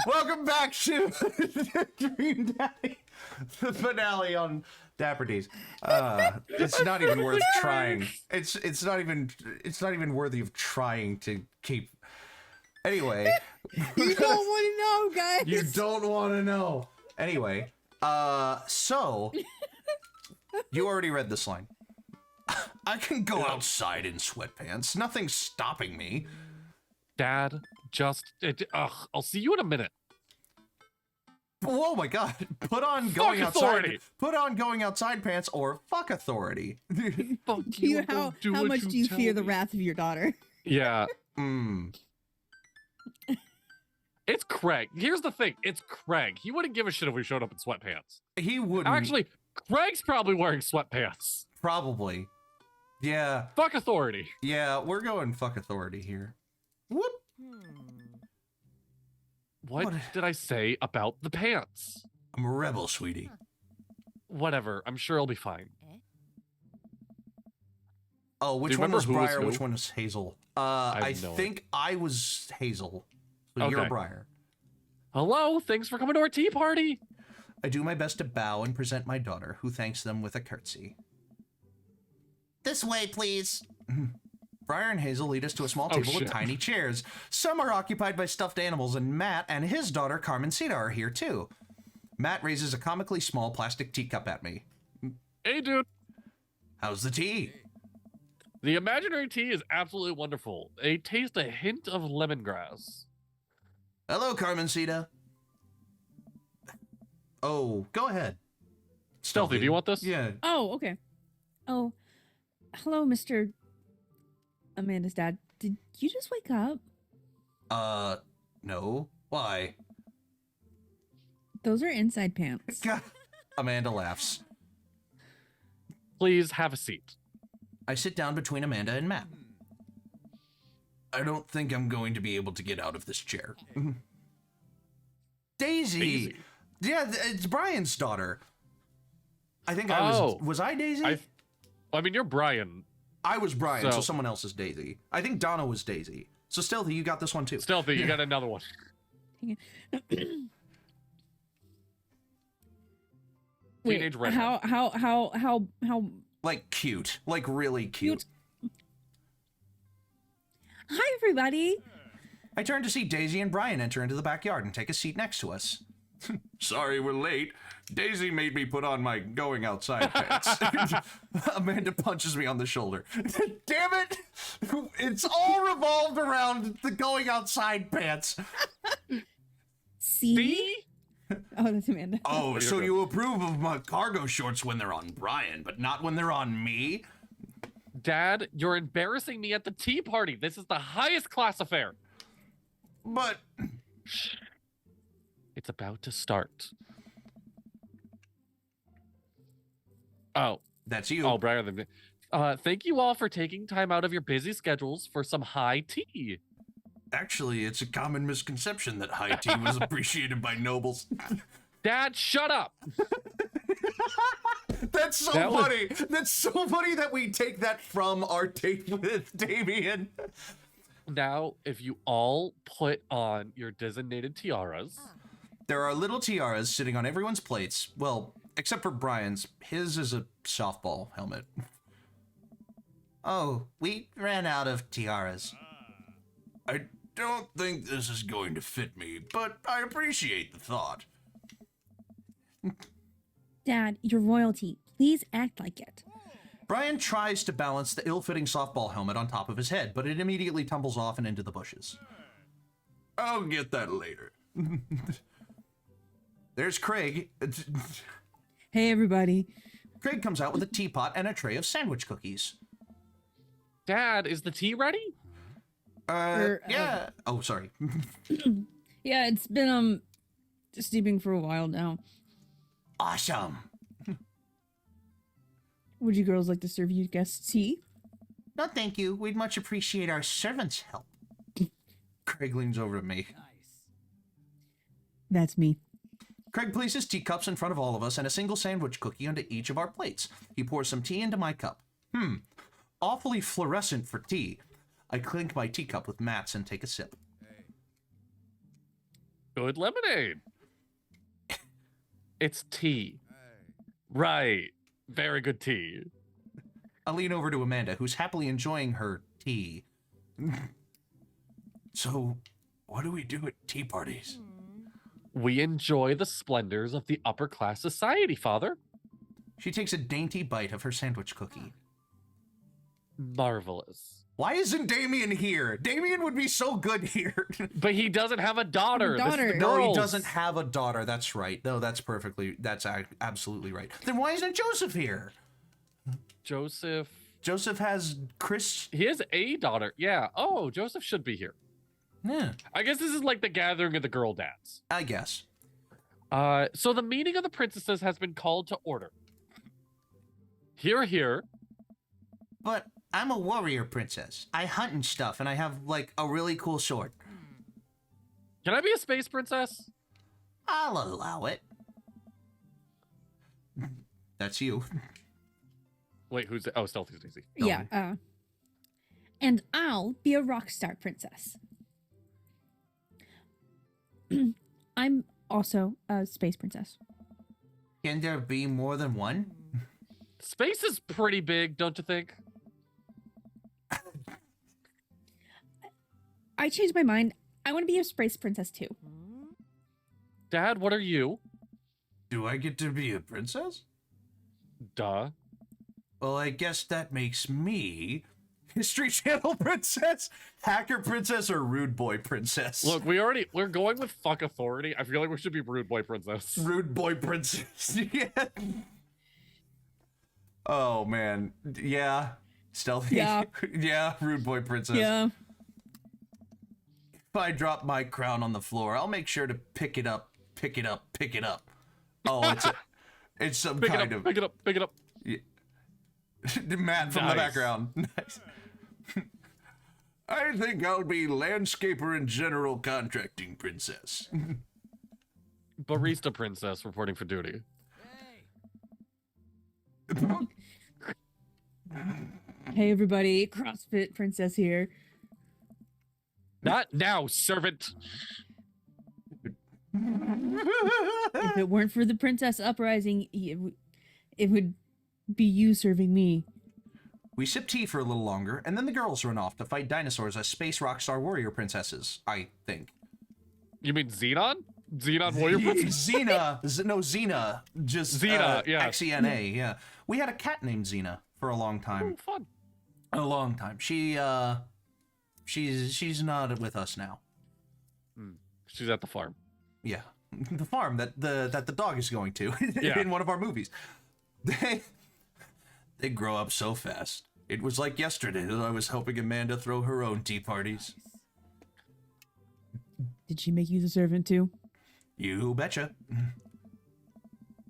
Welcome back to Dream Daddy, the finale on Dapper D's. It's not even worth trying. It's not even worthy of trying to keep. Anyway, You don't want to know, guys. you don't want to know. Anyway, So you already read this line. I can go outside in sweatpants. Nothing's stopping me. Dad, I'll see you in a minute. Oh my god. Put on Fuck going authority. outside. Put on going outside pants or fuck authority. Fuck How much do you fear the wrath of your daughter? Yeah. Mm. It's Craig. Here's the thing. It's Craig. He wouldn't give a shit if we showed up in sweatpants. He wouldn't. Actually, Craig's probably wearing sweatpants. Probably. Yeah. Fuck authority. Yeah, we're going fuck authority here. Whoop. What did I say about the pants? I'm a rebel, sweetie. Whatever. I'm sure it'll be fine. Oh, which Do you one was remember who was Briar? who? Which one was Hazel? I I have no think I was Hazel. So you're Okay. Briar. Hello. Thanks for coming to our tea party. I do my best to bow and present my daughter, who thanks them with a curtsy. This way, please. Briar and Hazel lead us to a small Oh, table shit. with tiny chairs. Some are occupied by stuffed animals, and Matt and his daughter Carmencita are here too. Matt raises a comically small plastic teacup at me. Hey, dude. How's the tea? The imaginary tea is absolutely wonderful. They taste a hint of lemongrass. Hello, Carmencita. Oh, go ahead. Stealthy, do you want this? Yeah. Oh, okay. Oh, hello, Mr. Amanda's dad. Did you just wake up? No. Why? Those are inside pants. Amanda laughs. Please have a seat. I sit down between Amanda and Matt. I don't think I'm going to be able to get out of this chair. Daisy. Daisy. Yeah, it's Brian's daughter. I think I Oh. was I Daisy? I mean, you're Brian. I was Brian, so So- someone else is Daisy. I think Donna was Daisy. So Stealthy, you got this one too. Stealthy, you got another one. Wait, Teenage redhead. how Like cute. Like really cute. Hi, everybody. I turn to see Daisy and Brian enter into the backyard and take a seat next to us. Sorry we're late. Daisy made me put on my going outside pants. Amanda punches me on the shoulder. Damn it! It's all revolved around the going outside pants. See? See? Oh, that's Amanda. Oh, You're so good. you approve of my cargo shorts when they're on Brian, but not when they're on me? Dad, you're embarrassing me at the tea party. This is the highest class affair. But It's about to start. Oh, that's you. oh, Brian. Thank you all for taking time out of your busy schedules for some high tea. Actually, it's a common misconception that high tea was appreciated by nobles. Dad, shut up. That's so That was- funny. That's so funny that we take that from our date with Damien. Now, if you all put on your designated tiaras. There are little tiaras sitting on everyone's plates. Well, except for Brian's. His is a softball helmet. Oh, we ran out of tiaras. I don't think this is going to fit me, but I appreciate the thought. Dad, you're royalty. Please act like it. Brian tries to balance the ill-fitting softball helmet on top of his head, but it immediately tumbles off and into the bushes. I'll get that later. There's Craig. Hey, everybody. Craig comes out with a teapot and a tray of sandwich cookies. Dad, is the tea ready? Yeah. Oh, sorry. Yeah, it's been steeping for a while now. Awesome. Would you girls like to serve you guests tea? No, thank you. We'd much appreciate our servants' help. Craig leans over to me. Nice. That's me. Craig places teacups in front of all of us and a single sandwich cookie onto each of our plates. He pours some tea into my cup. Awfully fluorescent for tea. I clink my teacup with Matt's and take a sip. Good lemonade. It's tea. Right. Very good tea. I lean over to Amanda, who's happily enjoying her tea. So, what do we do at tea parties? We enjoy the splendors of the upper class society, Father. She takes a dainty bite of her sandwich cookie. Marvelous. Why isn't Damien here? Damien would be so good here. But he doesn't have a daughter. This is the No, he girls. doesn't have a daughter. That's right. No, that's absolutely right. Then why isn't Joseph here? Joseph has Chris. He has a daughter. Yeah. Oh, Joseph should be here. Yeah, I guess this is like the gathering of the girl dads. I guess. So the meeting of the princesses has been called to order. Here. But I'm a warrior princess. I hunt and stuff, and I have, like, a really cool sword. Can I be a space princess? I'll allow it. That's you. Wait, who's it? Oh, Stealthy Stacy. Yeah. And I'll be a rock star princess. I'm also a space princess. Can there be more than one? Space is pretty big, don't you think? I changed my mind. I want to be a space princess too. Dad, what are you? Do I get to be a princess? Duh. Well, I guess that makes me History Channel princess, hacker princess, or rude boy princess. Look, we're going with fuck authority. I feel like we should be rude boy princess. Rude boy princess. Yeah. Oh man. Yeah. Stealthy. Yeah. Yeah, rude boy princess. Yeah. If I drop my crown on the floor, I'll make sure to pick it up. Oh, it's some Pick kind it up. Yeah. Matt from the background. Nice. I think I'll be landscaper and general contracting princess. Barista princess reporting for duty. Hey everybody, CrossFit princess here. Not now, servant. If it weren't for the princess uprising, it would be you serving me. We sip tea for a little longer, and then the girls run off to fight dinosaurs as space rockstar warrior princesses, I think. You mean Xenon? Xenon warrior princess? Xena. Just Xena, yeah. Xena, yeah. We had a cat named Xena for a long time. Oh, fun. A long time. She's not with us now. She's at the farm. Yeah. The farm that the dog is going to Yeah. in one of our movies. They grow up so fast. It was like yesterday that I was helping Amanda throw her own tea parties. Did she make you the servant too? You betcha.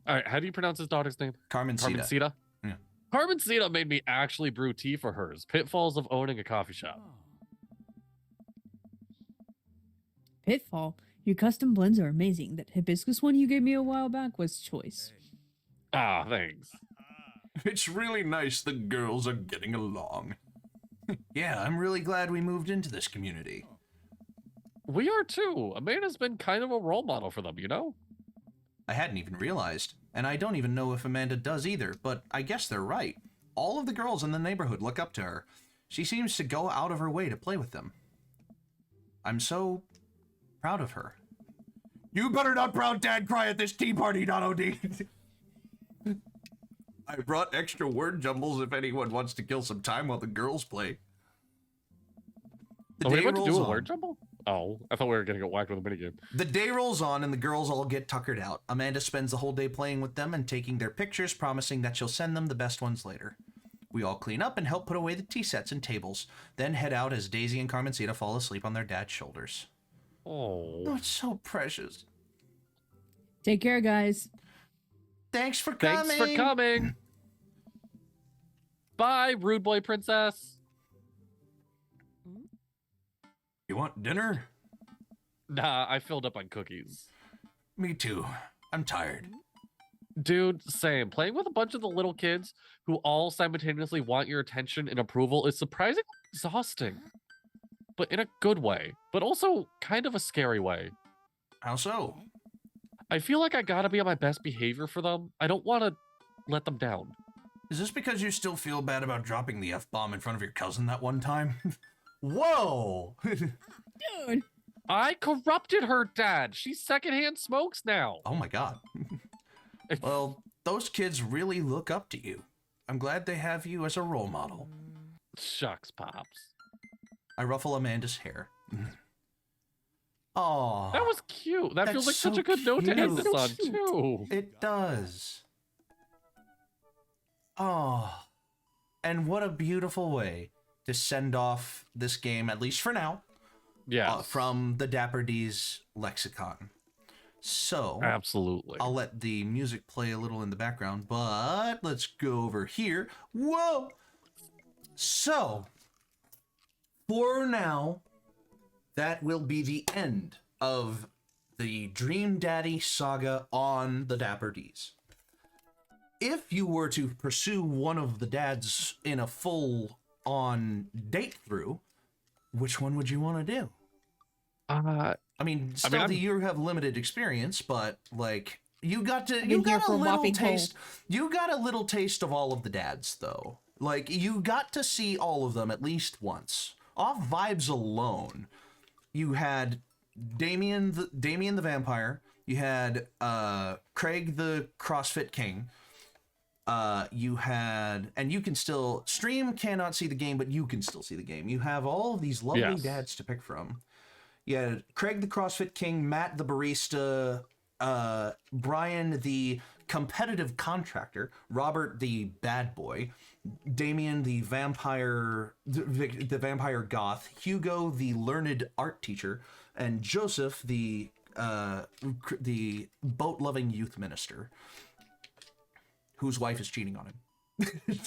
All right, how do you pronounce his daughter's name? Carmencita. Carmencita? Yeah. Carmencita made me actually brew tea for hers. Pitfalls of owning a coffee shop. Pitfall. Your custom blends are amazing. That hibiscus one you gave me a while back was choice. Ah, thanks. It's really nice the girls are getting along. Yeah, I'm really glad we moved into this community. We are too. Amanda's been kind of a role model for them, you know? I hadn't even realized, and I don't even know if Amanda does either, but I guess they're right. All of the girls in the neighborhood look up to her. She seems to go out of her way to play with them. I'm so proud of her. You better not proud dad cry at this tea party, not OD. I brought extra word jumbles if anyone wants to kill some time while the girls play. The Are we day about to rolls do a on. word jumble? Oh, I thought we were going to get whacked with a minigame. The day rolls on and the girls all get tuckered out. Amanda spends the whole day playing with them and taking their pictures, promising that she'll send them the best ones later. We all clean up and help put away the tea sets and tables, then head out as Daisy and Carmencita fall asleep on their dad's shoulders. Oh. It's so precious. Take care, guys. Thanks for coming. Thanks for coming. Bye, rude boy princess. You want dinner? Nah, I filled up on cookies. Me too. I'm tired. Dude, same. Playing with a bunch of the little kids who all simultaneously want your attention and approval is surprisingly exhausting. But in a good way. But also kind of a scary way. How so? I feel like I gotta be on my best behavior for them. I don't want to let them down. Is this because you still feel bad about dropping the F-bomb in front of your cousin that one time? Whoa! Dude. I corrupted her dad. She secondhand smokes now. Oh my god. Well, those kids really look up to you. I'm glad they have you as a role model. Shucks, Pops. I ruffle Amanda's hair. Oh, That was cute. That feels like That's such so a good note to end cute. this on, So cute. too. it does. Oh, and what a beautiful way to send off this game, at least for now, Yeah. from the Dapper D's lexicon. So, Absolutely. I'll let the music play a little in the background, but let's go over here. Whoa! So, for now, that will be the end of the Dream Daddy saga on the Dapper D's. If you were to pursue one of the dads in a full-on date through, which one would you want to do? I mean, Stealthy, you have limited experience, but like you got a little taste. You got a little taste of all of the dads, though. Like you got to see all of them at least once. Off vibes alone, you had Damien the vampire. You had Craig the CrossFit King. You had, and you can still stream cannot see the game, but you can still see the game. You have all of these lovely dads to pick from. Yeah, Craig the CrossFit King, Matt the barista, Brian the competitive contractor, Robert the bad boy, Damien the vampire, the vampire goth, Hugo the learned art teacher, and Joseph the boat-loving youth minister, whose wife is cheating on him.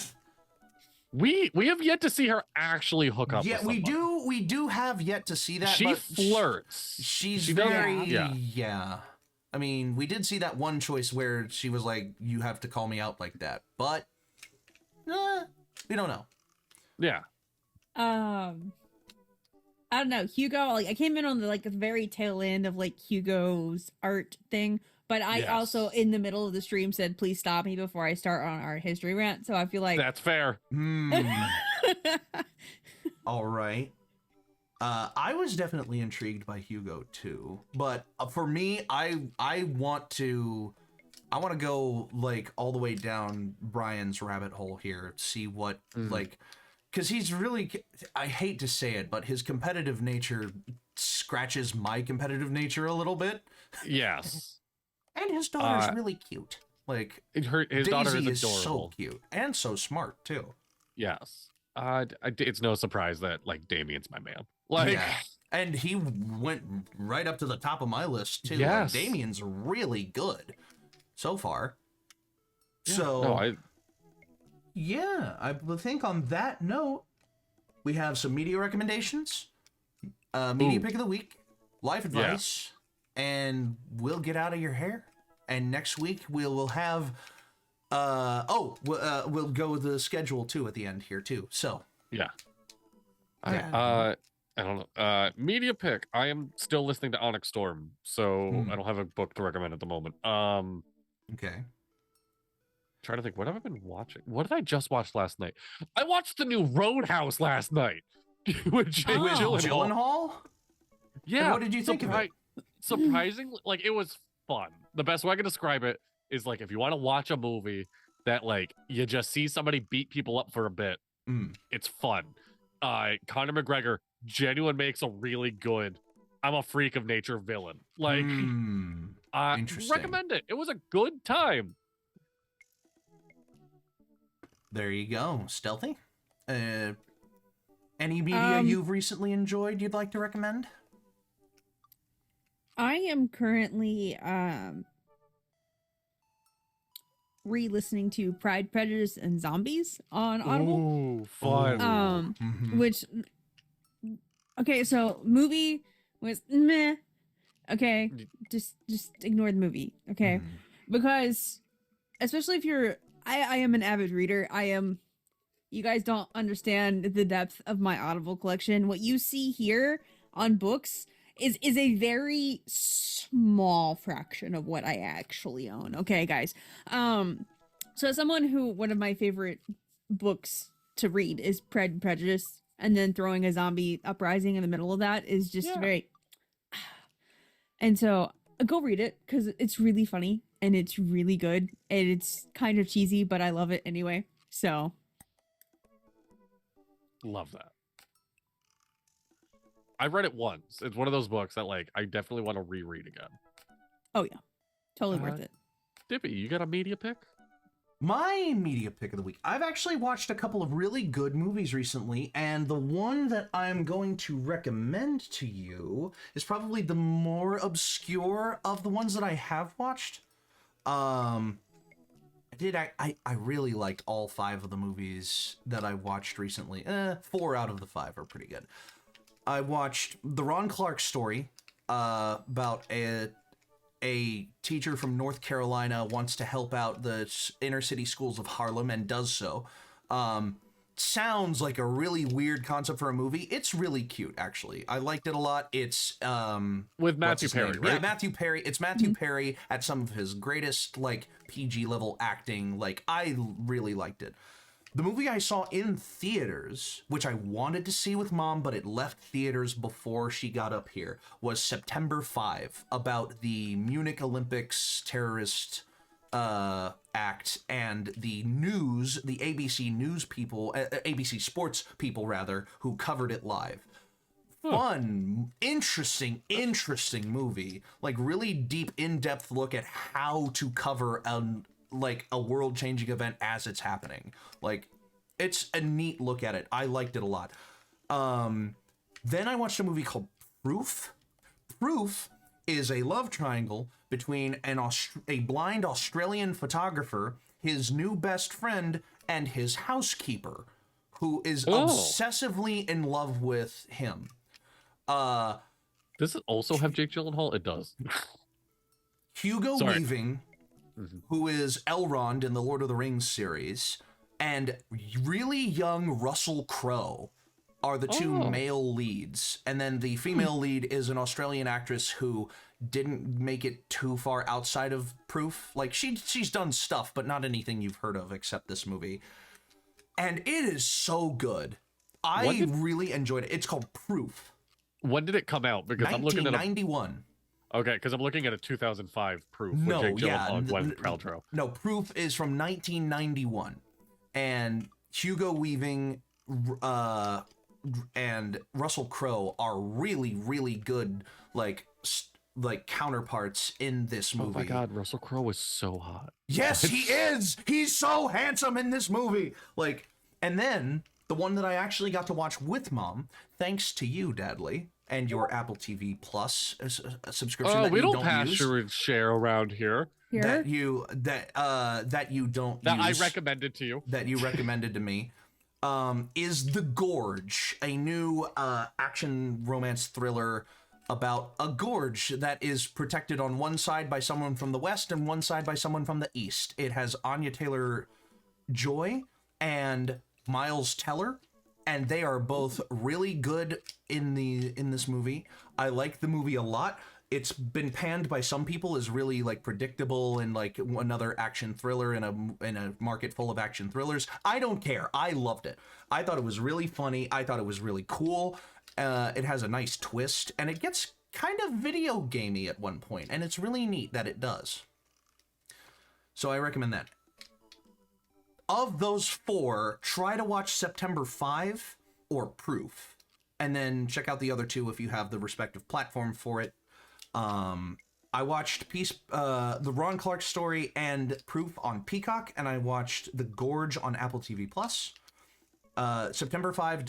We have yet to see her actually hook up. Yeah, with someone. we do have yet to see that. She but flirts. She's She very doesn't- yeah. I mean, we did see that one choice where she was like, "You have to call me out like that," but we don't know. Yeah. I don't know, Hugo. Like I came in on the very tail end of like Hugo's art thing, but I also in the middle of the stream said, "Please stop me before I start on our history rant." So I feel like That's fair. All right. I was definitely intrigued by Hugo too, but for me, I want to go like all the way down Brian's rabbit hole here, see what like, because he's really, I hate to say it, but his competitive nature scratches my competitive nature a little bit. Yes. And his daughter's really cute. Like His Daisy daughter is is adorable. so cute and so smart too. Yes. It's no surprise that like Damien's my man. Like, yeah. And he went right up to the top of my list too. Yes. Like, Damien's really good so far. Yeah. So No, yeah, I think on that note, we have some media recommendations, media pick of the week, life advice, and we'll get out of your hair. And next week we'll have we'll go with the schedule too at the end here too. So yeah. Yeah. I don't know. Media pick. I am still listening to Onyx Storm, so I don't have a book to recommend at the moment. Okay. Trying to think, what have I been watching? What did I just watch last night? I watched the new Roadhouse last night with Jake Gyllenhaal. Gyllenhaal? Yeah. And what did you think of it? Surprisingly, like it was fun. The best way I can describe it is like if you want to watch a movie that like you just see somebody beat people up for a bit, it's fun. Conor McGregor genuinely makes a really good I'm a freak of nature villain. Like interesting. recommend it. It was a good time. There you go. Stealthy? Any media you've recently enjoyed you'd like to recommend? I am currently re-listening to Pride, Prejudice, and Zombies on Audible. Ooh, fun. Which okay, so movie was meh. Okay, just ignore the movie. Okay, because especially if you're, I am an avid reader. You guys don't understand the depth of my Audible collection. What you see here on books is a very small fraction of what I actually own. Okay, guys. So as someone who, one of my favorite books to read is Pride and Prejudice, and then throwing a zombie uprising in the middle of that is just very And so go read it because it's really funny and it's really good and it's kind of cheesy, but I love it anyway. So Love that. I read it once. It's one of those books that like I definitely want to reread again. oh yeah, totally worth it. Dippy, you got a media pick? My media pick of the week. I've actually watched a couple of really good movies recently, and the one that I'm going to recommend to you is probably the more obscure of the ones that I have watched. I really liked all 5 of the movies that I watched recently. 4 out of the 5 are pretty good. I watched the Ron Clark story about a teacher from North Carolina wants to help out the inner city schools of Harlem and does so. Sounds like a really weird concept for a movie. It's really cute, actually. I liked it a lot. It's with Matthew Perry, right? Yeah, Matthew Perry. It's Matthew Perry at some of his greatest like PG level acting. Like I really liked it. The movie I saw in theaters, which I wanted to see with Mom, but it left theaters before she got up here, was September 5, about the Munich Olympics terrorist act and the news, the ABC news people, ABC Sports people rather, who covered it live. Fun, interesting movie. Like really deep, in-depth look at how to cover a world-changing event as it's happening. Like, it's a neat look at it. I liked it a lot. Then I watched a movie called Proof. Proof is a love triangle between a blind Australian photographer, his new best friend, and his housekeeper, who is obsessively in love with him. Does it also have Jake Gyllenhaal? It does. Hugo Weaving, who is Elrond in the Lord of the Rings series, and really young Russell Crowe are the 2 male leads. And then the female lead is an Australian actress who didn't make it too far outside of Proof. Like, she's done stuff, but not anything you've heard of except this movie. And it is so good. I really enjoyed it. It's called Proof. When did it come out? Because I'm looking at 1991. Okay, because I'm looking at a 2005 Proof with Jake Gyllenhaal and Gwyneth Paltrow. No, Proof is from 1991. And Hugo Weaving and Russell Crowe are really, really good, like counterparts in this movie. Oh my God, Russell Crowe was so hot. Yes, he is. He's so handsome in this movie. Like, and then the one that I actually got to watch with Mom, thanks to you, Dadley, and your Apple TV Plus subscription. Oh, we don't pass and share around here. That you don't that use, I recommended to you. That you recommended to me. Is The Gorge, a new action romance thriller about a gorge that is protected on one side by someone from the West and one side by someone from the East. It has Anya Taylor-Joy and Miles Teller, and they are both really good in this movie. I like the movie a lot. It's been panned by some people as really like predictable and like another action thriller in a market full of action thrillers. I don't care. I loved it. I thought it was really funny. I thought it was really cool. It has a nice twist, and it gets kind of video gamey at one point, and it's really neat that it does. So I recommend that. Of those 4, try to watch September 5 or Proof, and then check out the other 2 if you have the respective platform for it. I watched the Ron Clark story and Proof on Peacock, and I watched The Gorge on Apple TV Plus. September 5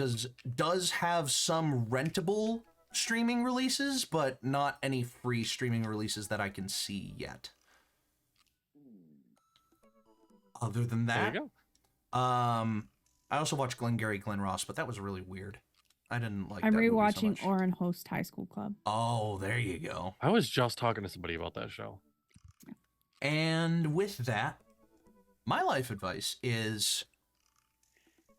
does have some rentable streaming releases, but not any free streaming releases that I can see yet. Other than that, there you go. I also watched Glengarry Glen Ross, but that was really weird. I didn't like. I'm that rewatching movie so much. Oren Host High School Club. Oh, there you go. I was just talking to somebody about that show. And with that, my life advice is,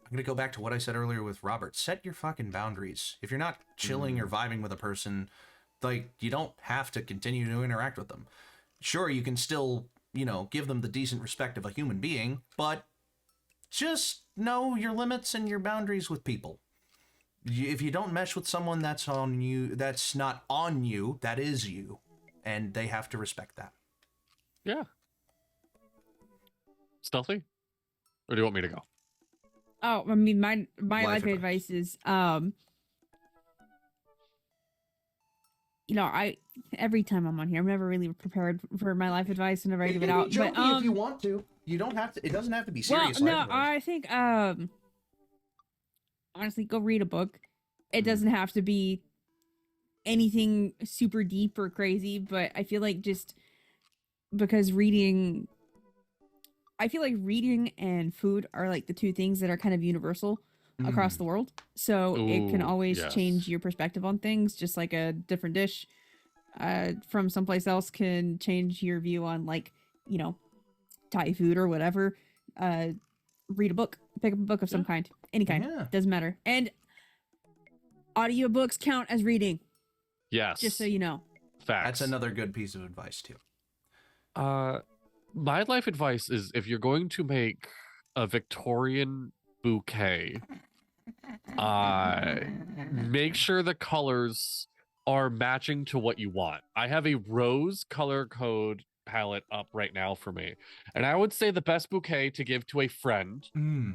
I'm going to go back to what I said earlier with Robert. Set your fucking boundaries. If you're not chilling or vibing with a person, like, you don't have to continue to interact with them. Sure, you can still, give them the decent respect of a human being, but just know your limits and your boundaries with people. If you don't mesh with someone that's on you, that's not on you, that is you. and they have to respect that. Yeah. Stealthy? Or do you want me to go? Oh, I mean, my life advice. advice is, every time I'm on here, I'm never really prepared for my life advice whenever I give it out. But if you want to, you don't have to. It doesn't have to be well, serious. no, life advice. I think, honestly, go read a book. It doesn't have to be anything super deep or crazy, but I feel like just because I feel like reading and food are like the two things that are kind of universal across the world. So it can Ooh, always yes. change your perspective on things, just like a different dish from someplace else can change your view on, like, Thai food or whatever. Read a book, pick up a book of some kind, any kind, Yeah. doesn't matter. And audiobooks count as reading, Yes. just so you know. Facts. That's another good piece of advice too. My life advice is if you're going to make a Victorian bouquet, make sure the colors are matching to what you want. I have a rose color code palette up right now for me, and I would say the best bouquet to give to a friend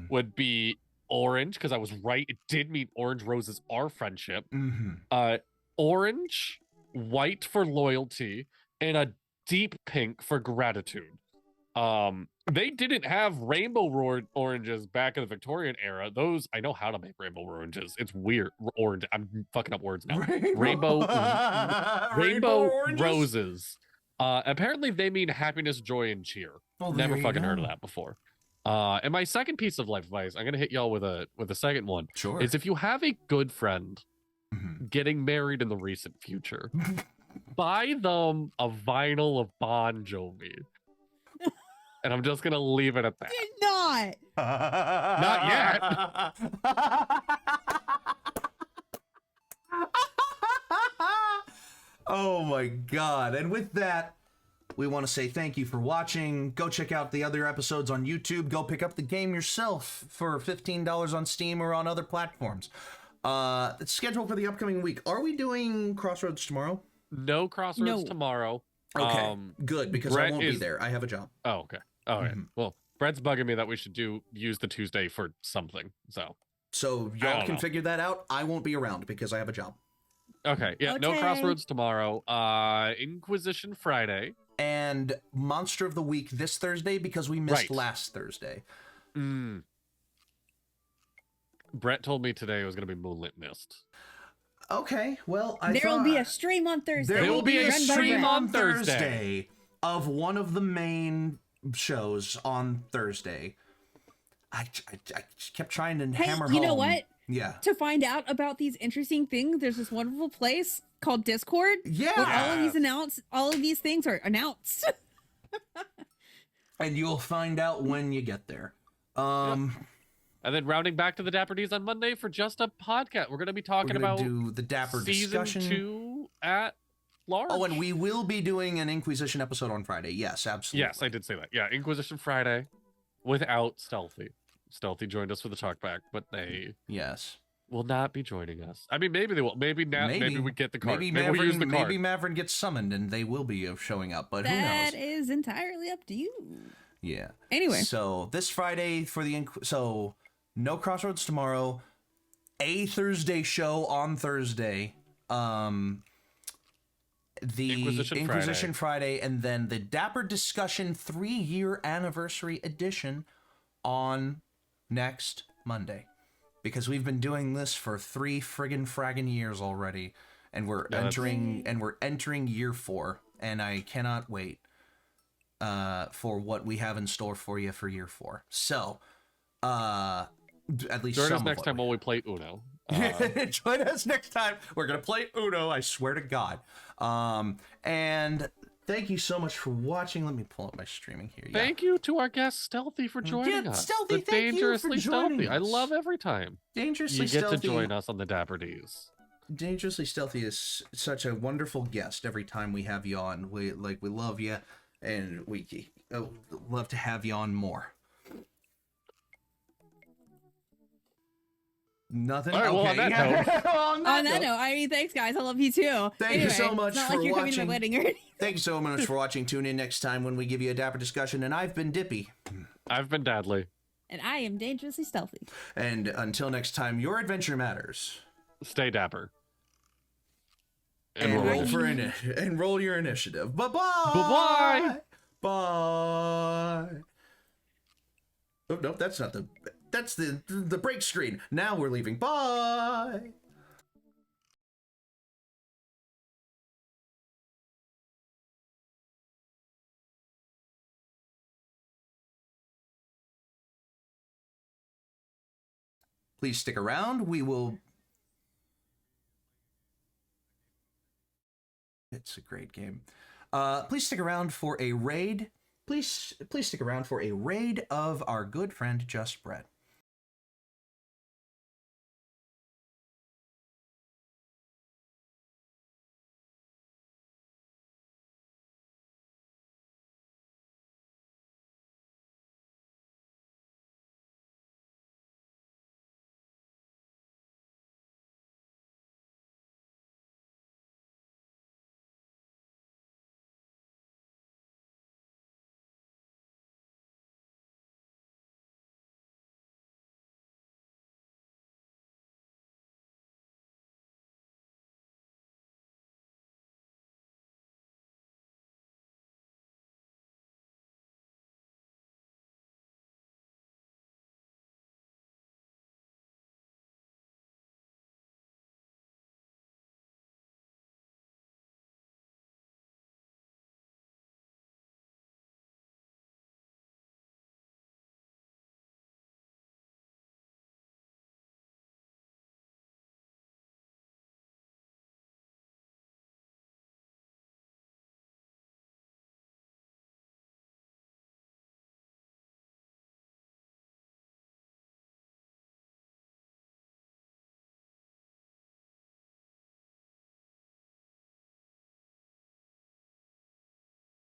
would be orange, because I was right, it did mean orange roses are friendship. Orange, white for loyalty, and a deep pink for gratitude. They didn't have rainbow oranges back in the Victorian era. Those, I know how to make rainbow oranges. It's weird. Orange. I'm fucking up words now. Rainbow oranges? roses. Apparently they mean happiness, joy, and cheer. Well, Never there you fucking heard of go. that before. And my second piece of life advice, I'm gonna hit y'all with a second one. Sure. Is if you have a good friend getting married in the recent future, buy them a vinyl of Bon Jovi. And I'm just gonna leave it at that. Did not. Not Oh my god. And with that, we want to say thank you for watching. Go check out the other episodes on YouTube. Go pick up the game yourself for $15 on Steam or on other platforms. It's scheduled for the upcoming week. Are we doing Crossroads tomorrow? No Crossroads No. tomorrow. Okay, good, because Brett I won't be is- there. I have a job. Oh, okay. All right. Well, Brett's bugging me that we should use the Tuesday for something. So Y'all don't can know. figure that out. I won't be around because I have a job. okay, yeah, no Okay. Crossroads tomorrow. Inquisition Friday. And Monster of the Week this Thursday because we missed Right. last Thursday. Brett told me today it was going to be Moonlit Mist. Okay, well, There'll be a stream on Thursday. There will be a Run by stream Brett. on Thursday. Thursday of one of the main shows on Thursday. I kept trying to Hey, hammer you home. know what? Yeah. To find out about these interesting things, there's this wonderful place called Discord. Yeah. Where all of these things are announced. And you'll find out when you get there. And then rounding back to the Dapper D's on Monday for just a podcast. We're going to be talking We're gonna about do the Dapper season discussion. 2 at large. Oh, and we will be doing an Inquisition episode on Friday. Yes, absolutely. Yes, I did say that. Yeah, Inquisition Friday without Stealthy. Stealthy joined us for the talkback, but they Yes. will not be joining us. I mean, maybe they will. Maybe now. Maybe we get the card. Maybe Maybe we use the card. Maybe Maverick gets summoned and they will be showing up, but who That knows? is entirely up to you. Yeah. Anyway. So this Friday for the so no Crossroads tomorrow, a Thursday show on Thursday, the Inquisition Friday, and then the Dapper Discussion 3-year anniversary edition on next Monday, because we've been doing this for 3 fraggin' years already, and we're entering year 4, and I cannot wait for what we have in store for you for year 4. So, at least Join some us of next what time we- while we play Uno. Join us next time. We're gonna play Uno. I swear to God. And thank you so much for watching. Let me pull up my streaming here. Yeah. Thank you to our guest Stealthy for joining us. Stealthy, The thank you for Dangerously joining Stealthy. I us. love every time Dangerously you get Stealthy. to join us on the Dapper D's. Dangerously Stealthy is such a wonderful guest every time we have you on. We love you, and we love to have you on more. Nothing. All right, well, on Okay. that note. On On that note, I mean, thanks, guys. I love you too. Thank you so much it's not for like you're coming to watching. my wedding or anything. Thank you so much for watching. Tune in next time when we give you a dapper discussion. And I've been Dippy. I've been Dadley. And I am dangerously stealthy. And until next time, your adventure matters. Stay dapper. And roll. and roll your initiative. Bye-bye. Bye-bye. Bye. Oh, nope, that's not that's the break screen. Now we're leaving. Bye. Please stick around. We will... It's a great game. Please stick around for a raid. Please stick around for a raid of our good friend Just Brett.